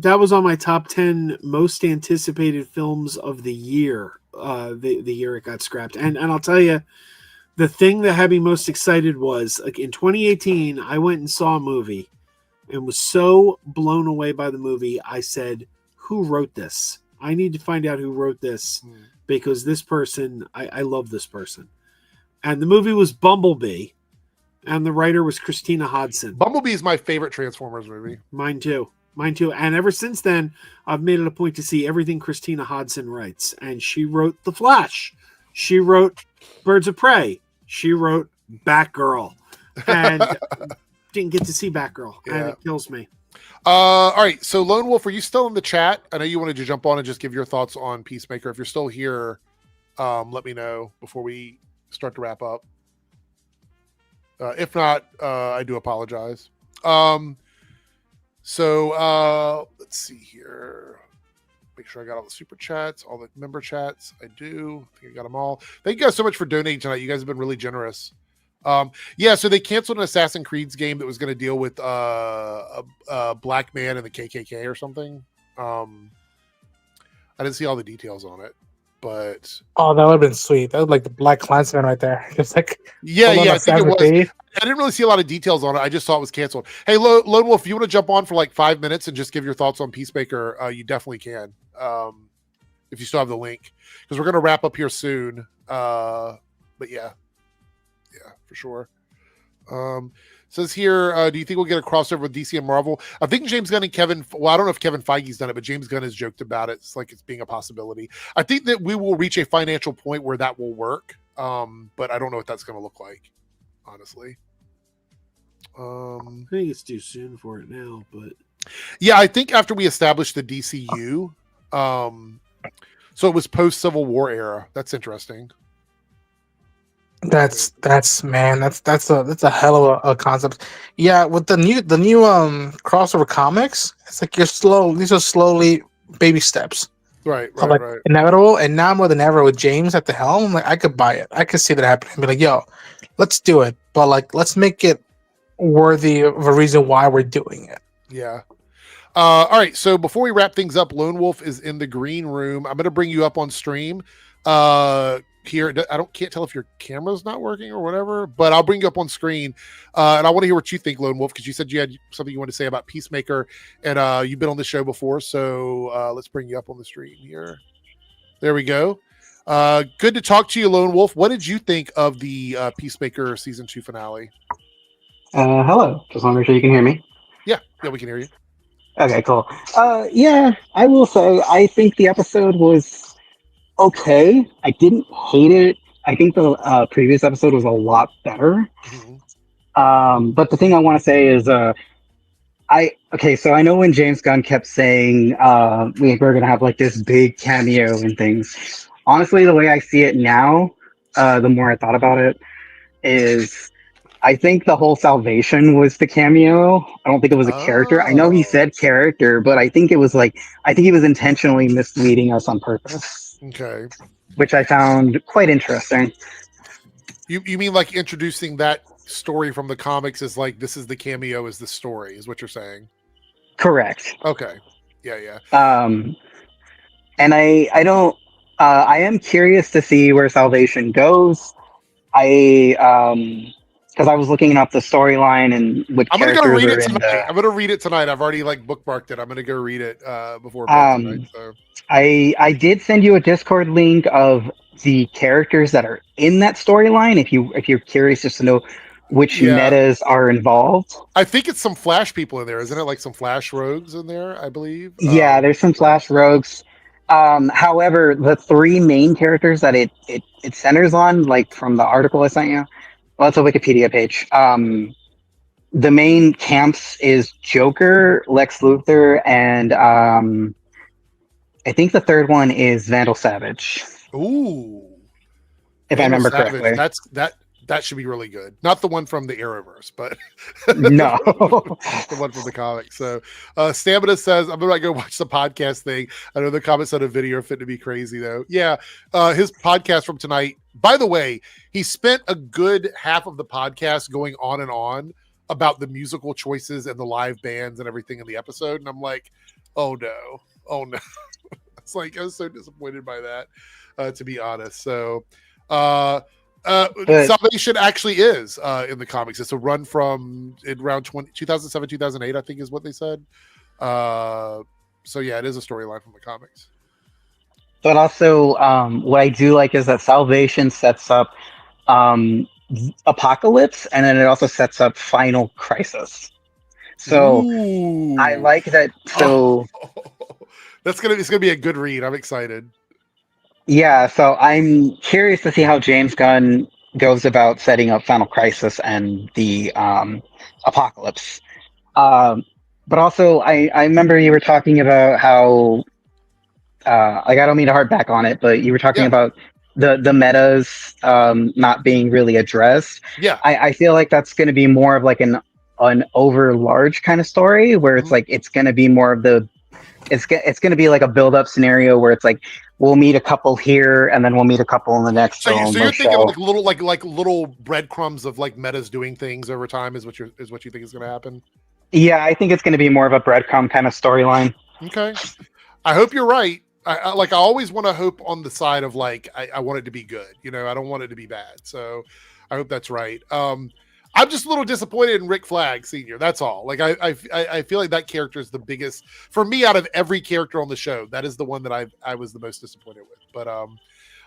was on my top 10 most anticipated films of the year. The year it got scrapped, and I'll tell you, the thing that had me most excited was, like, in 2018, I went and saw a movie and was so blown away by the movie. I said, "Who wrote this? I need to find out who wrote this." Because this person, I love this person. And the movie was Bumblebee, and the writer was Christina Hodson. Bumblebee is my favorite Transformers movie. Mine too. And ever since then, I've made it a point to see everything Christina Hodson writes. And she wrote The Flash. She wrote Birds of Prey. She wrote Batgirl. And didn't get to see Batgirl. And it kills me. All right, so Lone Wolf, are you still in the chat? I know you wanted to jump on and just give your thoughts on Peacemaker. If you're still here, let me know before we start to wrap up. If not, I do apologize. So let's see here. Make sure I got all the super chats, all the member chats. I do. I think I got them all. Thank you guys so much for donating tonight. You guys have been really generous. So they canceled an Assassin's Creed game that was going to deal with a black man and the KKK or something. I didn't see all the details on it. But oh, that would have been sweet. That was like the Black Klansman right there. Just like yeah, I think it was. Day. I didn't really see a lot of details on it. I just saw it was canceled. Hey, Lone Wolf, if you want to jump on for like 5 minutes and just give your thoughts on Peacemaker, you definitely can. If you still have the link, because we're going to wrap up here soon. But yeah, for sure. Says here, do you think we'll get a crossover with DC and Marvel? I think James Gunn and Kevin. Well, I don't know if Kevin Feige's done it, but James Gunn has joked about it. It's like it's being a possibility. I think that we will reach a financial point where that will work. But I don't know what that's going to look like, honestly. I think it's too soon for it now, but yeah, I think after we establish the DCU, so it was post Civil War era. That's interesting. That's a hell of a concept. Yeah, with the new crossover comics, it's like these are slowly baby steps. Right. Inevitable. And now more than ever with James at the helm, like I could buy it. I could see that happening. Be like, yo, let's do it. But like let's make it worthy of a reason why we're doing it. Yeah. All right. So before we wrap things up, Lone Wolf is in the green room. I'm gonna bring you up on stream. Here, can't tell if your camera's not working or whatever, but I'll bring you up on screen, and I want to hear what you think, Lone Wolf, because you said you had something you wanted to say about Peacemaker, and you've been on the show before, so let's bring you up on the stream here. There we go. Good to talk to you, Lone Wolf. What did you think of the Peacemaker season 2 finale? Hello. Just want to make sure you can hear me. Yeah, we can hear you. Okay, cool. Yeah, I will say I think the episode was okay. I didn't hate it. I think the previous episode was a lot better. Mm-hmm. But the thing I want to say is, so I know when James Gunn kept saying we're going to have like this big cameo and things. Honestly, the way I see it now, the more I thought about it, is I think the whole Salvation was the cameo. I don't think it was a character. I know he said character, but I think he was intentionally misleading us on purpose. Okay. Which I found quite interesting. You mean like introducing that story from the comics as like this is the cameo is the story is what you're saying? Correct. Okay. Yeah. And I don't I am curious to see where Salvation goes. Because I was looking up the storyline and what characters I'm gonna go read it tonight. I'm gonna read it tonight. I've already like bookmarked it. I'm gonna go read it before bed tonight. So. I did send you a Discord link of the characters that are in that storyline. If you're curious just to know which metas are involved. I think it's some Flash people in there, isn't it? Like some Flash rogues in there, I believe. Yeah, there's some Flash rogues. However, the three main characters that it centers on, like from the article I sent you. Well, it's a Wikipedia page. The main camps is Joker, Lex Luthor, and I think the third one is Vandal Savage. Ooh. If I remember correctly. That should be really good. Not the one from the Arrowverse, but no. The one from the comics. So Stamina says, I'm gonna go watch the podcast thing. I know the comments on a video are fit to be crazy though. Yeah. His podcast from tonight, by the way, he spent a good half of the podcast going on and on about the musical choices and the live bands and everything in the episode. And I'm like, oh no. It's like I was so disappointed by that, to be honest. So Salvation actually is in the comics. It's a run from around 2007, 2008, I think is what they said. So yeah, it is a storyline from the comics. But also, what I do like is that Salvation sets up Apocalypse, and then it also sets up Final Crisis. So Ooh. I like that. So it's gonna be a good read. I'm excited. Yeah, so I'm curious to see how James Gunn goes about setting up Final Crisis and the Apocalypse. But also, I remember you were talking about how, I don't mean to harp back on it, but you were talking about the metas not being really addressed. Yeah, I feel like that's going to be more of like an over large kind of story where it's like it's going to be more of the it's going to be like a build up scenario where it's like we'll meet a couple here and then we'll meet a couple in the next. So you're thinking like little breadcrumbs of like metas doing things over time is what you think is going to happen. Yeah, I think it's going to be more of a breadcrumb kind of storyline. Okay, I hope you're right. I always want to hope on the side of like I want it to be good. You know, I don't want it to be bad. So I hope that's right. I'm just a little disappointed in Rick Flag Sr. That's all. Like I feel like that character is the biggest for me out of every character on the show. That is the one that I was the most disappointed with. But I'm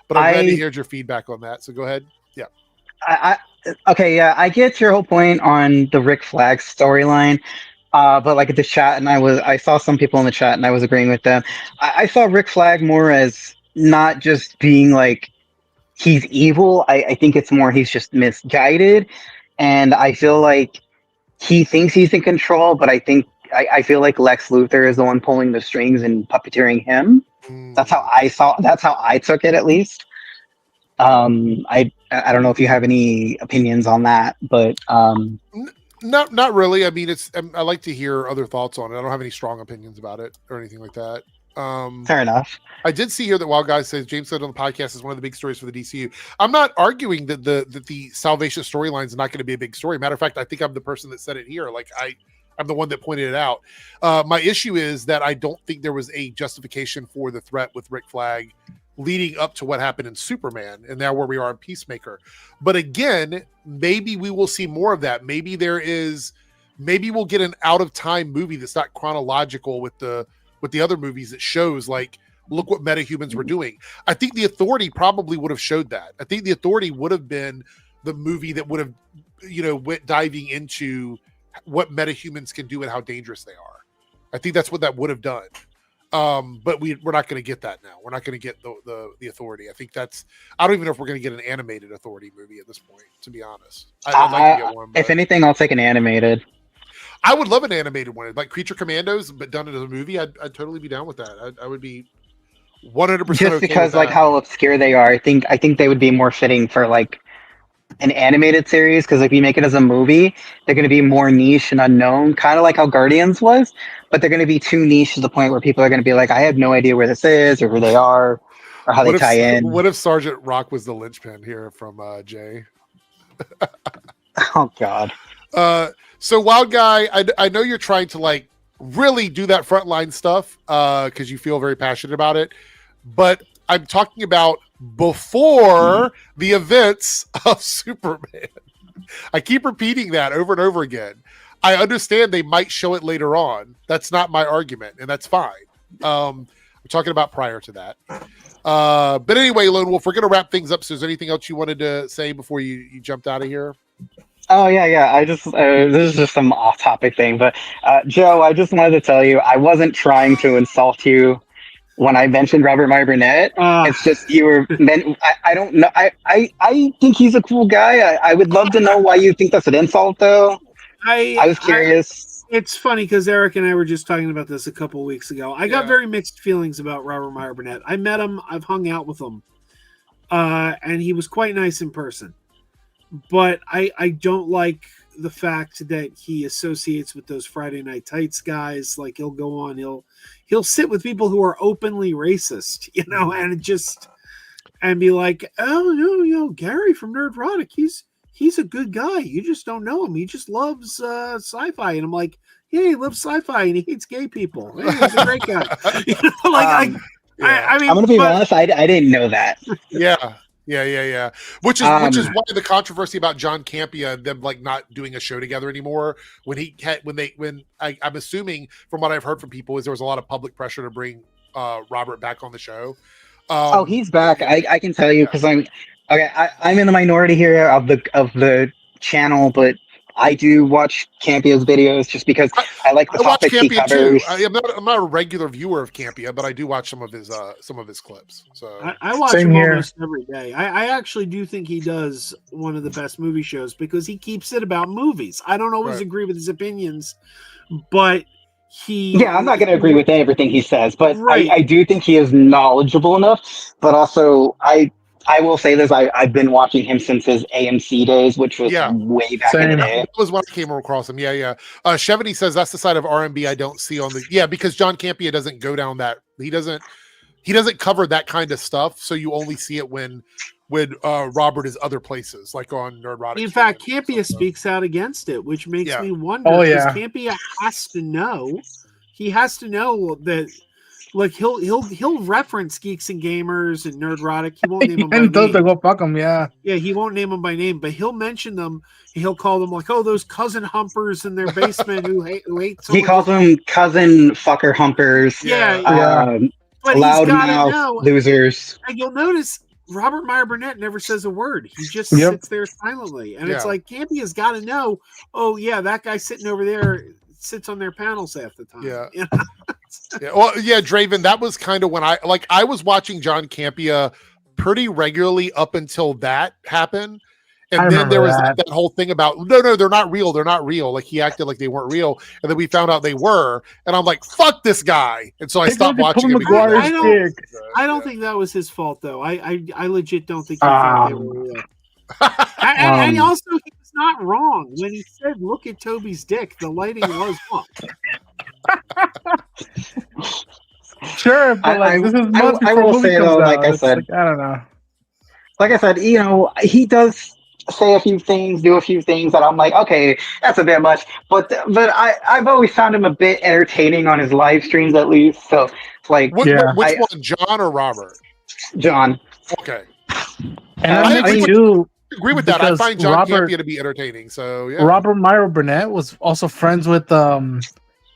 glad to hear your feedback on that. So go ahead. Yeah. Okay, yeah, I get your whole point on the Rick Flag storyline. But like the chat, and I saw some people in the chat, and I was agreeing with them. I saw Rick Flag more as not just being like he's evil. I think it's more he's just misguided, and I feel like he thinks he's in control. But I feel like Lex Luthor is the one pulling the strings and puppeteering him. That's how I saw. That's how I took it, at least. I don't know if you have any opinions on that, but Not really. I mean, I like to hear other thoughts on it. I don't have any strong opinions about it or anything like that. Fair enough. I did see here that Wild Guy says James said on the podcast is one of the big stories for the DCU. I'm not arguing that the Salvation storyline is not going to be a big story. Matter of fact, I think I'm the person that said it here. Like I'm the one that pointed it out. My issue is that I don't think there was a justification for the threat with Rick Flag leading up to what happened in Superman and now where we are in Peacemaker. But again, maybe we will see more of that. Maybe we'll get an out of time movie that's not chronological with the other movies that shows like, look what metahumans were doing. I think The Authority probably would have showed that. I think The Authority would have been the movie that would have, went diving into what metahumans can do and how dangerous they are. I think that's what that would have done. But we're not going to get that now. We're not going to get the Authority. I think I don't even know if we're going to get an animated Authority movie at this point, to be honest. I'd like to get one. If anything, I'll take an animated. I would love an animated one, like Creature Commandos, but done as a movie. I'd totally be down with that. I would be 100% just because like how obscure they are. I think they would be more fitting for like an animated series, because if you make it as a movie, they're going to be more niche and unknown, kind of like how Guardians was, but they're going to be too niche to the point where people are going to be like, I have no idea where this is or who they are or how they tie in. What if Sergeant Rock was the linchpin here from Jay? Oh God. So Wild Guy, I know you're trying to like really do that frontline stuff because you feel very passionate about it, but I'm talking about before the events of Superman. I keep repeating that over and over again. I understand they might show it later on. That's not my argument, and that's fine. I'm talking about prior to that. But anyway, Lone Wolf, we're going to wrap things up. So is there anything else you wanted to say before you jumped out of here? Oh, yeah. I just, this is just some off-topic thing, but Joe, I just wanted to tell you, I wasn't trying to insult you when I mentioned Robert Meyer Burnett. It's just you were I don't know. I think he's a cool guy. I would love to know why you think that's an insult, though. I was curious. It's funny because Eric and I were just talking about this a couple of weeks ago. I got very mixed feelings about Robert Meyer Burnett. I met him. I've hung out with him. And he was quite nice in person. But I don't like the fact that he associates with those Friday Night Tights guys. Like he'll go on, he'll sit with people who are openly racist, and be like, oh no, Gary from Nerdrotic, he's a good guy. You just don't know him. He just loves sci-fi. And I'm like, yeah, he loves sci-fi and he hates gay people. Hey, he's a great guy. I mean, I'm gonna be honest. I didn't know that. Yeah. Which is why the controversy about John Campea and them like not doing a show together anymore. I'm assuming from what I've heard from people is there was a lot of public pressure to bring Robert back on the show. He's back. I can tell you because I'm in the minority here of the channel, but I do watch Campea's videos just because I like the topics he covers. I'm not a regular viewer of Campea, but I do watch some of his clips. So I watch him almost every day. I actually do think he does one of the best movie shows because he keeps it about movies. I don't always agree with his opinions, but I'm not going to agree with everything he says, but I do think he is knowledgeable enough. But also, I will say this: I've been watching him since his AMC days, which was way back in the day. That was when I came across him. Chevity says that's the side of R&B I don't see on the because John Campea doesn't go down that. He doesn't cover that kind of stuff. So you only see it when Robert is other plaplaces, like on Nerdrotic. In fact, Campea speaks out against it, which makes me wonder. Campea has to know. He has to know that Like he'll reference Geeks and Gamers and Nerdrotic. He won't name them by And those name. go fuck them, yeah. Yeah, he won't name them by name, but he'll mention them. He'll call them like, "Oh, those cousin humpers in their basement who hate." He calls them cousin fucker humpers. Yeah. But loudmouth losers. And you'll notice Robert Meyer Burnett never says a word. He just sits there silently, and it's like Campy has got to know. Oh yeah, that guy sitting over there sits on their panels half the time. Yeah. Well, yeah, Draven, that was kind of when I was watching John Campia pretty regularly up until that happened. And then there was that whole thing about no, they're not real. They're not real. Like he acted like they weren't real. And then we found out they were. And I'm like, fuck this guy. And so I stopped watching it. I don't think that was his fault though. I legit don't think he thought they were real. And also he was not wrong when he said, "Look at Toby's dick." The lighting was off. Sure, but I will say though, like I said, I don't know. Like I said, he does say a few things, do a few things that I'm like, okay, that's a bit much. But I've always found him a bit entertaining on his live streams, at least. So like, which one, John or Robert? John. Okay. And I agree with that. I find John Campia to be entertaining. So yeah. Robert Meyer Burnett was also friends with John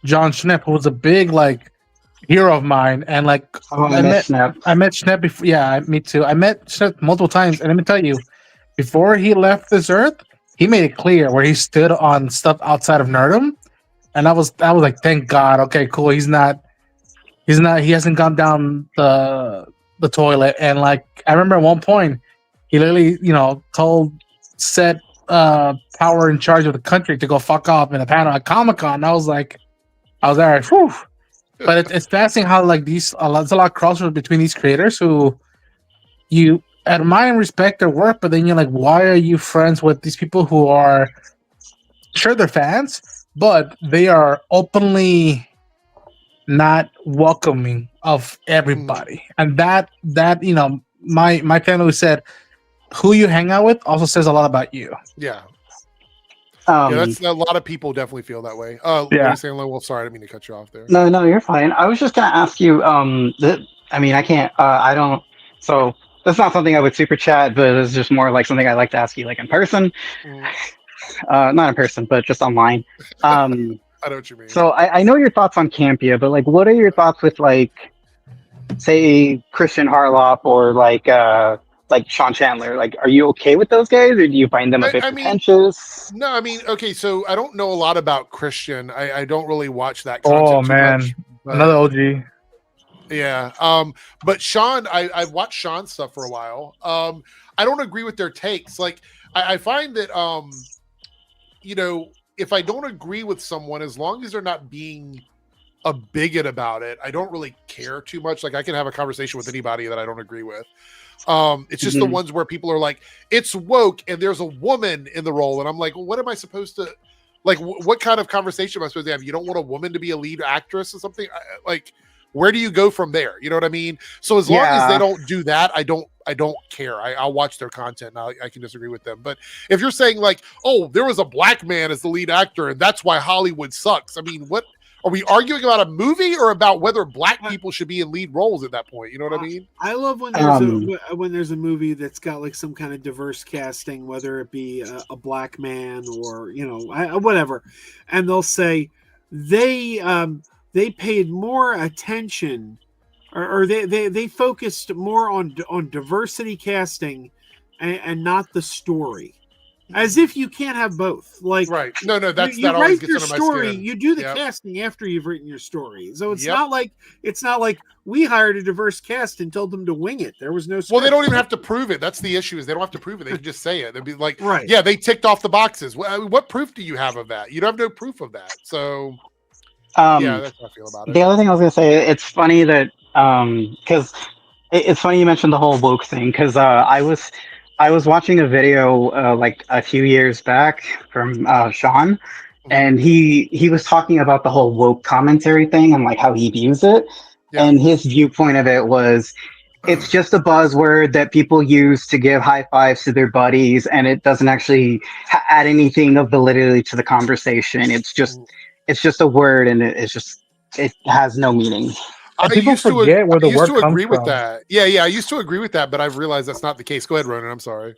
Schnepp, who was a big hero of mine. And I met Schnepp before. Yeah, me too. I met Schnepp multiple times, and let me tell you, before he left this earth, he made it clear where he stood on stuff outside of nerdom, and I was like, thank God. Okay, cool. He hasn't gone down the toilet. And I remember at one point, he literally, told said power in charge of the country to go fuck off in a panel at Comic-Con. I was there, whew. But it's fascinating how there's a lot of crossroads between these creators who you admire and respect their work, but then you're like, why are you friends with these people who are sure they're fans, but they are openly not welcoming of everybody? And that my family said, who you hang out with also says a lot about you. Yeah. That's a lot of people definitely feel that way. Yeah. Well, sorry, I didn't mean to cut you off there. No, you're fine. I was just gonna ask you. I can't. I don't. So that's not something I would super chat, but it's just more like something I like to ask you, in person. Not in person, but just online. I know what you mean. So I know your thoughts on Campia, but what are your thoughts with say Christian Harloff or Sean Chandler? Are you okay with those guys, or do you find them a bit pretentious? No, okay, so I don't know a lot about Christian. I don't really watch that content. Oh man, another OG. Yeah. But Sean, I've watched Sean's stuff for a while. I don't agree with their takes. I find that if I don't agree with someone, as long as they're not being a bigot about it, I don't really care too much. I can have a conversation with anybody that I don't agree with. It's just the ones where people are like, it's woke and there's a woman in the role, and I'm like, well, what am I supposed to what kind of conversation am I supposed to have? You don't want a woman to be a lead actress or something? Where do you go from there? You know what I mean? So as long as they don't do that, I don't care. I'll watch their content and I can disagree with them. But if you're saying oh, there was a black man as the lead actor and that's why Hollywood sucks, I mean, what are we arguing about, a movie or about whether black people should be in lead roles at that point? You know what I mean? I love when there's a movie that's got some kind of diverse casting, whether it be a black man or whatever, and they'll say they paid more attention, or they focused more on diversity casting and not the story. As if you can't have both. Right. No, that's you write your story. You do the casting after you've written your story. So it's not like we hired a diverse cast and told them to wing it. There was no script. Well, they don't even have to prove it. That's the issue, is they don't have to prove it. They can just say it. They'd be like, yeah, they ticked off the boxes. What proof do you have of that? You don't have no proof of that. So that's how I feel about it. The other thing I was gonna say, it's funny that because it's funny you mentioned the whole woke thing, because I was watching a video a few years back from Sean, and he was talking about the whole woke commentary thing and how he views it. Yeah. And his viewpoint of it was, it's just a buzzword that people use to give high fives to their buddies, and it doesn't actually add anything of validity to the conversation. It's just a word, and it has no meaning. people forget where the word comes agree with from. that. Yeah, I used to agree with that, but I've realized that's not the case. Go ahead, Ronan. I'm sorry.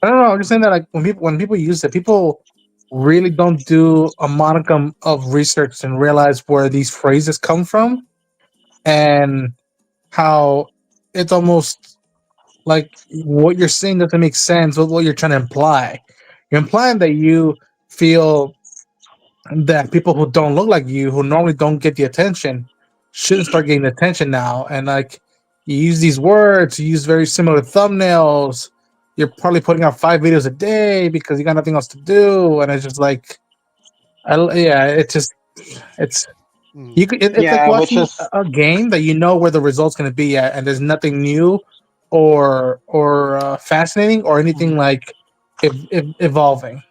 I don't know. I'm just saying that like when people use it, people really don't do a modicum of research and realize where these phrases come from and how it's almost like what you're saying doesn't make sense with what you're trying to imply. You're implying that you feel that people who don't look like you, who normally don't get the attention, shouldn't start getting attention now. And like you use these words, you use very similar thumbnails. You're probably putting out 5 videos a day because you got nothing else to do, and it's just like, it's you could it's like watching a game that you know where the result's going to be at, and there's nothing new or fascinating or anything like evolving.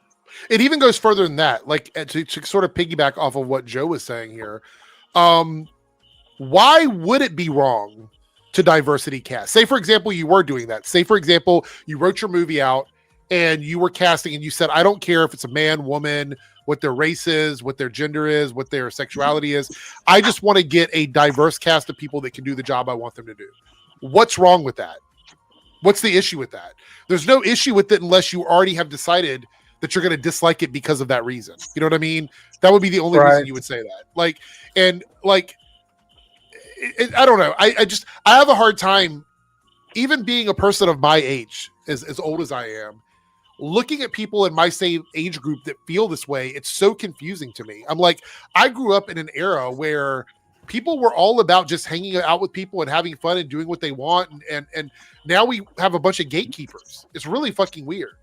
It even goes further than that. Like to sort of piggyback off of what Joe was saying here, why would it be wrong to diversity cast? Say, for example, you were doing that. Say, for example, you wrote your movie out and you were casting and you said, I don't care if it's a man, woman, what their race is, what their gender is, what their sexuality is. I just want to get a diverse cast of people that can do the job I want them to do. What's wrong with that? What's the issue with that? There's no issue with it unless you already have decided that you're going to dislike it because of that reason. You know what I mean? That would be the only reason you would say that. I don't know. I have a hard time, even being a person of my age, as old as I am, looking at people in my same age group that feel this way. It's so confusing to me. I'm like, I grew up in an era where people were all about just hanging out with people and having fun and doing what they want. And now we have a bunch of gatekeepers. It's really fucking weird.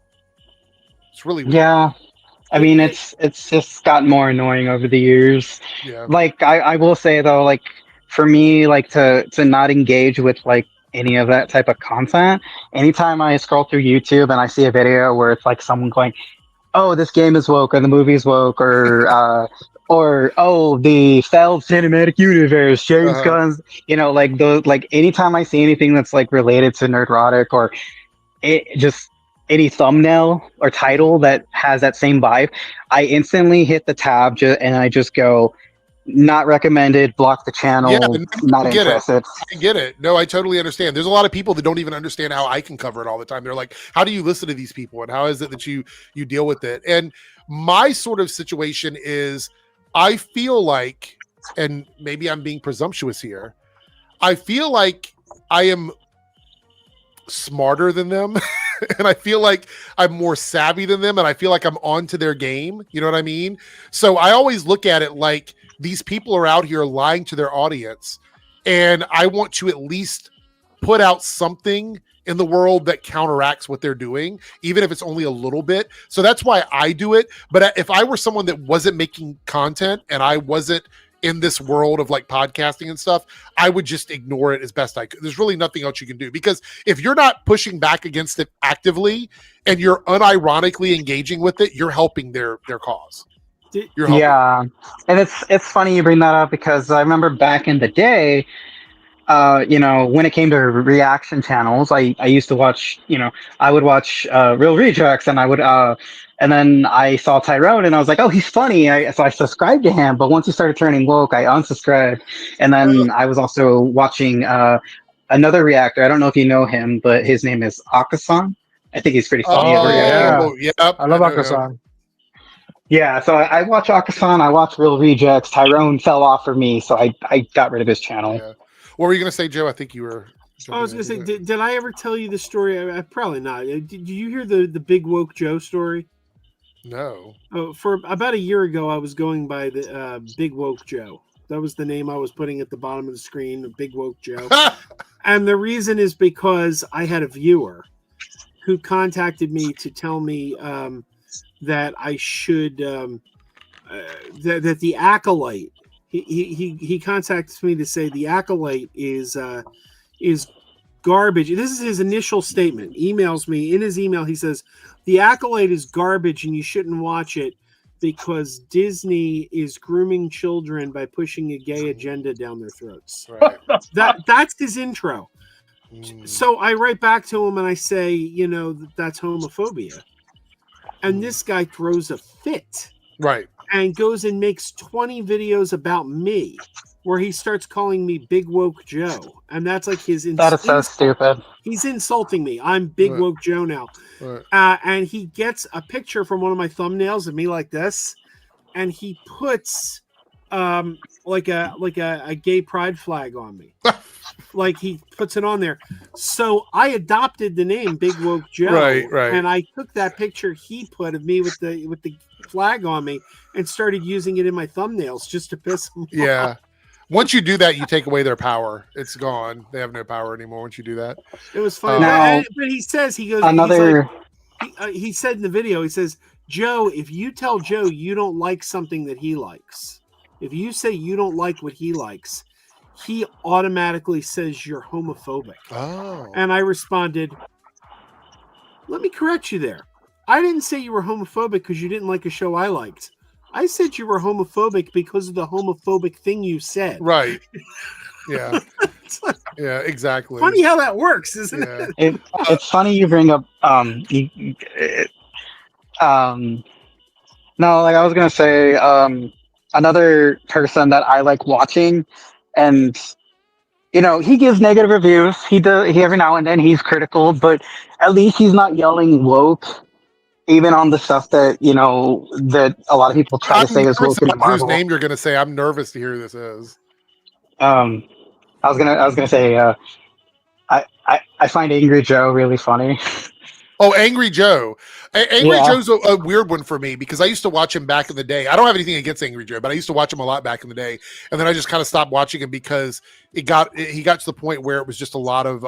It's really weird. Yeah. I mean, it's just gotten more annoying over the years. Yeah. Like, I will say though, like for me, like to not engage with like any of that type of content, anytime I scroll through YouTube and I see a video where it's like someone going, oh, this game is woke or the movie's woke or oh, the failed cinematic universe, James Gunn's, like those, like anytime I see anything that's like related to nerdrotic or just any thumbnail or title that has that same vibe, I instantly hit the tab and I just go, not recommended, block the channel, not interested. I get it. No, I totally understand. There's a lot of people that don't even understand how I can cover it all the time. They're like, how do you listen to these people? And how is it that you deal with it? And my sort of situation is, I feel like, and maybe I'm being presumptuous here, I feel like I am smarter than them. And I feel like I'm more savvy than them. And I feel like I'm onto their game. You know what I mean? So I always look at it like these people are out here lying to their audience. And I want to at least put out something in the world that counteracts what they're doing, even if it's only a little bit. So that's why I do it. But if I were someone that wasn't making content and I wasn't in this world of like podcasting and stuff, I would just ignore it as best I could. There's really nothing else you can do, because if you're not pushing back against it actively and you're unironically engaging with it, you're helping their cause. Yeah. And it's funny you bring that up, because I remember back in the day, when it came to reaction channels, I used to watch, I would watch Real Rejects, and I would and then I saw Tyrone and I was like, oh, he's funny. So I subscribed to him. But once he started turning woke, I unsubscribed. And then I was also watching another reactor. I don't know if you know him, but his name is Akasan. I think he's pretty funny. I love Akasan. Yeah, so I watch Akasan, I watch Real Rejects. Tyrone fell off for me, so I got rid of his channel. Yeah. What were you going to say, Joe? I think you were... I was going to say, did I ever tell you the story? Probably not. Did you hear the Big Woke Joe story? No. Oh, for about a year ago, I was going by the Big Woke Joe. That was the name I was putting at the bottom of the screen, Big Woke Joe. And the reason is because I had a viewer who contacted me to tell me that I should, that the Acolyte, he contacts me to say the Acolyte is garbage. This is his initial statement. Emails me. In his email, he says, the Acolyte is garbage and you shouldn't watch it because Disney is grooming children by pushing a gay agenda down their throats. Right. That's his intro. So I write back to him and I say, that's homophobia. And this guy throws a fit. Right. And goes and makes 20 videos about me. where he starts calling me Big Woke Joe, and that's like his. That is so stupid. He's insulting me. I'm Big Woke Joe now, and he gets a picture from one of my thumbnails of me like this, and he puts like a gay pride flag on me. Like he puts it on there. So I adopted the name Big Woke Joe. Right. And I took that picture he put of me with the flag on me and started using it in my thumbnails just to piss him off. Once you do that, you take away their power. It's gone. They have no power anymore once you do that. It was funny. But he says, he goes, he said in the video, he says, Joe, if you tell Joe you don't like something that he likes, if you say you don't like what he likes, he automatically says you're homophobic. Oh. And I responded, let me correct you there. I didn't say you were homophobic because you didn't like a show I liked. I said you were homophobic because of the homophobic thing you said. Right. Yeah. Yeah, exactly. Funny how that works, isn't it? It's funny you bring up no, like I was gonna say another person that I like watching, and you know, he gives negative reviews. He every now and then he's critical, but at least he's not yelling woke, even on the stuff that, you know, that a lot of people try to say is woke in the Marvel. Whose name you're gonna say? I'm nervous to hear who this is. I was gonna say I find Angry Joe really funny. Oh, Angry Joe. Angry Joe's a weird one for me because I used to watch him back in the day. I don't have anything against Angry Joe, but I used to watch him a lot back in the day. And then I just kind of stopped watching him because he got to the point where it was just a lot of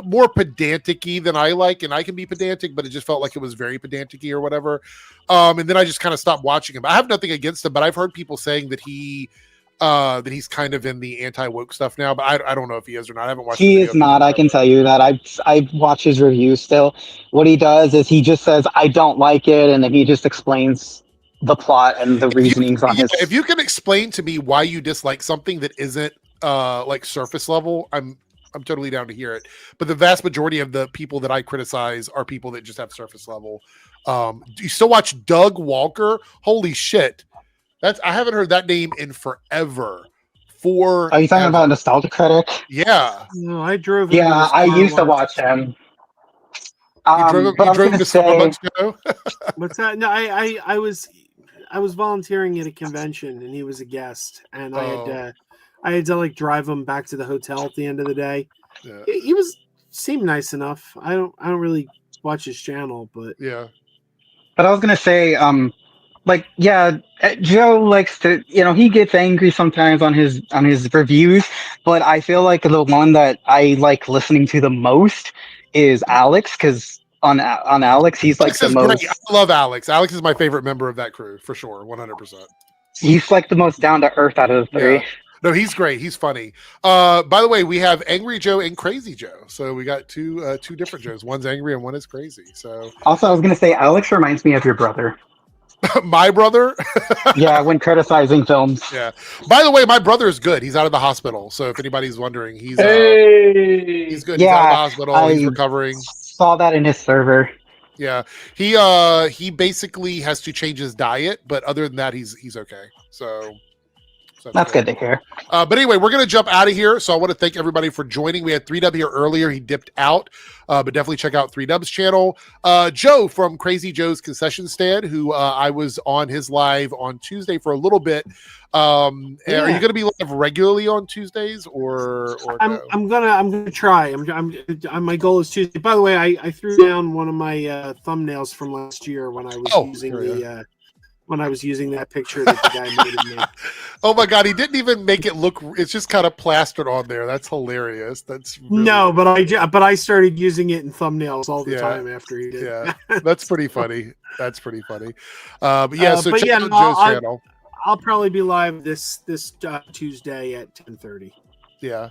more pedantic-y than I like. And I can be pedantic, but it just felt like it was very pedantic-y or whatever. And then I just kind of stopped watching him. I have nothing against him, but I've heard people saying that he's kind of in the anti-woke stuff now, but I don't know if he is or not. I haven't watched. He is not. I can tell you that. I watch his reviews still. What he does is he just says, "I don't like it," and then he just explains the plot and the reasonings on his. If you can explain to me why you dislike something that isn't like surface level, I'm totally down to hear it. But the vast majority of the people that I criticize are people that just have surface level. Do you still watch Doug Walker? Holy shit. I haven't heard that name in forever. Are you talking about Nostalgia Critic? Yeah. No, I drove. Yeah, I used to watch him. You drove to Starbucks, Joe? What's that? No, I was volunteering at a convention and he was a guest, and I had to like drive him back to the hotel at the end of the day. Yeah. He seemed nice enough. I don't really watch his channel, but yeah. But I was gonna say, like, yeah, Joe likes to, you know, he gets angry sometimes on his reviews, but I feel like the one that I like listening to the most is Alex, because on Alex, he's like the most. Great. I love Alex. Alex is my favorite member of that crew for sure, 100%. He's like the most down to earth out of the three. Yeah. No, he's great. He's funny. By the way, we have Angry Joe and Crazy Joe. So we got two different Joes. One's angry and one is crazy. So also, I was gonna say, Alex reminds me of your brother. My brother? Yeah, when criticizing films. Yeah. By the way, my brother is good. He's out of the hospital. So if anybody's wondering, he's good. Yeah, he's out of the hospital. He's recovering. Saw that in his server. Yeah. He basically has to change his diet, but other than that, he's okay. So that's good to hear. But anyway, we're going to jump out of here. So I want to thank everybody for joining. We had 3Dub here earlier. He dipped out, but definitely check out 3Dub's channel. Joe from Crazy Joe's Concession Stand, who I was on his live on Tuesday for a little bit. Are you going to be live regularly on Tuesdays or no? I'm gonna try. My goal is Tuesday. By the way, I threw down one of my thumbnails from last year when I was when I was using that picture that the guy made of me. Oh my god, he didn't even make it look. It's just kind of plastered on there. That's hilarious. That's really no, but I started using it in thumbnails all the time after he did. Yeah, that's pretty funny. That's pretty funny. But yeah, so check out Joe's channel. I'll probably be live this Tuesday at 10:30. Yeah.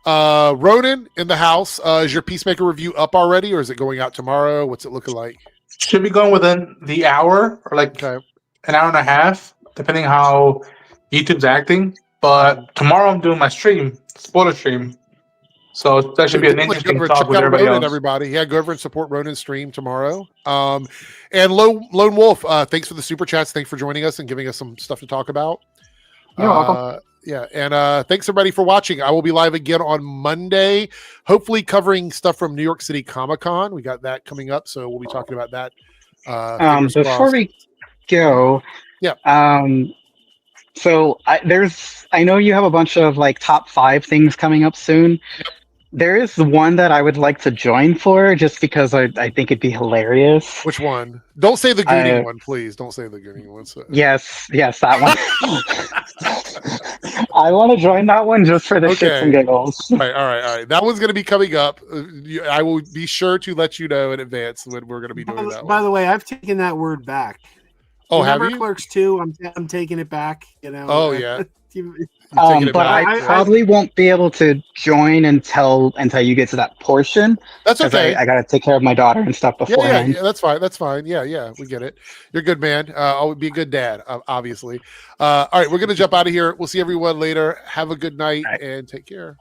Ronan in the house. Is your Peacemaker review up already, or is it going out tomorrow? What's it looking like? Should be going within the hour or like an hour and a half, depending how YouTube's acting. But tomorrow I'm doing my spoiler stream. So that should be an interesting talk with everybody else. Everybody. Yeah, go over and support Ronan's stream tomorrow. And Lone Wolf, thanks for the super chats. Thanks for joining us and giving us some stuff to talk about. You're welcome. Yeah. And thanks everybody for watching. I will be live again on Monday, hopefully covering stuff from New York City Comic-Con. We got that coming up, so we'll be talking about that. Before we go, yeah. So I know you have a bunch of like top 5 things coming up soon. Yep. There is one that I would like to join for, just because I think it'd be hilarious. Which one? Don't say the Gooning one, please. Don't say the Gooning one. So. Yes, that one. I want to join that one just for the shits and giggles. All right. That one's going to be coming up. I will be sure to let you know in advance when we're going to be doing that one. By the way, I've taken that word back. Oh, have you? Clerks 2, I'm taking it back. You know. Oh yeah. But I probably won't be able to join until you get to that portion. That's okay. I got to take care of my daughter and stuff beforehand. Yeah, that's fine. Yeah, we get it. You're a good man. I'll be a good dad, obviously. All right, we're gonna jump out of here. We'll see everyone later. Have a good night and take care.